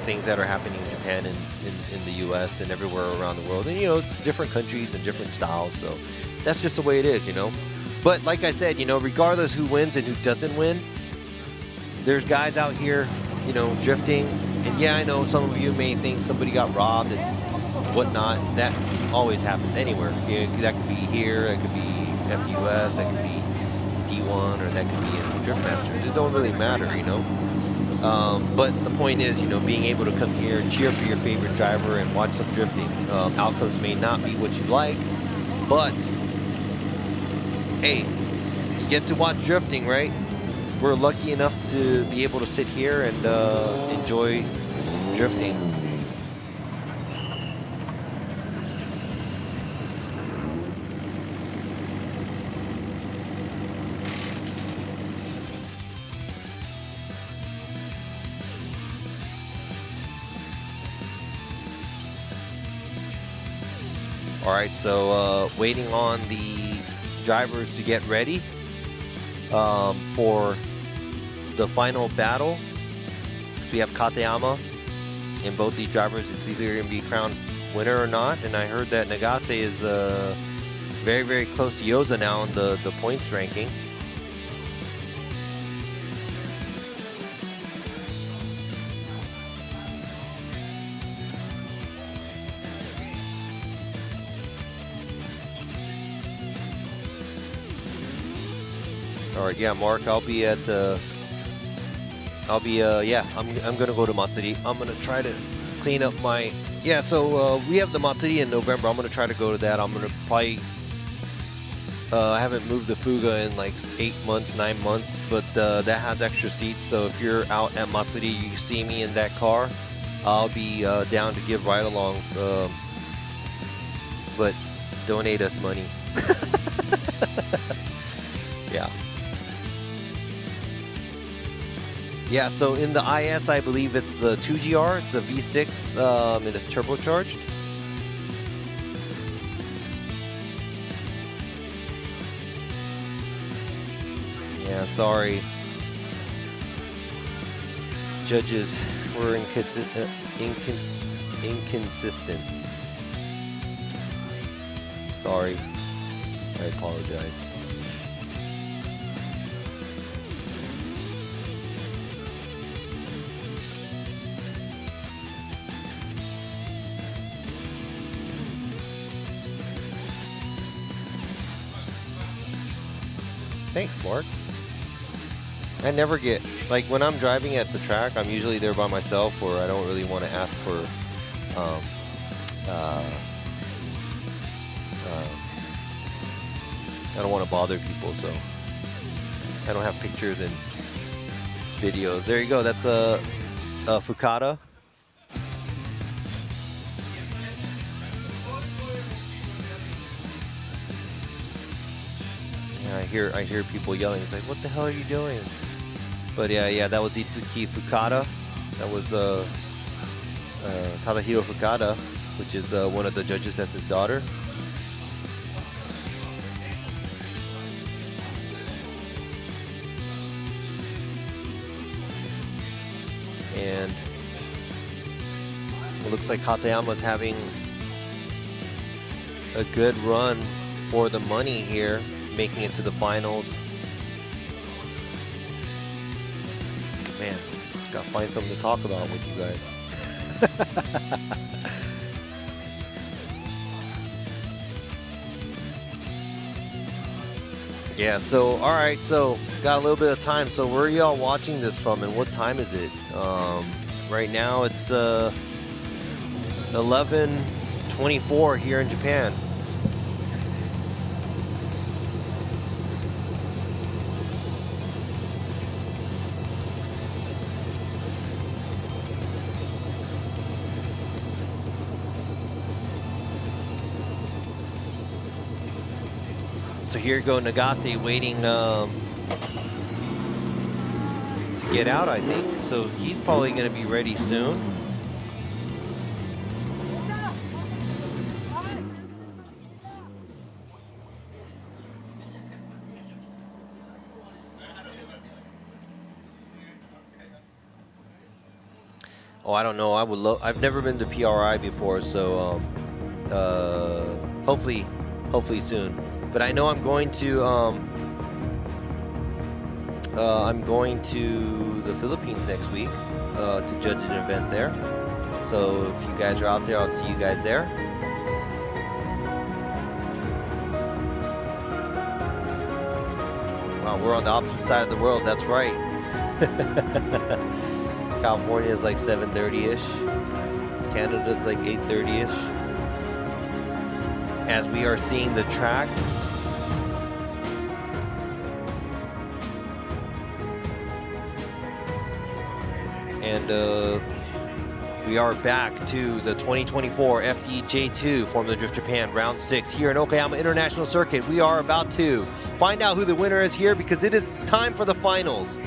Things that are happening in Japan and in the US and everywhere around the world. And it's different countries and different styles. So that's just the way it is, But like I said, regardless who wins and who doesn't win, there's guys out here, drifting. And yeah, I know some of you may think somebody got robbed and whatnot. That always happens anywhere. That could be here, that could be FUS, that could be D1, or that could be in Drift Masters. It don't really matter, But the point is, being able to come here, cheer for your favorite driver, and watch some drifting. Outcomes may not be what you like, but hey, you get to watch drifting, right? we're lucky enough to be able to sit here and enjoy drifting. All right, so waiting on the drivers to get ready for the final battle. So we have Okayama, and both these drivers, it's either going to be crowned winner or not. And I heard that Nagase is very, very close to Yoza now in the points ranking. All right, yeah, Mark, I'll be at, yeah, I'm gonna go to Matsuri. I'm gonna try to clean up my, yeah, so we have the Matsuri in November. I'm gonna try to go to that. I'm gonna probably, I haven't moved the Fuga in like 8 months, 9 months, but that has extra seats. So if you're out at Matsuri, you see me in that car, I'll be down to give ride-alongs, but donate us money. Yeah. Yeah, so in the IS, I believe it's the 2GR. It's the V6. It is turbocharged. Yeah, sorry. Judges were inconsistent. Sorry. I apologize. Thanks, Mark. I never get, like when I'm driving at the track, I'm usually there by myself, or I don't really want to ask for, I don't want to bother people, so I don't have pictures and videos. There you go, that's a Fukada. I hear people yelling. It's like, what the hell are you doing? But yeah, that was Itsuki Fukada. That was Tadahiro Fukada, which is one of the judges. That's his daughter. And it looks like Okayama's having a good run for the money here, making it to the finals. Man, gotta find something to talk about with you guys. Yeah, so all right, so got a little bit of time. So where are y'all watching this from, and what time is it? Right now it's 11:24 here in Japan. So here go Nagase waiting to get out, I think. So he's probably going to be ready soon. Oh, I don't know. I would love. I've never been to PRI before, so hopefully soon. But I know I'm going to the Philippines next week to judge an event there. So if you guys are out there, I'll see you guys there. Wow, we're on the opposite side of the world. That's right. California is like 7:30-ish. Canada's like 8:30-ish. As we are seeing the track And we are back to the 2024 FDJ2 Formula Drift Japan Round 6 here in Okayama International Circuit. We are about to find out who the winner is here because it is time for the finals.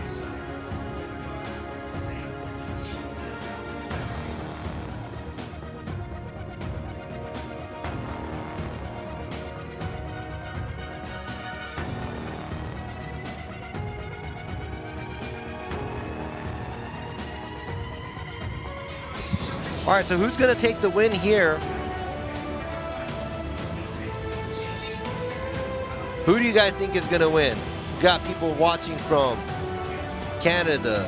All right, so who's going to take the win here? Who do you guys think is going to win? We've got people watching from Canada,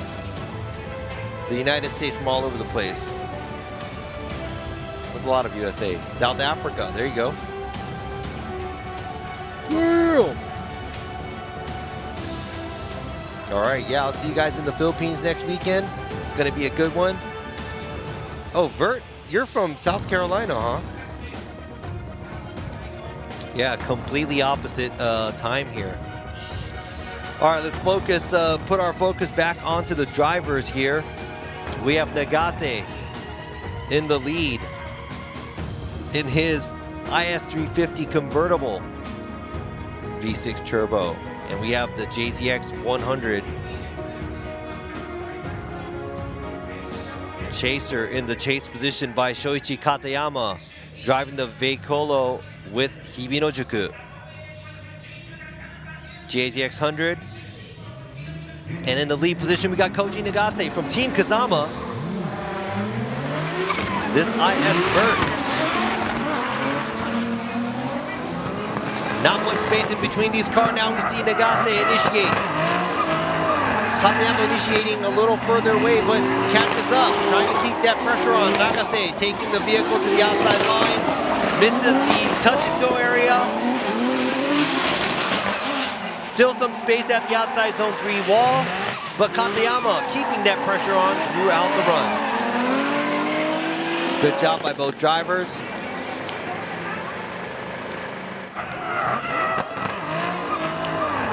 the United States, from all over the place. There's a lot of USA. South Africa, there you go. Girl. All right, yeah, I'll see you guys in the Philippines next weekend. It's going to be a good one. Oh, Vert, you're from South Carolina, huh? Yeah, completely opposite time here. All right, let's focus, put our focus back onto the drivers here. We have Nagase in the lead in his IS350 convertible V6 turbo. And we have the JZX 100 Chaser in the chase position by Shoichi Katayama, driving the Veicolo with Hibinojuku. JZX 100. And in the lead position, we got Koji Nagase from Team Kazama. This IS Vert. Not much space in between these cars. Now we see Nagase initiate. Katayama initiating a little further away, but catches up, trying to keep that pressure on. Nagase taking the vehicle to the outside line, misses the touch and go area. Still some space at the outside zone 3 wall, but Katayama keeping that pressure on throughout the run. Good job by both drivers.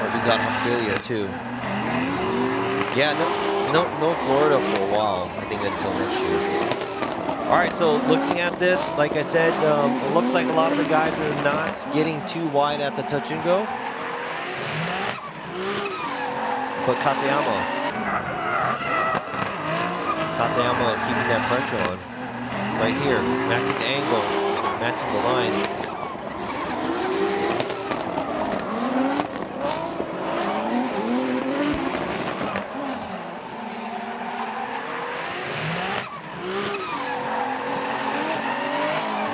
And we got Australia too. Yeah, no Florida for a while. I think until next year. All right, so looking at this, like I said, it looks like a lot of the guys are not getting too wide at the touch and go. But Katayama keeping that pressure on. Right here, matching the angle, matching the line.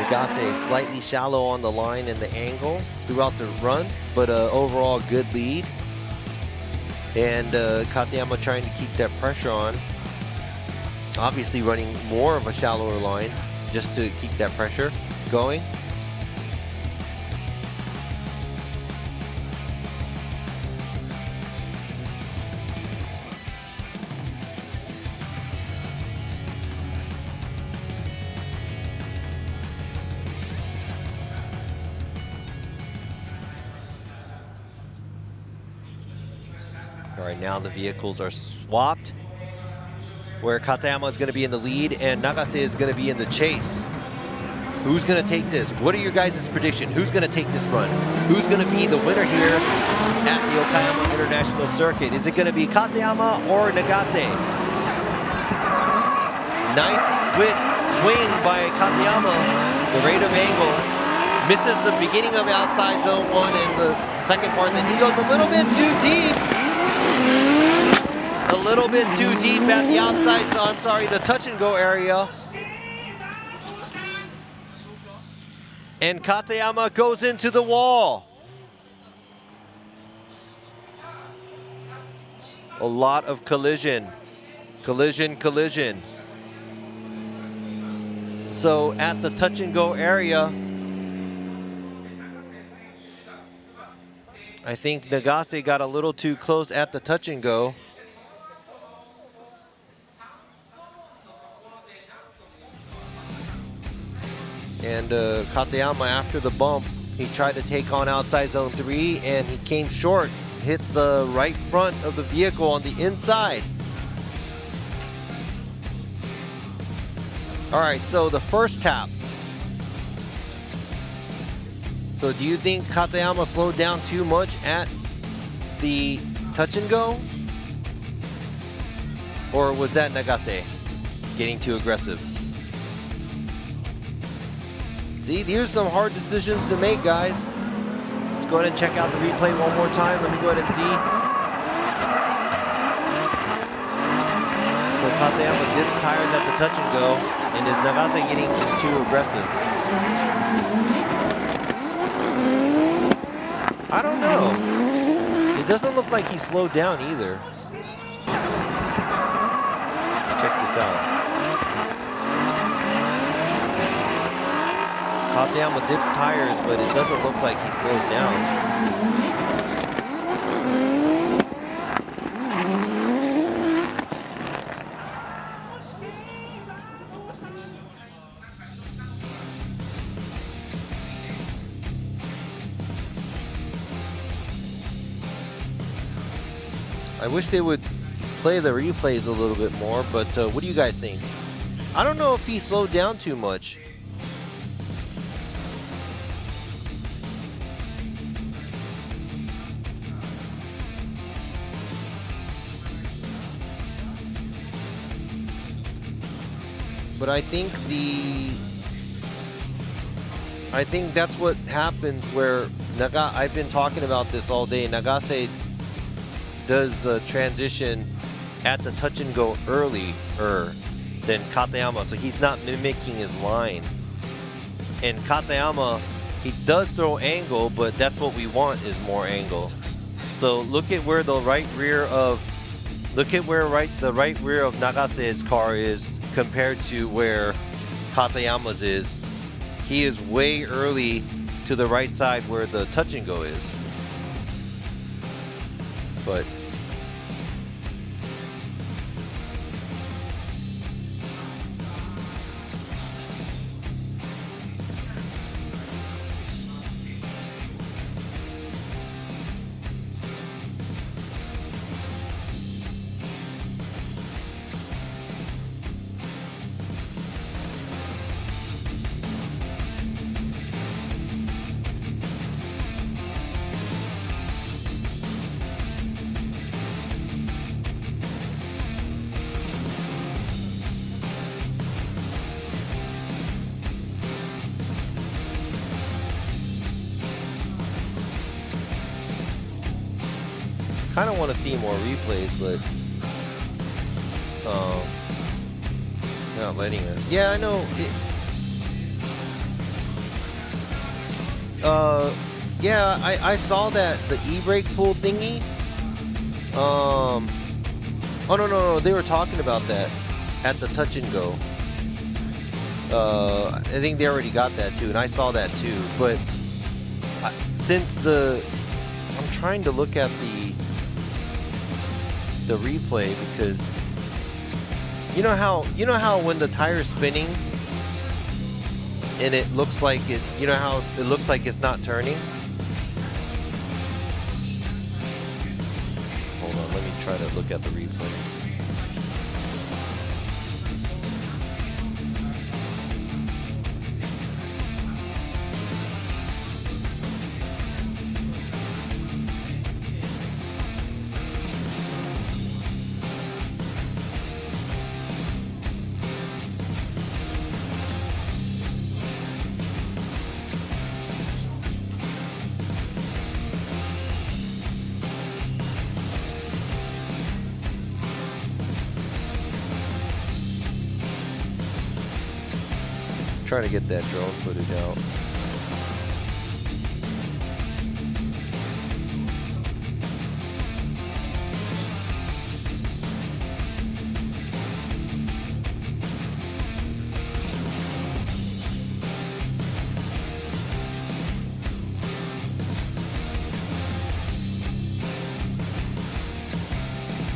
Nagase slightly shallow on the line and the angle throughout the run, but overall good lead. And Katayama trying to keep that pressure on. Obviously running more of a shallower line just to keep that pressure going. All right, now the vehicles are swapped, where Katayama is going to be in the lead and Nagase is going to be in the chase. Who's going to take this? What are your guys' prediction? Who's going to take this run? Who's going to be the winner here at the Okayama International Circuit? Is it going to be Katayama or Nagase? Nice swing by Katayama. The rate of angle misses the beginning of outside zone 1 and the second part. Then he goes a little bit too deep. A little bit too deep at the outside zone. I'm sorry, the touch and go area. And Katayama goes into the wall. A lot of collision. Collision. So at the touch and go area, I think Nagase got a little too close at the touch and go. And Katayama, after the bump, he tried to take on outside zone 3 and he came short, hit the right front of the vehicle on the inside. All right, so the first tap. So do you think Katayama slowed down too much at the touch and go? Or was that Nagase getting too aggressive? See, here's some hard decisions to make, guys. Let's go ahead and check out the replay one more time. Let me go ahead and see. So Katayama dips tires at the touch and go, and is Nagase getting just too aggressive? I don't know. It doesn't look like he slowed down either. Check this out. Katayama dips tires, but it doesn't look like he slows down. I wish they would play the replays a little bit more, but what do you guys think? I don't know if he slowed down too much. But I think that's what happens where I've been talking about this all day. Nagase does transition at the touch and go earlier than Katayama, so he's not mimicking his line. And Katayama, he does throw angle, but that's what we want is more angle. So look at where the right rear of Nagase's car is compared to where Katayama's is. He is way early to the right side where the touch and go is. But kind of want to see more replays, but they're not letting us. Yeah, I know. Yeah, I saw that the e-brake pull thingy. Oh no, they were talking about that at the touch and go. I think they already got that too, and I saw that too. But I'm trying to look at the replay because you know how when the tire's spinning and it looks like it, you know how it looks like it's not turning? Hold on, let me try to look at the replays. Trying to get that drone footage out.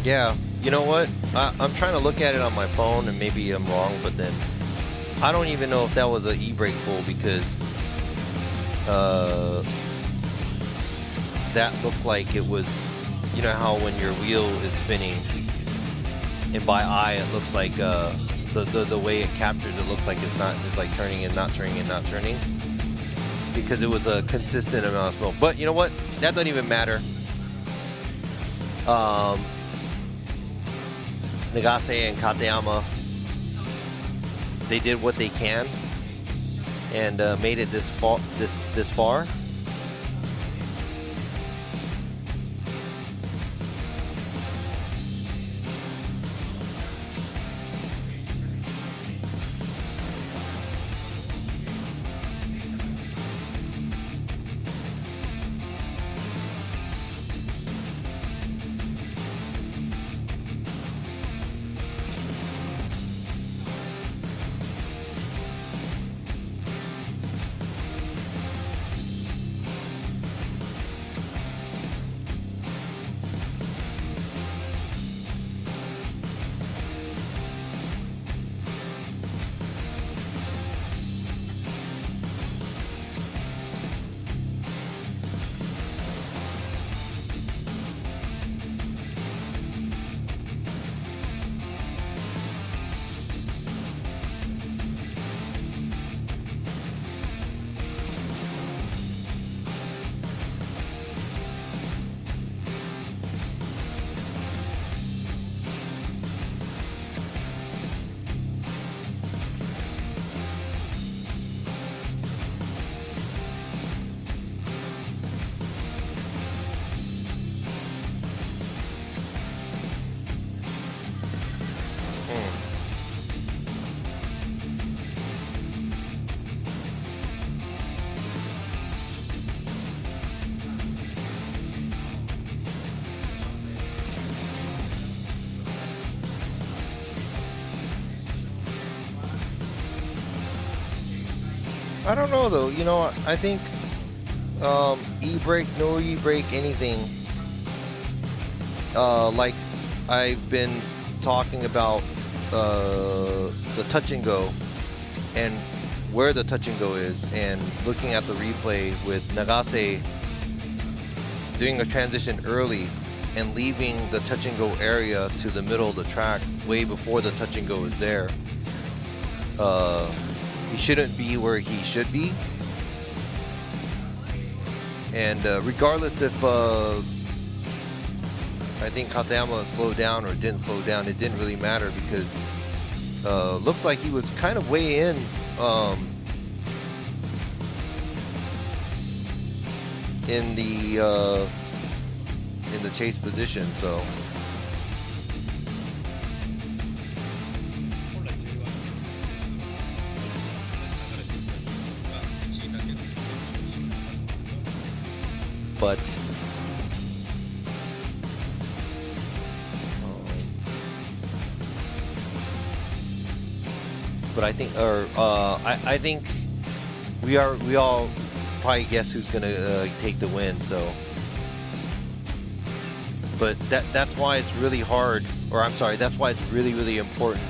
Yeah, you know what? I'm trying to look at it on my phone, and maybe I'm wrong, but then I don't even know if that was an e-brake pull because that looked like it was, you know how when your wheel is spinning and by eye it looks like The way it captures, it looks like it's like turning and not turning and not turning, because it was a consistent amount of smoke. But you know what? That doesn't even matter. Nagase and Katayama, they did what they can and made it this far. I don't know though. You know, I think e-brake, no e-brake, anything. Like I've been talking about the touch and go and where the touch and go is, and looking at the replay with Nagase doing a transition early and leaving the touch and go area to the middle of the track way before the touch and go is there. He shouldn't be where he should be. And regardless if I think Katayama slowed down or didn't slow down, it didn't really matter, because looks like he was kind of way in the chase position. So but I think, I think we all probably guess who's gonna take the win. So, but that's why it's really hard, or I'm sorry, that's why it's really important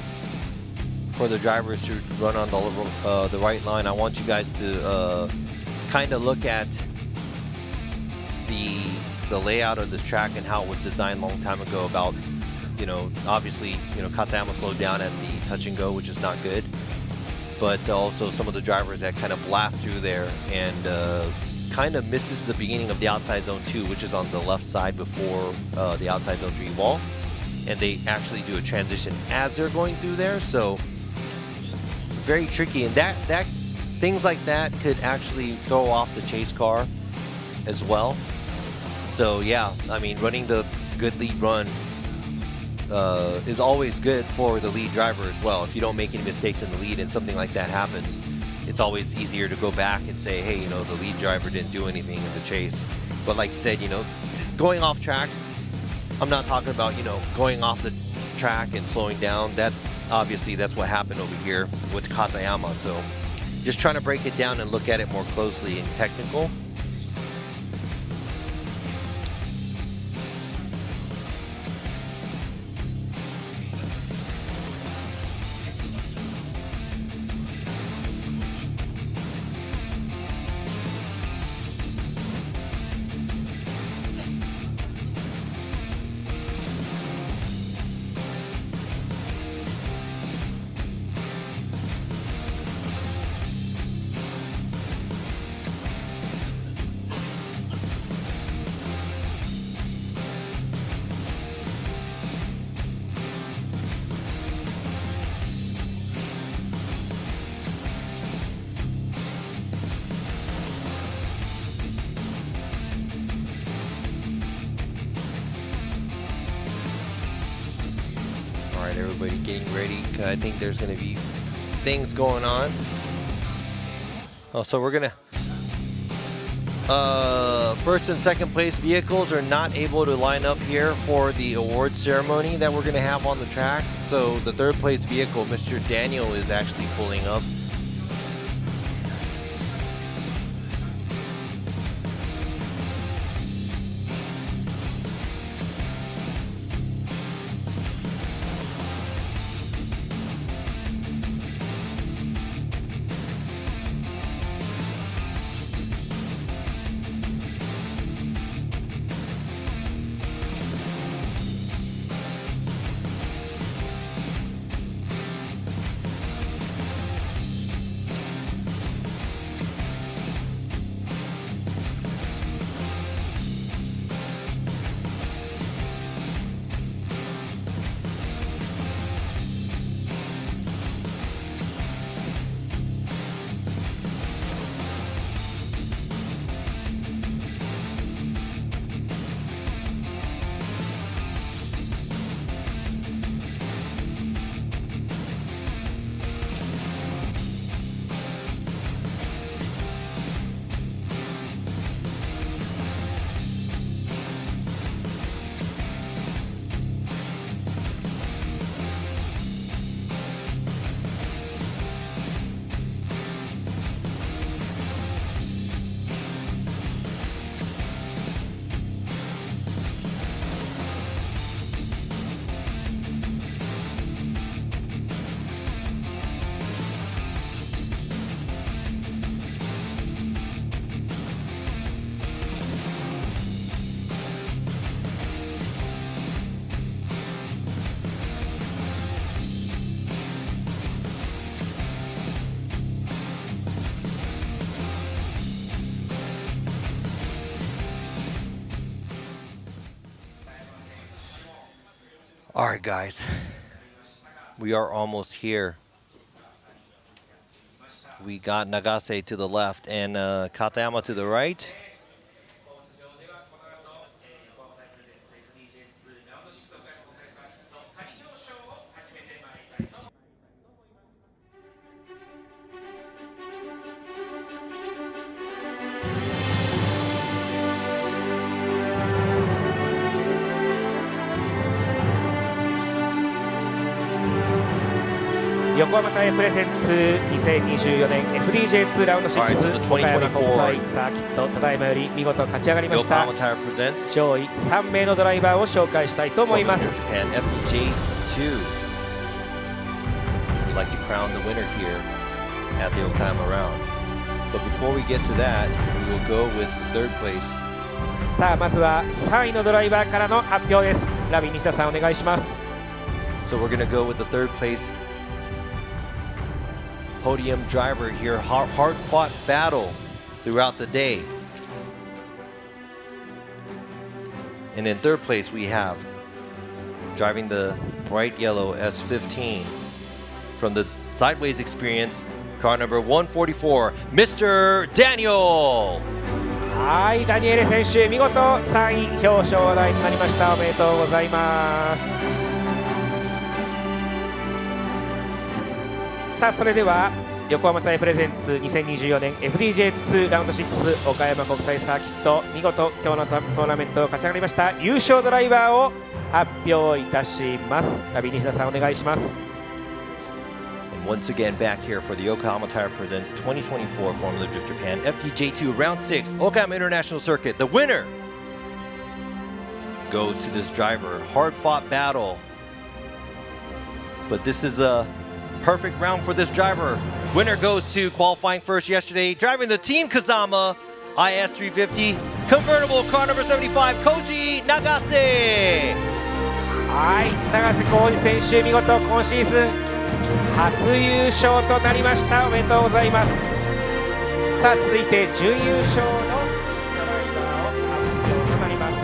for the drivers to run on the right line. I want you guys to kind of look at the layout of this track and how it was designed a long time ago. About, you know, obviously, you know, Katayama slowed down at the touch and go, which is not good, but also some of the drivers that kind of blast through there and kind of misses the beginning of the outside zone 2, which is on the left side before the outside zone 3 wall, and they actually do a transition as they're going through there. So very tricky, and that things like that could actually throw off the chase car as well. So yeah, I mean, running the good lead run is always good for the lead driver as well. If you don't make any mistakes in the lead and something like that happens, it's always easier to go back and say, hey, you know, the lead driver didn't do anything in the chase. But like you said, you know, going off track, I'm not talking about, you know, going off the track and slowing down. That's obviously, that's what happened over here with Katayama. So just trying to break it down and look at it more closely and technical. everybody getting ready. I think there's going to be things going on. Oh, so we're going to... first and second place vehicles are not able to line up here for the award ceremony that we're going to have on the track. So the third place vehicle, Mr. Daniel, is actually pulling up. All right, guys, we are almost here. We got Nagase to the left and Katayama to the right. Yokohama Tire Presents 2024年 FDJ2 ラウンド6 Alright, so the 岡山国際 2024 サーキットただいまより見事勝ち上がりました Yokohama Tire presents 上位3名のドライバーを紹介したいと思います Japan FDJ2. We'd like to crown the winner here at the Okayama round. But before we get to that, we will go with third place. さあまずは3位のドライバーからの発表ですラビ西田さんお願いします So we're going to go with the third place podium driver here. Hard-fought battle throughout the day. And in third place we have, driving the bright yellow S15 from the sideways experience, car number 144, Mr. Daniel. はいダニエル選手見事3位表彰台になりましたおめでとうございますさあそれでは横浜タイプレゼンツ2024年 FDJ2 ラウンド6岡山国際サーキット見事今日のトーナメントを勝ち上がりました優勝ドライバーを発表いたしますラビ西田さんお願いします And once again back here for the Okayama Tire Presents 2024 Formula Drift Japan FDJ2 Round 6 Okayama International Circuit. The winner goes to this driver. Hard-fought battle. But this is a perfect round for this driver. Winner goes to qualifying first yesterday, driving the Team Kazama IS350 convertible car number 75, Koji Nagase. はい永瀬浩二選手見事今シーズン初優勝となりましたおめでとうございますさあ続いて準優勝のドライバーを発表となります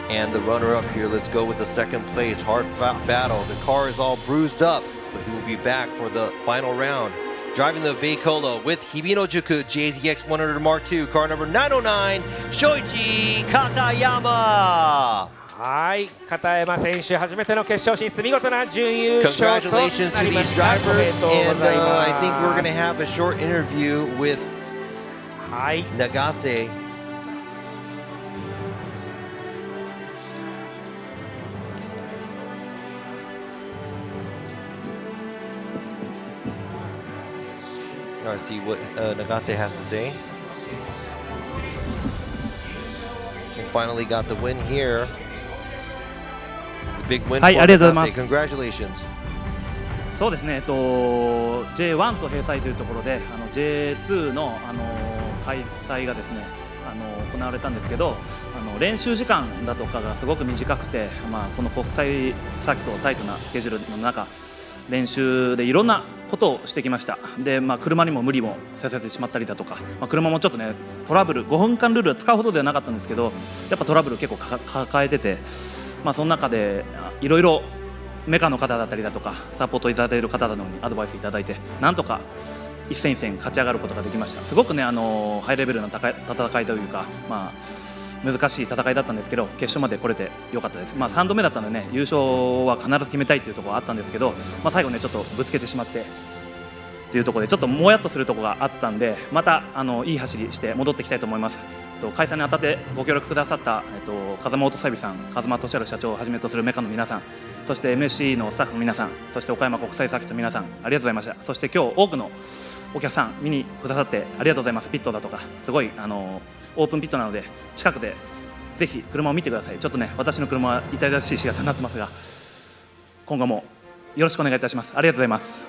And the runner-up here, let's go with the second place, hard-fought battle. The car is all bruised up, but he will be back for the final round. Driving the Veicolo with Hibinojuku JZX 100 Mark II, car number 909, Shoichi Katayama. はい、片山選手初めての決勝進出、見事な準優勝とな Congratulations り to ま these した。おめ drivers, でとうご and ざい I think we're ま going to have a short interview with す。はい、 Nagase. Let's see what Nagase has to say. And finally got the win here. The big win はい、 for ありがとうござい Nagase. ます Congratulations. そうですね、J1 と閉鎖というところでJ2 の、開催がですね行われたんですけど、練習時間だとかがすごく短くて、この国際サーキットタイトなスケジュールの中、練習でいろんなことをしてきました。で、車にも無理もさせてしまったりだとか、車もちょっとねトラブル、5分間ルールを使うほどではなかったんですけど、やっぱトラブル結構抱えてて、その中でいろいろメカの方だったりだとかサポートいただいている方などにアドバイスいただいて、なんとか一戦一戦勝ち上がることができました。すごくねハイレベルな戦いというか、難しい戦いだったんですけど、決勝まで来れてよかったです。3度目だったのでね、優勝は必ず決めたいというところはあったんですけど、最後ねちょっとぶつけてしまってというところでちょっともやっとするところがあったんで、またいい走りして戻っていきたいと思います。開催にあたってご協力くださった、風間オートサービスさん、風間俊治社長をはじめとするメカの皆さん、そして MSC のスタッフの皆さん、そして岡山国際サーキットの皆さん、ありがとうございました。そして今日多くのお客さん見にくださってありがとうございます。ピットだとかすごいオープンピットなので近くでぜひ車を見てください。ちょっとね私の車は痛々しい姿になってますが、今後もよろしくお願いいたします。ありがとうございます。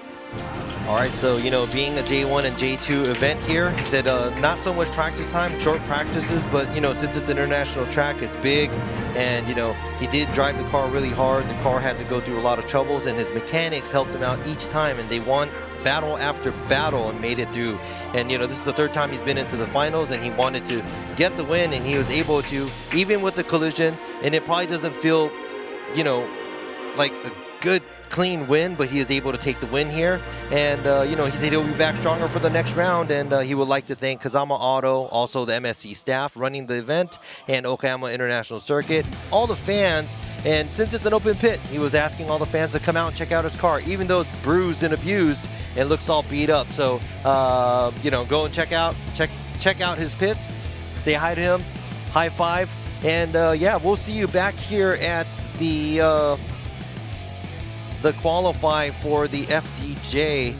All right, so being a J1 and J2 event here, he said not so much practice time, short practices, but since it's an international track, it's big, and he did drive the car really hard. The car had to go through a lot of troubles, and his mechanics helped him out each time, and they won battle after battle and made it through. And this is the third time he's been into the finals, and he wanted to get the win, and he was able to, even with the collision. And it probably doesn't feel, like a good clean win, but he is able to take the win here, and he said he'll be back stronger for the next round, and he would like to thank Kazama Auto, also the MSC staff running the event, and Okayama International Circuit, all the fans. And since it's an open pit, he was asking all the fans to come out and check out his car, even though it's bruised and abused and looks all beat up. So go and check out his pits, say hi to him, high five, and we'll see you back here at the qualify for the FDJ,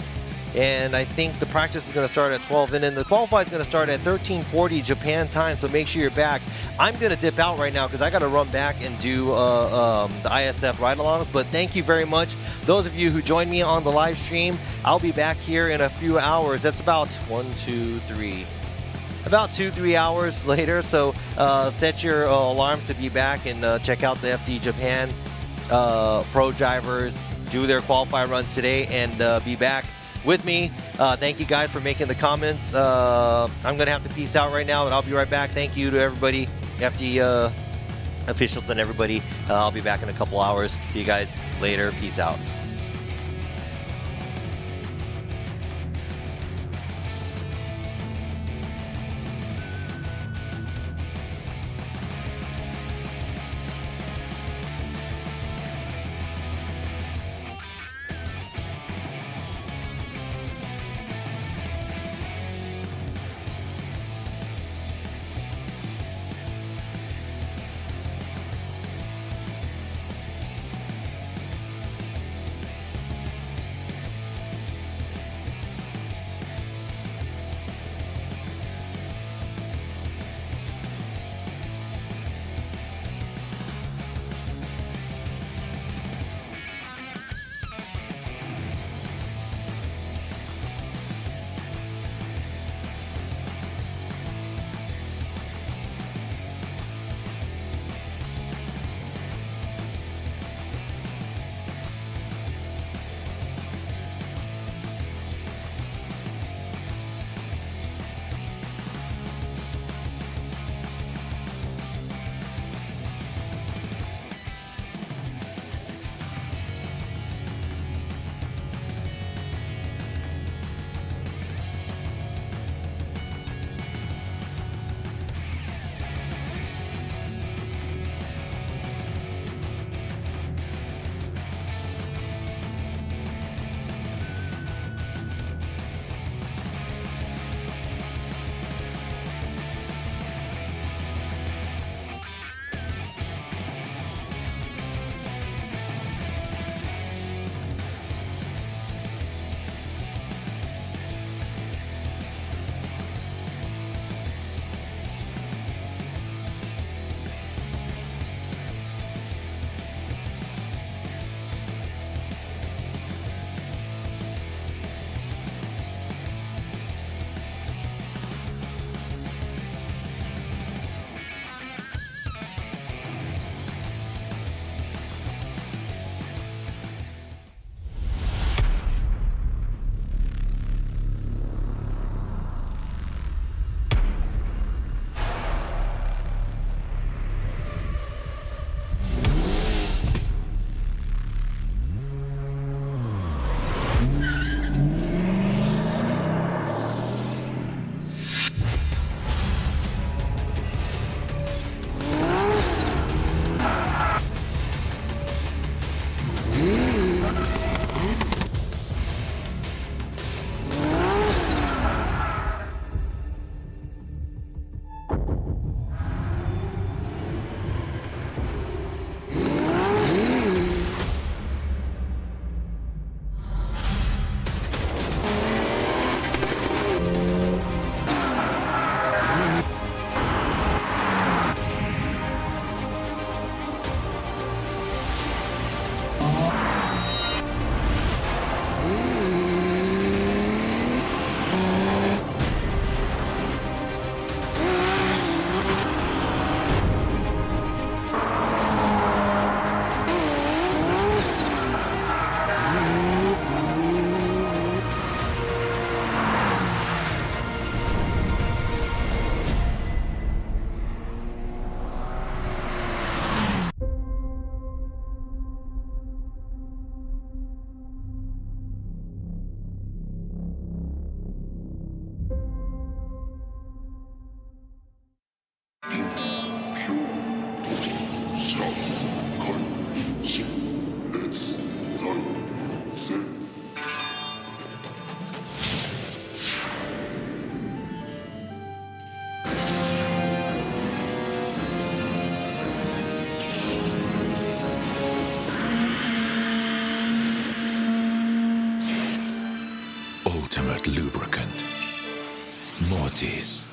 and I think the practice is going to start at 12, and then the qualify is going to start at 13:40 Japan time, so make sure you're back. I'm going to dip out right now because I got to run back and do the ISF ride-alongs, but thank you very much. Those of you who joined me on the live stream, I'll be back here in a few hours. That's about 2-3 hours later, so set your alarm to be back and check out the FD Japan pro drivers do their qualify runs today, and be back with me. Thank you guys for making the comments. I'm gonna have to peace out right now, and I'll be right back. Thank you to everybody, FD officials and everybody. I'll be back in a couple hours. See you guys later. Peace out. perfect lubricant. Mortis.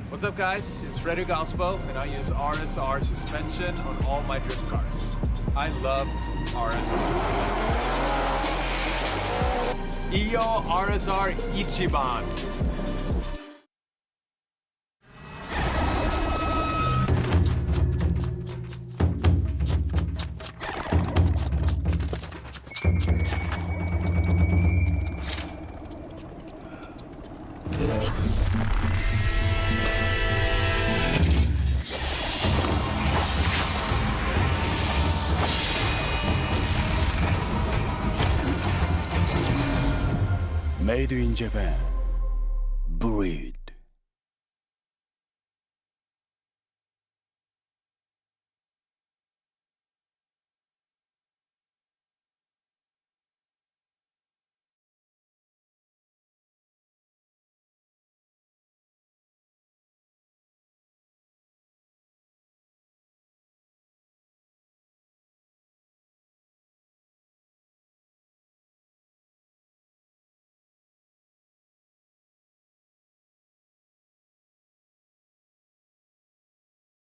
What's up, guys? It's Frederick Ospo, and I use RSR suspension on all my drift cars. I love RSR. Iyo RSR Ichiban. Made in Japan. Breed.